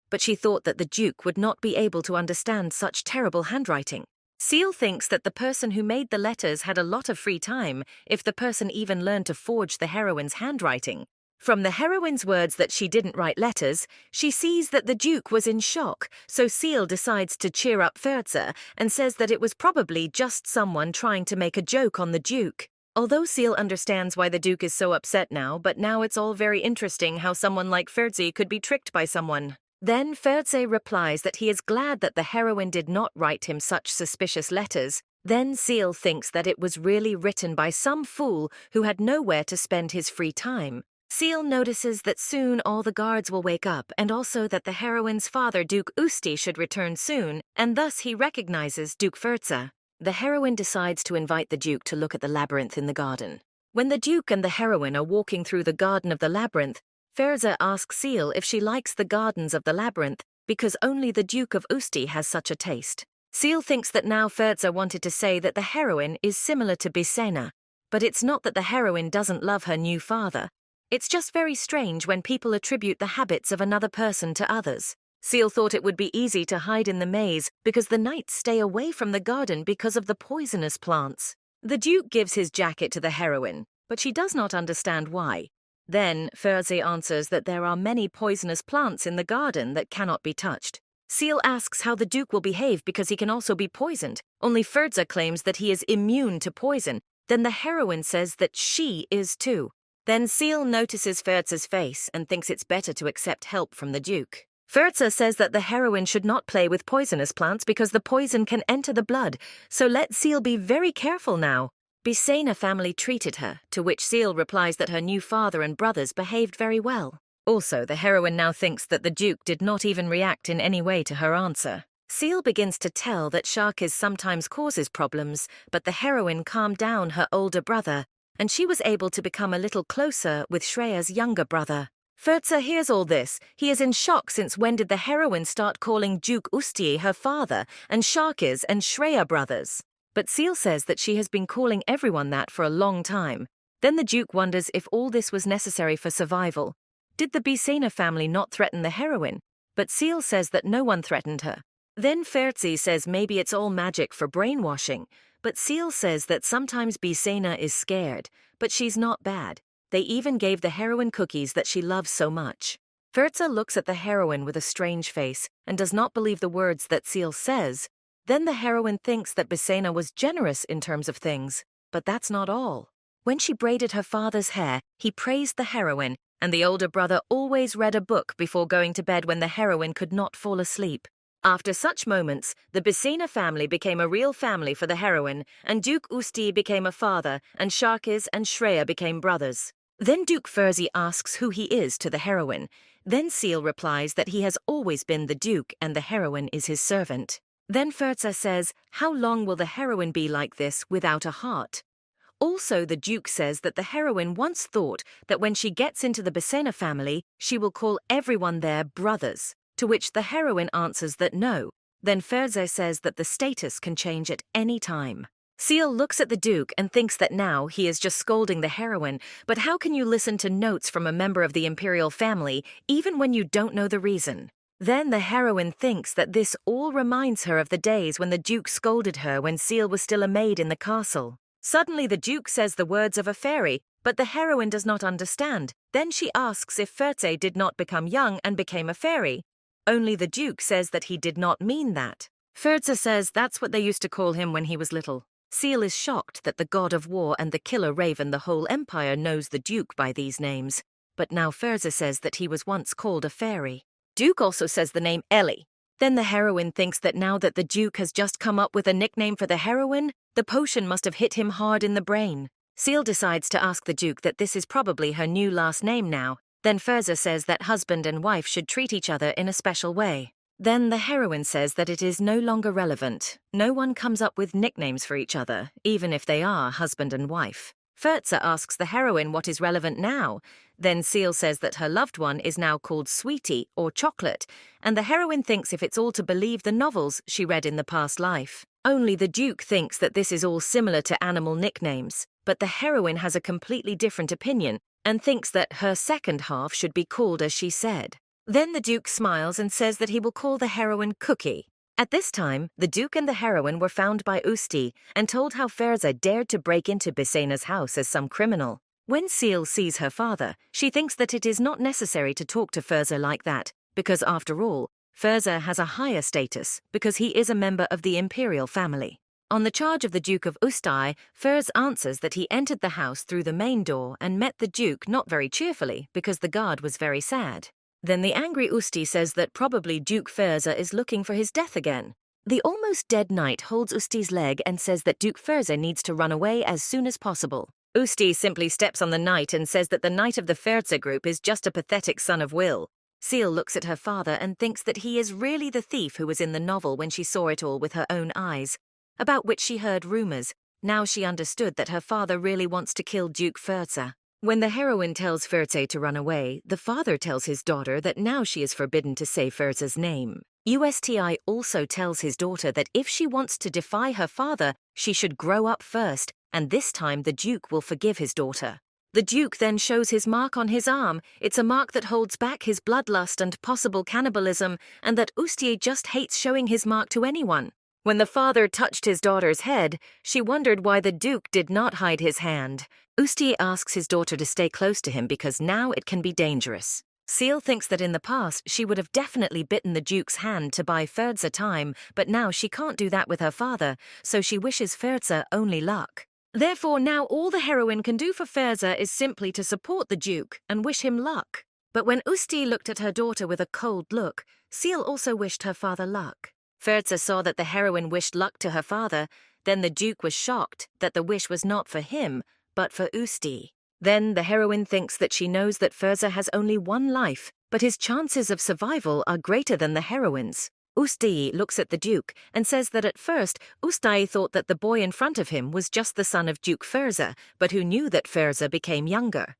But she thought that the Duke would not be able to understand such terrible handwriting. Seal thinks that the person who made the letters had a lot of free time if the person even learned to forge the heroine's handwriting. From the heroine's words that she didn't write letters, she sees that the Duke was in shock, so Seal decides to cheer up Ferza and says that it was probably just someone trying to make a joke on the Duke. Although Seal understands why the Duke is so upset now, but now it's all very interesting how someone like Ferza could be tricked by someone. Then Ferza replies that he is glad that the heroine did not write him such suspicious letters. Then Seal thinks that it was really written by some fool who had nowhere to spend his free time. Seal notices that soon all the guards will wake up and also that the heroine's father, Duke Usti, should return soon, and thus he recognizes Duke Ferza. The heroine decides to invite the Duke to look at the labyrinth in the garden. When the Duke and the heroine are walking through the garden of the labyrinth, Ferza asks Seal if she likes the gardens of the labyrinth because only the Duke of Usti has such a taste. Seal thinks that now Ferza wanted to say that the heroine is similar to Bisa, but it's not that the heroine doesn't love her new father. It's just very strange when people attribute the habits of another person to others. Seal thought it would be easy to hide in the maze because the knights stay away from the garden because of the poisonous plants. The Duke gives his jacket to the heroine, but she does not understand why. Then Ferza answers that there are many poisonous plants in the garden that cannot be touched. Seal asks how the Duke will behave because he can also be poisoned. Only Ferza claims that he is immune to poison. Then the heroine says that she is too. Then Seal notices Ferza's face and thinks it's better to accept help from the Duke. Ferza says that the heroine should not play with poisonous plants because the poison can enter the blood, so let Seal be very careful now. Bisa family treated her, to which Seal replies that her new father and brothers behaved very well. Also, the heroine now thinks that the Duke did not even react in any way to her answer. Seal begins to tell that Sharkis sometimes causes problems, but the heroine calmed down her older brother, and she was able to become a little closer with Shreya's younger brother. Ferza hears all this. He is in shock since when did the heroine start calling Duke Usti her father and Sharkis and Shreya brothers? But Seal says that she has been calling everyone that for a long time. Then the Duke wonders if all this was necessary for survival. Did the Bisa family not threaten the heroine? But Seal says that no one threatened her. Then Ferza says maybe it's all magic for brainwashing. But Seal says that sometimes Bisa is scared, but she's not bad. They even gave the heroine cookies that she loves so much. Ferza looks at the heroine with a strange face and does not believe the words that Seal says. Then the heroine thinks that Bisa was generous in terms of things, but that's not all. When she braided her father's hair, he praised the heroine, and the older brother always read a book before going to bed when the heroine could not fall asleep. After such moments, the Bisa family became a real family for the heroine, and Duke Usti became a father, and Sharkis and Shreya became brothers. Then Duke Ferza asks who he is to the heroine. Then Seal replies that he has always been the Duke and the heroine is his servant. Then Ferza says, how long will the heroine be like this without a heart? Also, the Duke says that the heroine once thought that when she gets into the Bisa family, she will call everyone there brothers, to which the heroine answers that no. Then Ferza says that the status can change at any time. Seal looks at the Duke and thinks that now he is just scolding the heroine, but how can you listen to notes from a member of the Imperial family even when you don't know the reason? Then the heroine thinks that this all reminds her of the days when the Duke scolded her when Seal was still a maid in the castle. Suddenly the Duke says the words of a fairy, but the heroine does not understand. Then she asks if Ferza did not become young and became a fairy. Only the Duke says that he did not mean that. Ferza says that's what they used to call him when he was little. Seal is shocked that the god of war and the killer raven the whole empire knows the Duke by these names. but now Furza says that he was once called a fairy. Duke also says the name Ellie. Then the heroine thinks that now that the Duke has just come up with a nickname for the heroine, the potion must have hit him hard in the brain. Seal decides to ask the Duke that this is probably her new last name now. Then Furza says that husband and wife should treat each other in a special way. Then the heroine says that it is no longer relevant. No one comes up with nicknames for each other, even if they are husband and wife. Furza asks the heroine what is relevant now. Then Seal says that her loved one is now called Sweetie or Chocolate, and the heroine thinks if it's all to believe the novels she read in the past life. Only the Duke thinks that this is all similar to animal nicknames, but the heroine has a completely different opinion and thinks that her second half should be called as she said. Then the Duke smiles and says that he will call the heroine Cookie. At this time, the Duke and the heroine were found by Usti and told how Furza dared to break into Bisena's house as some criminal. When Seal sees her father, she thinks that it is not necessary to talk to Furza like that, because after all, Furza has a higher status because he is a member of the Imperial family. On the charge of the Duke of Ustai, Furz answers that he entered the house through the main door and met the Duke not very cheerfully because the guard was very sad. Then the angry Usti says that probably Duke Furza is looking for his death again. The almost dead knight holds Usti's leg and says that Duke Furza needs to run away as soon as possible. Usti simply steps on the knight and says that the knight of the Furza group is just a pathetic son of Will. Seal looks at her father and thinks that he is really the thief who was in the novel when she saw it all with her own eyes, about which she heard rumors. Now she understood that her father really wants to kill Duke Furza. When the heroine tells Furza to run away, the father tells his daughter that now she is forbidden to say Furza's name. USTI also tells his daughter that if she wants to defy her father, she should grow up first, and this time the Duke will forgive his daughter. The Duke then shows his mark on his arm. It's a mark that holds back his bloodlust and possible cannibalism, and that Ustier just hates showing his mark to anyone. When the father touched his daughter's head, she wondered why the Duke did not hide his hand. Ustier asks his daughter to stay close to him because now it can be dangerous. Seal thinks that in the past she would have definitely bitten the Duke's hand to buy Furza time, but now she can't do that with her father, so she wishes Furza only luck. Therefore, now all the heroine can do for Furza is simply to support the Duke and wish him luck. But when Usti looked at her daughter with a cold look, Seal also wished her father luck. Furza saw that the heroine wished luck to her father. Then the Duke was shocked that the wish was not for him, but for Usti. Then the heroine thinks that she knows that Furza has only one life, but his chances of survival are greater than the heroine's. Usti looks at the Duke and says that at first Usti thought that the boy in front of him was just the son of Duke Furza, but who knew that Furza became younger.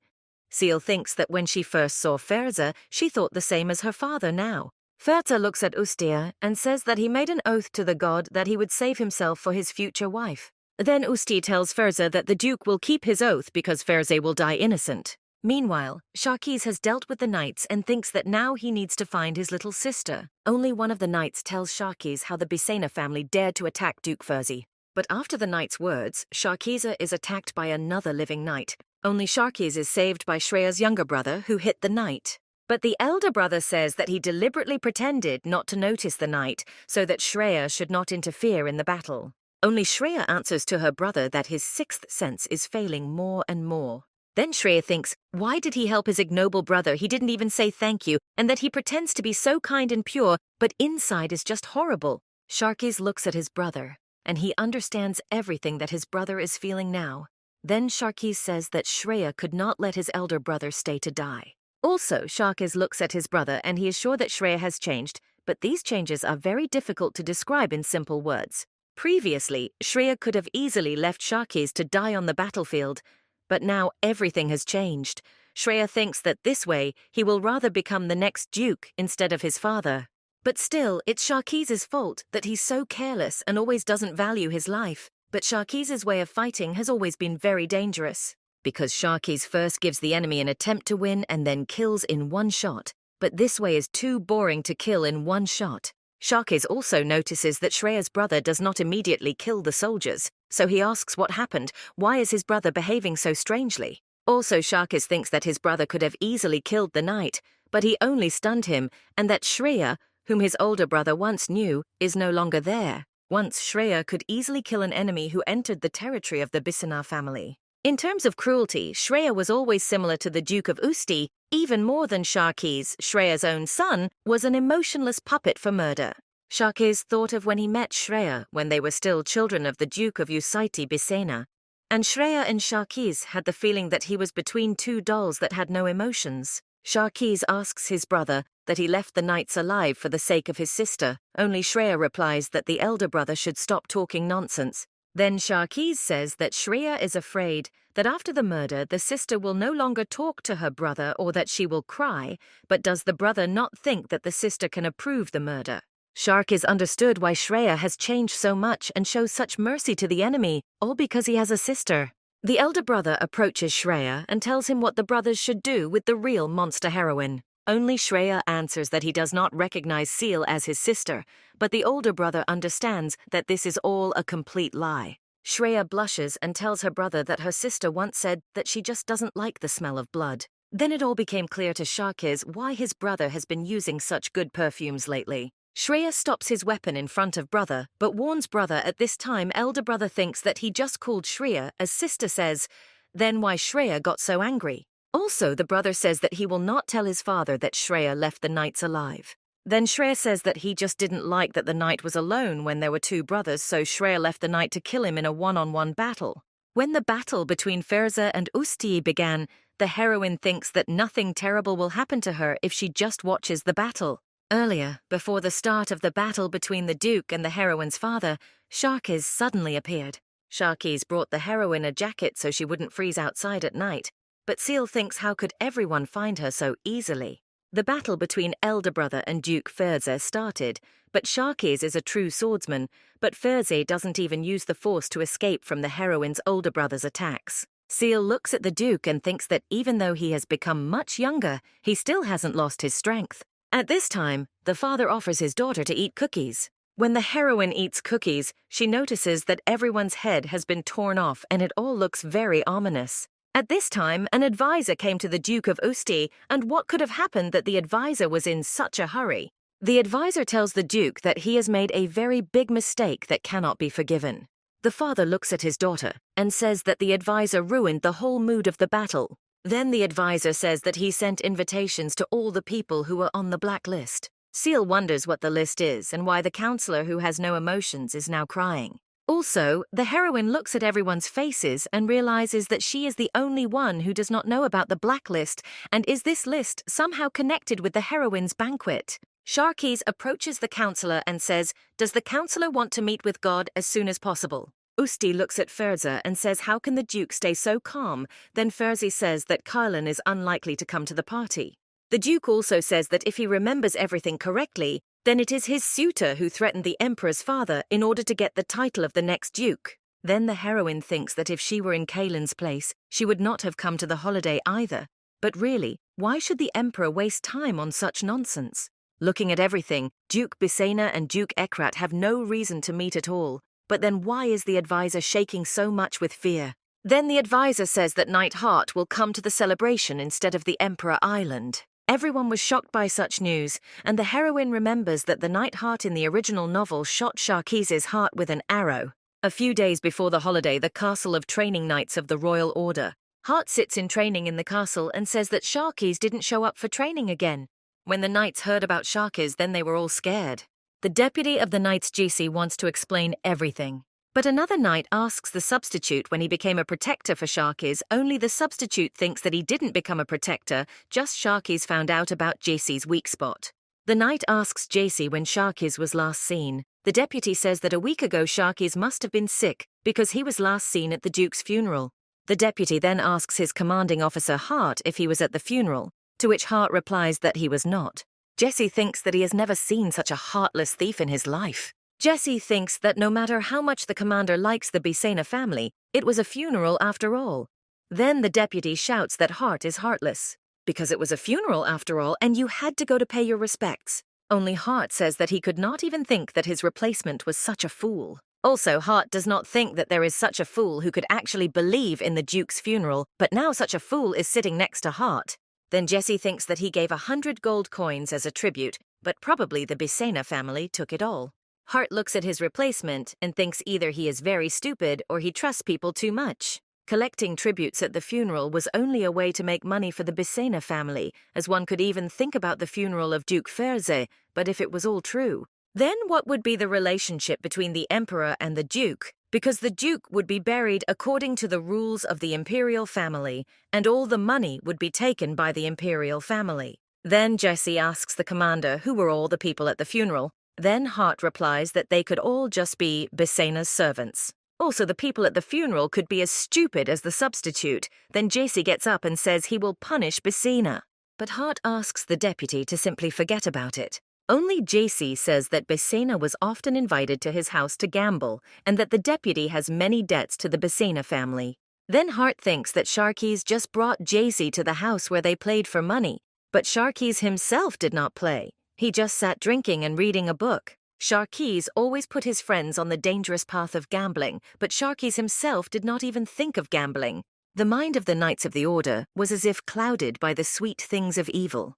Seal thinks that when she first saw Furza, she thought the same as her father now. Furza looks at Ustia and says that he made an oath to the god that he would save himself for his future wife. Then Usti tells Furza that the Duke will keep his oath because Furza will die innocent. Meanwhile, Sharkiz has dealt with the knights and thinks that now he needs to find his little sister. Only one of the knights tells Sharkiz how the Bisena family dared to attack Duke Furzi. But after the knight's words, Sharkiza is attacked by another living knight. Only Sharkiz is saved by Shreya's younger brother, who hit the knight. But the elder brother says that he deliberately pretended not to notice the knight so that Shreya should not interfere in the battle. Only Shreya answers to her brother that his sixth sense is failing more and more. Then Shreya thinks, why did he help his ignoble brother? He didn't even say thank you, and that he pretends to be so kind and pure, but inside is just horrible. Sharkiz looks at his brother, and he understands everything that his brother is feeling now. Then Sharkiz says that Shreya could not let his elder brother stay to die. Also, Sharkiz looks at his brother and he is sure that Shreya has changed, but these changes are very difficult to describe in simple words. Previously, Shreya could have easily left Sharkiz to die on the battlefield, but now everything has changed. Shreya thinks that this way he will rather become the next duke instead of his father. But still, it's Sharkiz's fault that he's so careless and always doesn't value his life. But Sharkiz's way of fighting has always been very dangerous. Because Sharkiz first gives the enemy an attempt to win and then kills in one shot. But this way is too boring to kill in one shot. Sharkiz also notices that Shreya's brother does not immediately kill the soldiers, so he asks what happened. Why is his brother behaving so strangely? Also, Sharkiz thinks that his brother could have easily killed the knight, but he only stunned him, and that Shreya, whom his older brother once knew, is no longer there. Once Shreya could easily kill an enemy who entered the territory of the Bisena family. In terms of cruelty, Shreya was always similar to the Duke of Usti, Even more than Sharkis, Shreya's own son was an emotionless puppet for murder. Sharkis thought of when he met Shreya when they were still children of the Duke of Usaiti Bisena. And Shreya and Sharkis had the feeling that he was between two dolls that had no emotions. Sharkis asks his brother that he left the knights alive for the sake of his sister, only Shreya replies that the elder brother should stop talking nonsense. Then Sharkis says that Shreya is afraid that after the murder the sister will no longer talk to her brother or that she will cry, but does the brother not think that the sister can approve the murder? Sharkis understood why Shreya has changed so much and shows such mercy to the enemy, all because he has a sister. The elder brother approaches Shreya and tells him what the brothers should do with the real monster heroine. Only Shreya answers that he does not recognize Seal as his sister, but the older brother understands that this is all a complete lie. Shreya blushes and tells her brother that her sister once said that she just doesn't like the smell of blood. Then it all became clear to Sharkis why his brother has been using such good perfumes lately. Shreya stops his weapon in front of brother, but warns brother at this time elder brother thinks that he just called Shreya, as sister says, then why Shreya got so angry. Also, the brother says that he will not tell his father that Shreya left the knights alive. Then Shreya says that he just didn't like that the knight was alone when there were two brothers, so Shreya left the knight to kill him in a one-on-one battle. When the battle between Ferza and Usti began, the heroine thinks that nothing terrible will happen to her if she just watches the battle. Earlier, before the start of the battle between the Duke and the heroine's father, Sharkis suddenly appeared. Sharkis brought the heroine a jacket so she wouldn't freeze outside at night, but Seal thinks how could everyone find her so easily? The battle between elder brother and Duke Ferza started, but Sharkis is a true swordsman, but Ferza doesn't even use the force to escape from the heroine's older brother's attacks. Seal looks at the Duke and thinks that even though he has become much younger, he still hasn't lost his strength. At this time, the father offers his daughter to eat cookies. When the heroine eats cookies, she notices that everyone's head has been torn off and it all looks very ominous. At this time, an advisor came to the Duke of Usti, and what could have happened that the advisor was in such a hurry? The advisor tells the Duke that he has made a very big mistake that cannot be forgiven. The father looks at his daughter and says that the advisor ruined the whole mood of the battle. Then the advisor says that he sent invitations to all the people who were on the blacklist. Seal wonders what the list is and why the counselor who has no emotions is now crying. Also, the heroine looks at everyone's faces and realizes that she is the only one who does not know about the blacklist, and is this list somehow connected with the heroine's banquet? Sharkis approaches the counselor and says, does the counselor want to meet with God as soon as possible? Usti looks at Ferza and says how can the Duke stay so calm? Then Ferzi says that Kylan is unlikely to come to the party. The Duke also says that if he remembers everything correctly, then it is his suitor who threatened the Emperor's father in order to get the title of the next Duke. Then the heroine thinks that if she were in Kaelin's place, she would not have come to the holiday either. But really, why should the Emperor waste time on such nonsense? Looking at everything, Duke Bisena and Duke Ekrat have no reason to meet at all. But then why is the advisor shaking so much with fear? Then the advisor says that Knight Hart will come to the celebration instead of the Emperor Island. Everyone was shocked by such news, and the heroine remembers that the Knight Hart in the original novel shot Sharkis' heart with an arrow. A few days before the holiday, the castle of training knights of the Royal Order. Hart sits in training in the castle and says that Sharkis didn't show up for training again. When the knights heard about Sharkis, then they were all scared. The deputy of the Knights GC wants to explain everything. But another knight asks the substitute when he became a protector for Sharkis, only the substitute thinks that he didn't become a protector, just Sharkis found out about JC's weak spot. The knight asks JC when Sharkis was last seen. The deputy says that a week ago Sharkis must have been sick because he was last seen at the Duke's funeral. The deputy then asks his commanding officer Hart if he was at the funeral, to which Hart replies that he was not. Jesse thinks that he has never seen such a heartless thief in his life. Jesse thinks that no matter how much the commander likes the Bisena family, it was a funeral after all. Then the deputy shouts that Hart is heartless. Because it was a funeral after all, and you had to go to pay your respects. Only Hart says that he could not even think that his replacement was such a fool. Also, Hart does not think that there is such a fool who could actually believe in the Duke's funeral, but now such a fool is sitting next to Hart. Then Jesse thinks that he gave 100 gold coins as a tribute, but probably the Bisena family took it all. Hart looks at his replacement and thinks either he is very stupid or he trusts people too much. Collecting tributes at the funeral was only a way to make money for the Bisa family, as one could even think about the funeral of Duke Ferze, but if it was all true, then what would be the relationship between the emperor and the duke? Because the duke would be buried according to the rules of the imperial family, and all the money would be taken by the imperial family. Then Jesse asks the commander who were all the people at the funeral. Then Hart replies that they could all just be Bisena's servants. Also, the people at the funeral could be as stupid as the substitute. Then Jesse gets up and says he will punish Bisena. But Hart asks the deputy to simply forget about it. Only Jesse says that Bisena was often invited to his house to gamble, and that the deputy has many debts to the Bisena family. Then Hart thinks that Sharkey's just brought Jesse to the house where they played for money. But Sharkey's himself did not play. He just sat drinking and reading a book. Sharkey's always put his friends on the dangerous path of gambling, but Sharkey's himself did not even think of gambling. The mind of the Knights of the Order was as if clouded by the sweet things of evil.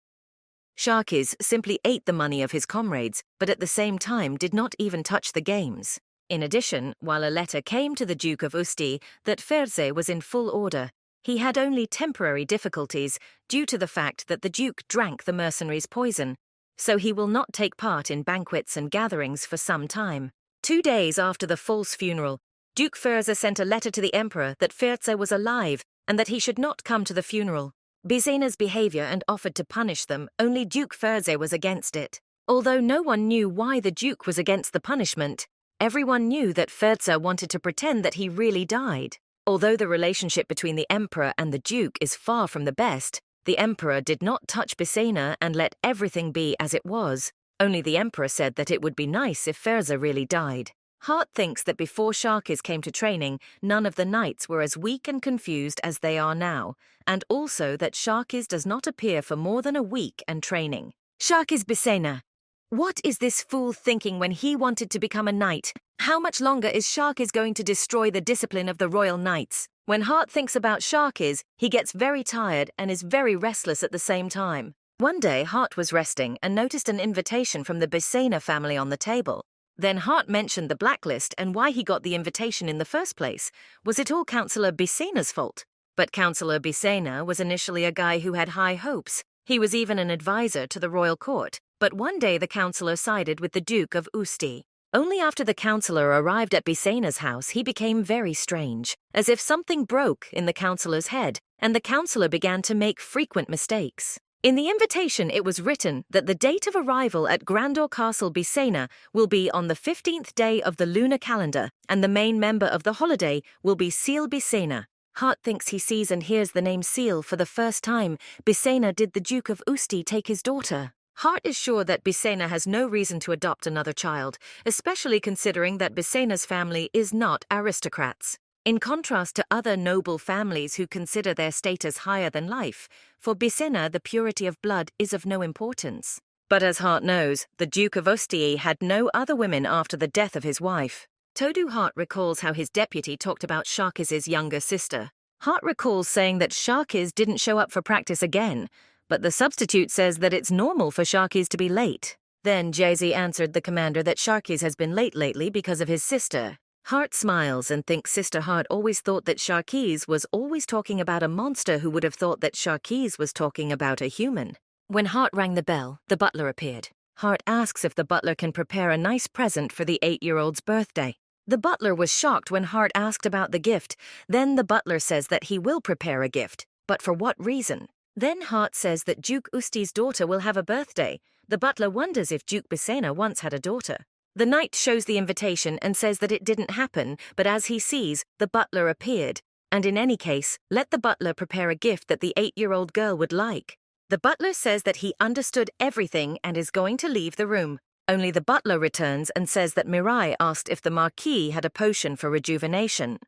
Sharkey's simply ate the money of his comrades, but at the same time did not even touch the games. In addition, while a letter came to the Duke of Usti that Ferze was in full order, he had only temporary difficulties due to the fact that the Duke drank the mercenaries' poison. So he will not take part in banquets and gatherings for some time. 2 days after the false funeral, Duke Ferze sent a letter to the emperor that Ferze was alive and that he should not come to the funeral. Bisena's behavior and offered to punish them, only Duke Ferze was against it. Although no one knew why the Duke was against the punishment, everyone knew that Ferze wanted to pretend that he really died. Although the relationship between the emperor and the Duke is far from the best, the emperor did not touch Bisena and let everything be as it was. Only the emperor said that it would be nice if Ferze really died. Hart thinks that before Sharkey's came to training, none of the knights were as weak and confused as they are now, and also that Sharkey's does not appear for more than a week and training. Sharkey's Bisena. What is this fool thinking when he wanted to become a knight? How much longer is Sharkey's going to destroy the discipline of the royal knights? When Hart thinks about Sharkey's, he gets very tired and is very restless at the same time. One day, Hart was resting and noticed an invitation from the Bisena family on the table. Then Hart mentioned the blacklist and why he got the invitation in the first place. Was it all Councillor Bisena's fault? But Councillor Bisena was initially a guy who had high hopes. He was even an advisor to the royal court. But one day the councillor sided with the Duke of Usti. Only after the councillor arrived at Bisena's house he became very strange, as if something broke in the councillor's head, and the councillor began to make frequent mistakes. In the invitation it was written that the date of arrival at Grandor Castle Bisena will be on the 15th day of the lunar calendar, and the main member of the holiday will be Seal Bisena. Hart thinks he sees and hears the name Seal for the first time. Bisena did the Duke of Usti take his daughter? Hart is sure that Bisena has no reason to adopt another child, especially considering that Bisena's family is not aristocrats. In contrast to other noble families who consider their status higher than life, for Bisena the purity of blood is of no importance. But as Hart knows, the Duke of Ostie had no other women after the death of his wife. Todo Hart recalls how his deputy talked about Sharkey's younger sister. Hart recalls saying that Sharkey's didn't show up for practice again, but the substitute says that it's normal for Sharkey's to be late. Then Jay-Z answered the commander that Sharkey's has been late lately because of his sister. Hart smiles and thinks Sister Hart always thought that Sharkey's was always talking about a monster who would have thought that Sharkey's was talking about a human. When Hart rang the bell, the butler appeared. Hart asks if the butler can prepare a nice present for the 8-year-old's birthday. The butler was shocked when Hart asked about the gift. Then the butler says that he will prepare a gift, but for what reason? Then Hart says that Duke Usti's daughter will have a birthday. The butler wonders if Duke Bisena once had a daughter. The knight shows the invitation and says that it didn't happen, but as he sees, the butler appeared. And in any case, let the butler prepare a gift that the 8-year-old girl would like. The butler says that he understood everything and is going to leave the room. Only the butler returns and says that Mirai asked if the Marquis had a potion for rejuvenation.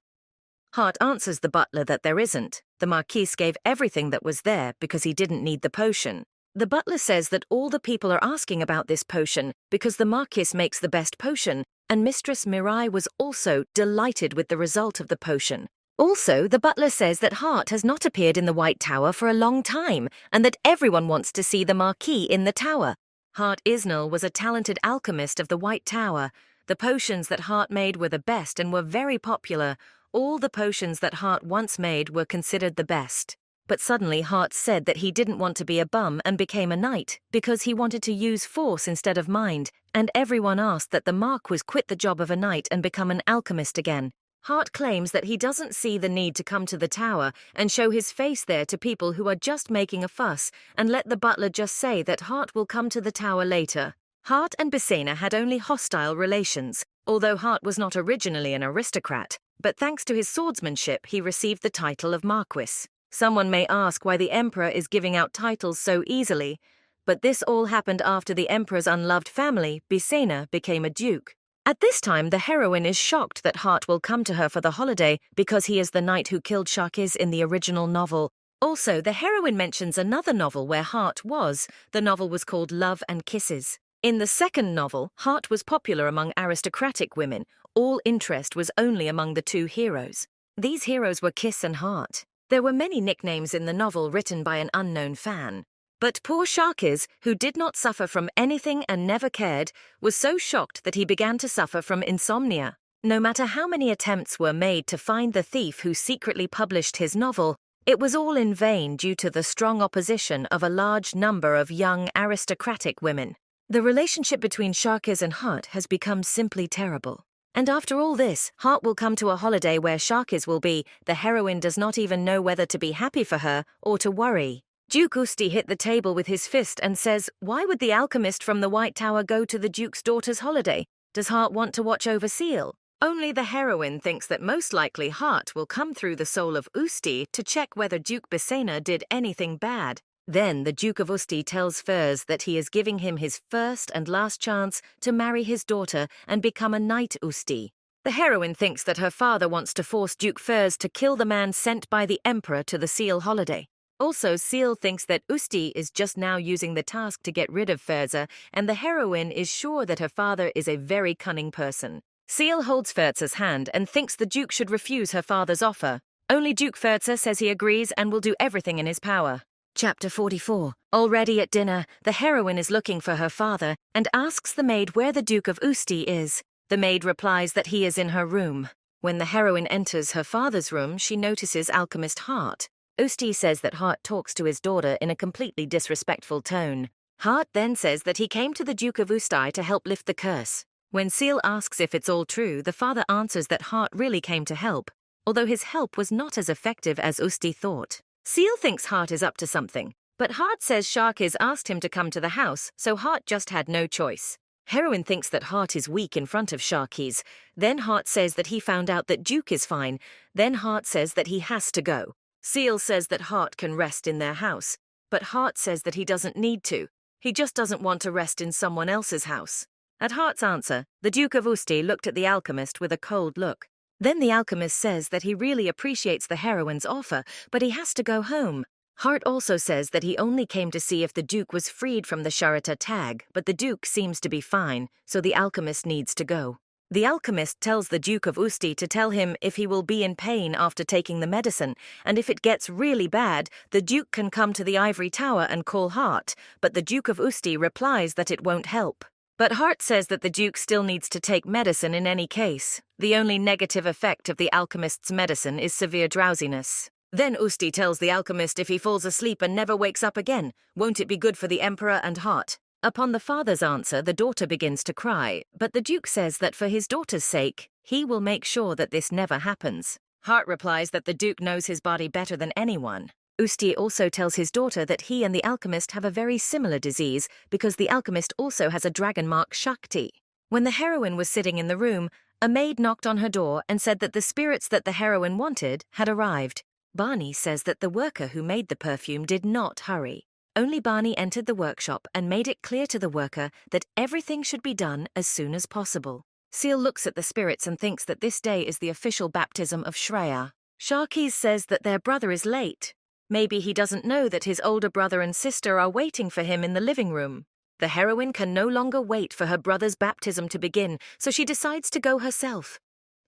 Hart answers the butler that there isn't. The Marquis gave everything that was there because he didn't need the potion. The butler says that all the people are asking about this potion because the Marquis makes the best potion, and Mistress Mirai was also delighted with the result of the potion. Also, the butler says that Hart has not appeared in the White Tower for a long time, and that everyone wants to see the Marquis in the tower. Hart Isnell was a talented alchemist of the White Tower. The potions that Hart made were the best and were very popular. all the potions that Hart once made were considered the best. But suddenly Hart said that he didn't want to be a bum and became a knight because he wanted to use force instead of mind, and everyone asked that the Marquis quit the job of a knight and become an alchemist again. Hart claims that he doesn't see the need to come to the tower and show his face there to people who are just making a fuss, and let the butler just say that Hart will come to the tower later. Hart and Bisa had only hostile relations, although Hart was not originally an aristocrat, but thanks to his swordsmanship he received the title of Marquis. Someone may ask why the emperor is giving out titles so easily, but this all happened after the emperor's unloved family, Bisa, became a duke. At this time, the heroine is shocked that Hart will come to her for the holiday because he is the knight who killed Sharkiz in the original novel. Also, the heroine mentions another novel where Hart was. The novel was called Love and Kisses. In the second novel, Hart was popular among aristocratic women. All interest was only among the two heroes. These heroes were Kiss and Hart. There were many nicknames in the novel written by an unknown fan. But poor Sharkiz, who did not suffer from anything and never cared, was so shocked that he began to suffer from insomnia. No matter how many attempts were made to find the thief who secretly published his novel, it was all in vain due to the strong opposition of a large number of young aristocratic women. The relationship between Sharkiz and Hart has become simply terrible. And after all this, Hart will come to a holiday where Sharkiz will be. The heroine does not even know whether to be happy for her or to worry. Duke Usti hit the table with his fist and says, "Why would the alchemist from the White Tower go to the Duke's daughter's holiday? Does Hart want to watch over Seal?" Only the heroine thinks that most likely Hart will come through the soul of Usti to check whether Duke Bisa did anything bad. Then the Duke of Usti tells Furs that he is giving him his first and last chance to marry his daughter and become a Knight Usti. The heroine thinks that her father wants to force Duke Furs to kill the man sent by the Emperor to the Seal holiday. Also, Seal thinks that Usti is just now using the task to get rid of Furza, and the heroine is sure that her father is a very cunning person. Seal holds Furza's hand and thinks the Duke should refuse her father's offer. Only Duke Furza says he agrees and will do everything in his power. Chapter 44. Already at dinner, the heroine is looking for her father and asks the maid where the Duke of Usti is. The maid replies that he is in her room. When the heroine enters her father's room, she notices alchemist Hart. Usti says that Hart talks to his daughter in a completely disrespectful tone. Hart then says that he came to the Duke of Usti to help lift the curse. When Seal asks if it's all true, the father answers that Hart really came to help, although his help was not as effective as Usti thought. Seal thinks Hart is up to something, but Hart says Sharkiz asked him to come to the house, so Hart just had no choice. Heroine thinks that Hart is weak in front of Sharkiz. Then Hart says that he found out that Duke is fine. Then Hart says that he has to go. Seal says that Hart can rest in their house, but Hart says that he doesn't need to. He just doesn't want to rest in someone else's house. At Hart's answer, the Duke of Usti looked at the alchemist with a cold look. Then the alchemist says that he really appreciates the heroine's offer, but he has to go home. Hart also says that he only came to see if the Duke was freed from the Sharita tag, but the Duke seems to be fine, so the alchemist needs to go. The alchemist tells the Duke of Usti to tell him if he will be in pain after taking the medicine, and if it gets really bad, the Duke can come to the ivory tower and call Hart, but the Duke of Usti replies that it won't help. But Hart says that the Duke still needs to take medicine in any case. The only negative effect of the alchemist's medicine is severe drowsiness. Then Usti tells the alchemist if he falls asleep and never wakes up again, won't it be good for the Emperor and Hart? Upon the father's answer, the daughter begins to cry, but the Duke says that for his daughter's sake, he will make sure that this never happens. Hart replies that the Duke knows his body better than anyone. Usti also tells his daughter that he and the alchemist have a very similar disease because the alchemist also has a dragon mark Shakti. When the heroine was sitting in the room, a maid knocked on her door and said that the spirits that the heroine wanted had arrived. Barney says that the worker who made the perfume did not hurry. Only Barney entered the workshop and made it clear to the worker that everything should be done as soon as possible. Seal looks at the spirits and thinks that this day is the official baptism of Shreya. Sharkiz says that their brother is late. Maybe he doesn't know that his older brother and sister are waiting for him in the living room. The heroine can no longer wait for her brother's baptism to begin, so she decides to go herself.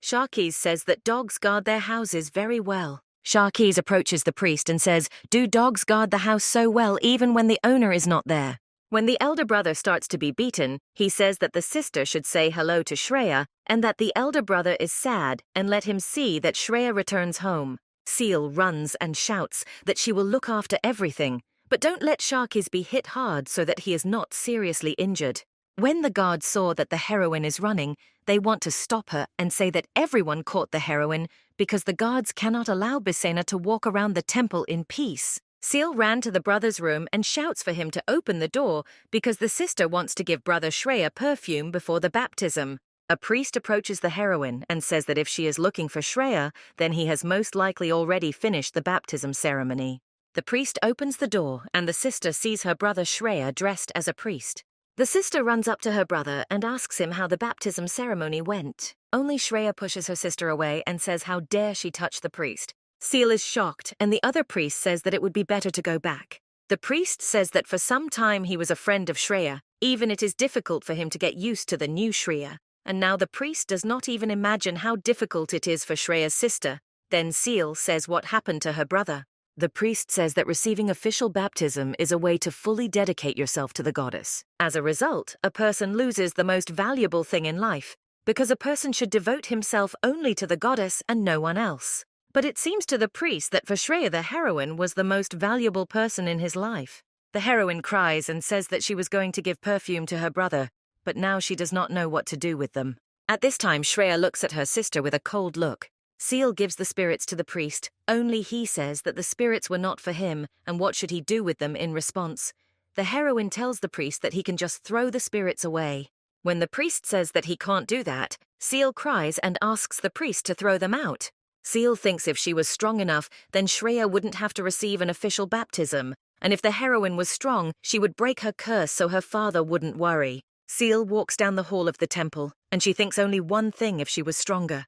Sharkiz says that dogs guard their houses very well. Sharkiz approaches the priest and says, "Do dogs guard the house so well even when the owner is not there?" When the elder brother starts to be beaten, he says that the sister should say hello to Shreya and that the elder brother is sad and let him see that Shreya returns home. Seal runs and shouts that she will look after everything, but don't let Sharkis be hit hard so that he is not seriously injured. When the guards saw that the heroine is running, they want to stop her and say that everyone caught the heroine because the guards cannot allow Bisena to walk around the temple in peace. Seal ran to the brother's room and shouts for him to open the door because the sister wants to give brother Shreya perfume before the baptism. A priest approaches the heroine and says that if she is looking for Shreya, then he has most likely already finished the baptism ceremony. The priest opens the door and the sister sees her brother Shreya dressed as a priest. The sister runs up to her brother and asks him how the baptism ceremony went. Only Shreya pushes her sister away and says how dare she touch the priest. Seal is shocked, and the other priest says that it would be better to go back. The priest says that for some time he was a friend of Shreya, even it is difficult for him to get used to the new Shreya. And now the priest does not even imagine how difficult it is for Shreya's sister. Then Seal says what happened to her brother. The priest says that receiving official baptism is a way to fully dedicate yourself to the goddess. As a result, a person loses the most valuable thing in life, because a person should devote himself only to the goddess and no one else. But it seems to the priest that for Shreya the heroine was the most valuable person in his life. The heroine cries and says that she was going to give perfume to her brother, but now she does not know what to do with them. At this time, Shreya looks at her sister with a cold look. Seal gives the spirits to the priest. Only he says that the spirits were not for him, and what should he do with them in response? The heroine tells the priest that he can just throw the spirits away. When the priest says that he can't do that, Seal cries and asks the priest to throw them out. Seal thinks if she was strong enough, then Shreya wouldn't have to receive an official baptism, and if the heroine was strong, she would break her curse so her father wouldn't worry. Seal walks down the hall of the temple, and she thinks only one thing if she was stronger.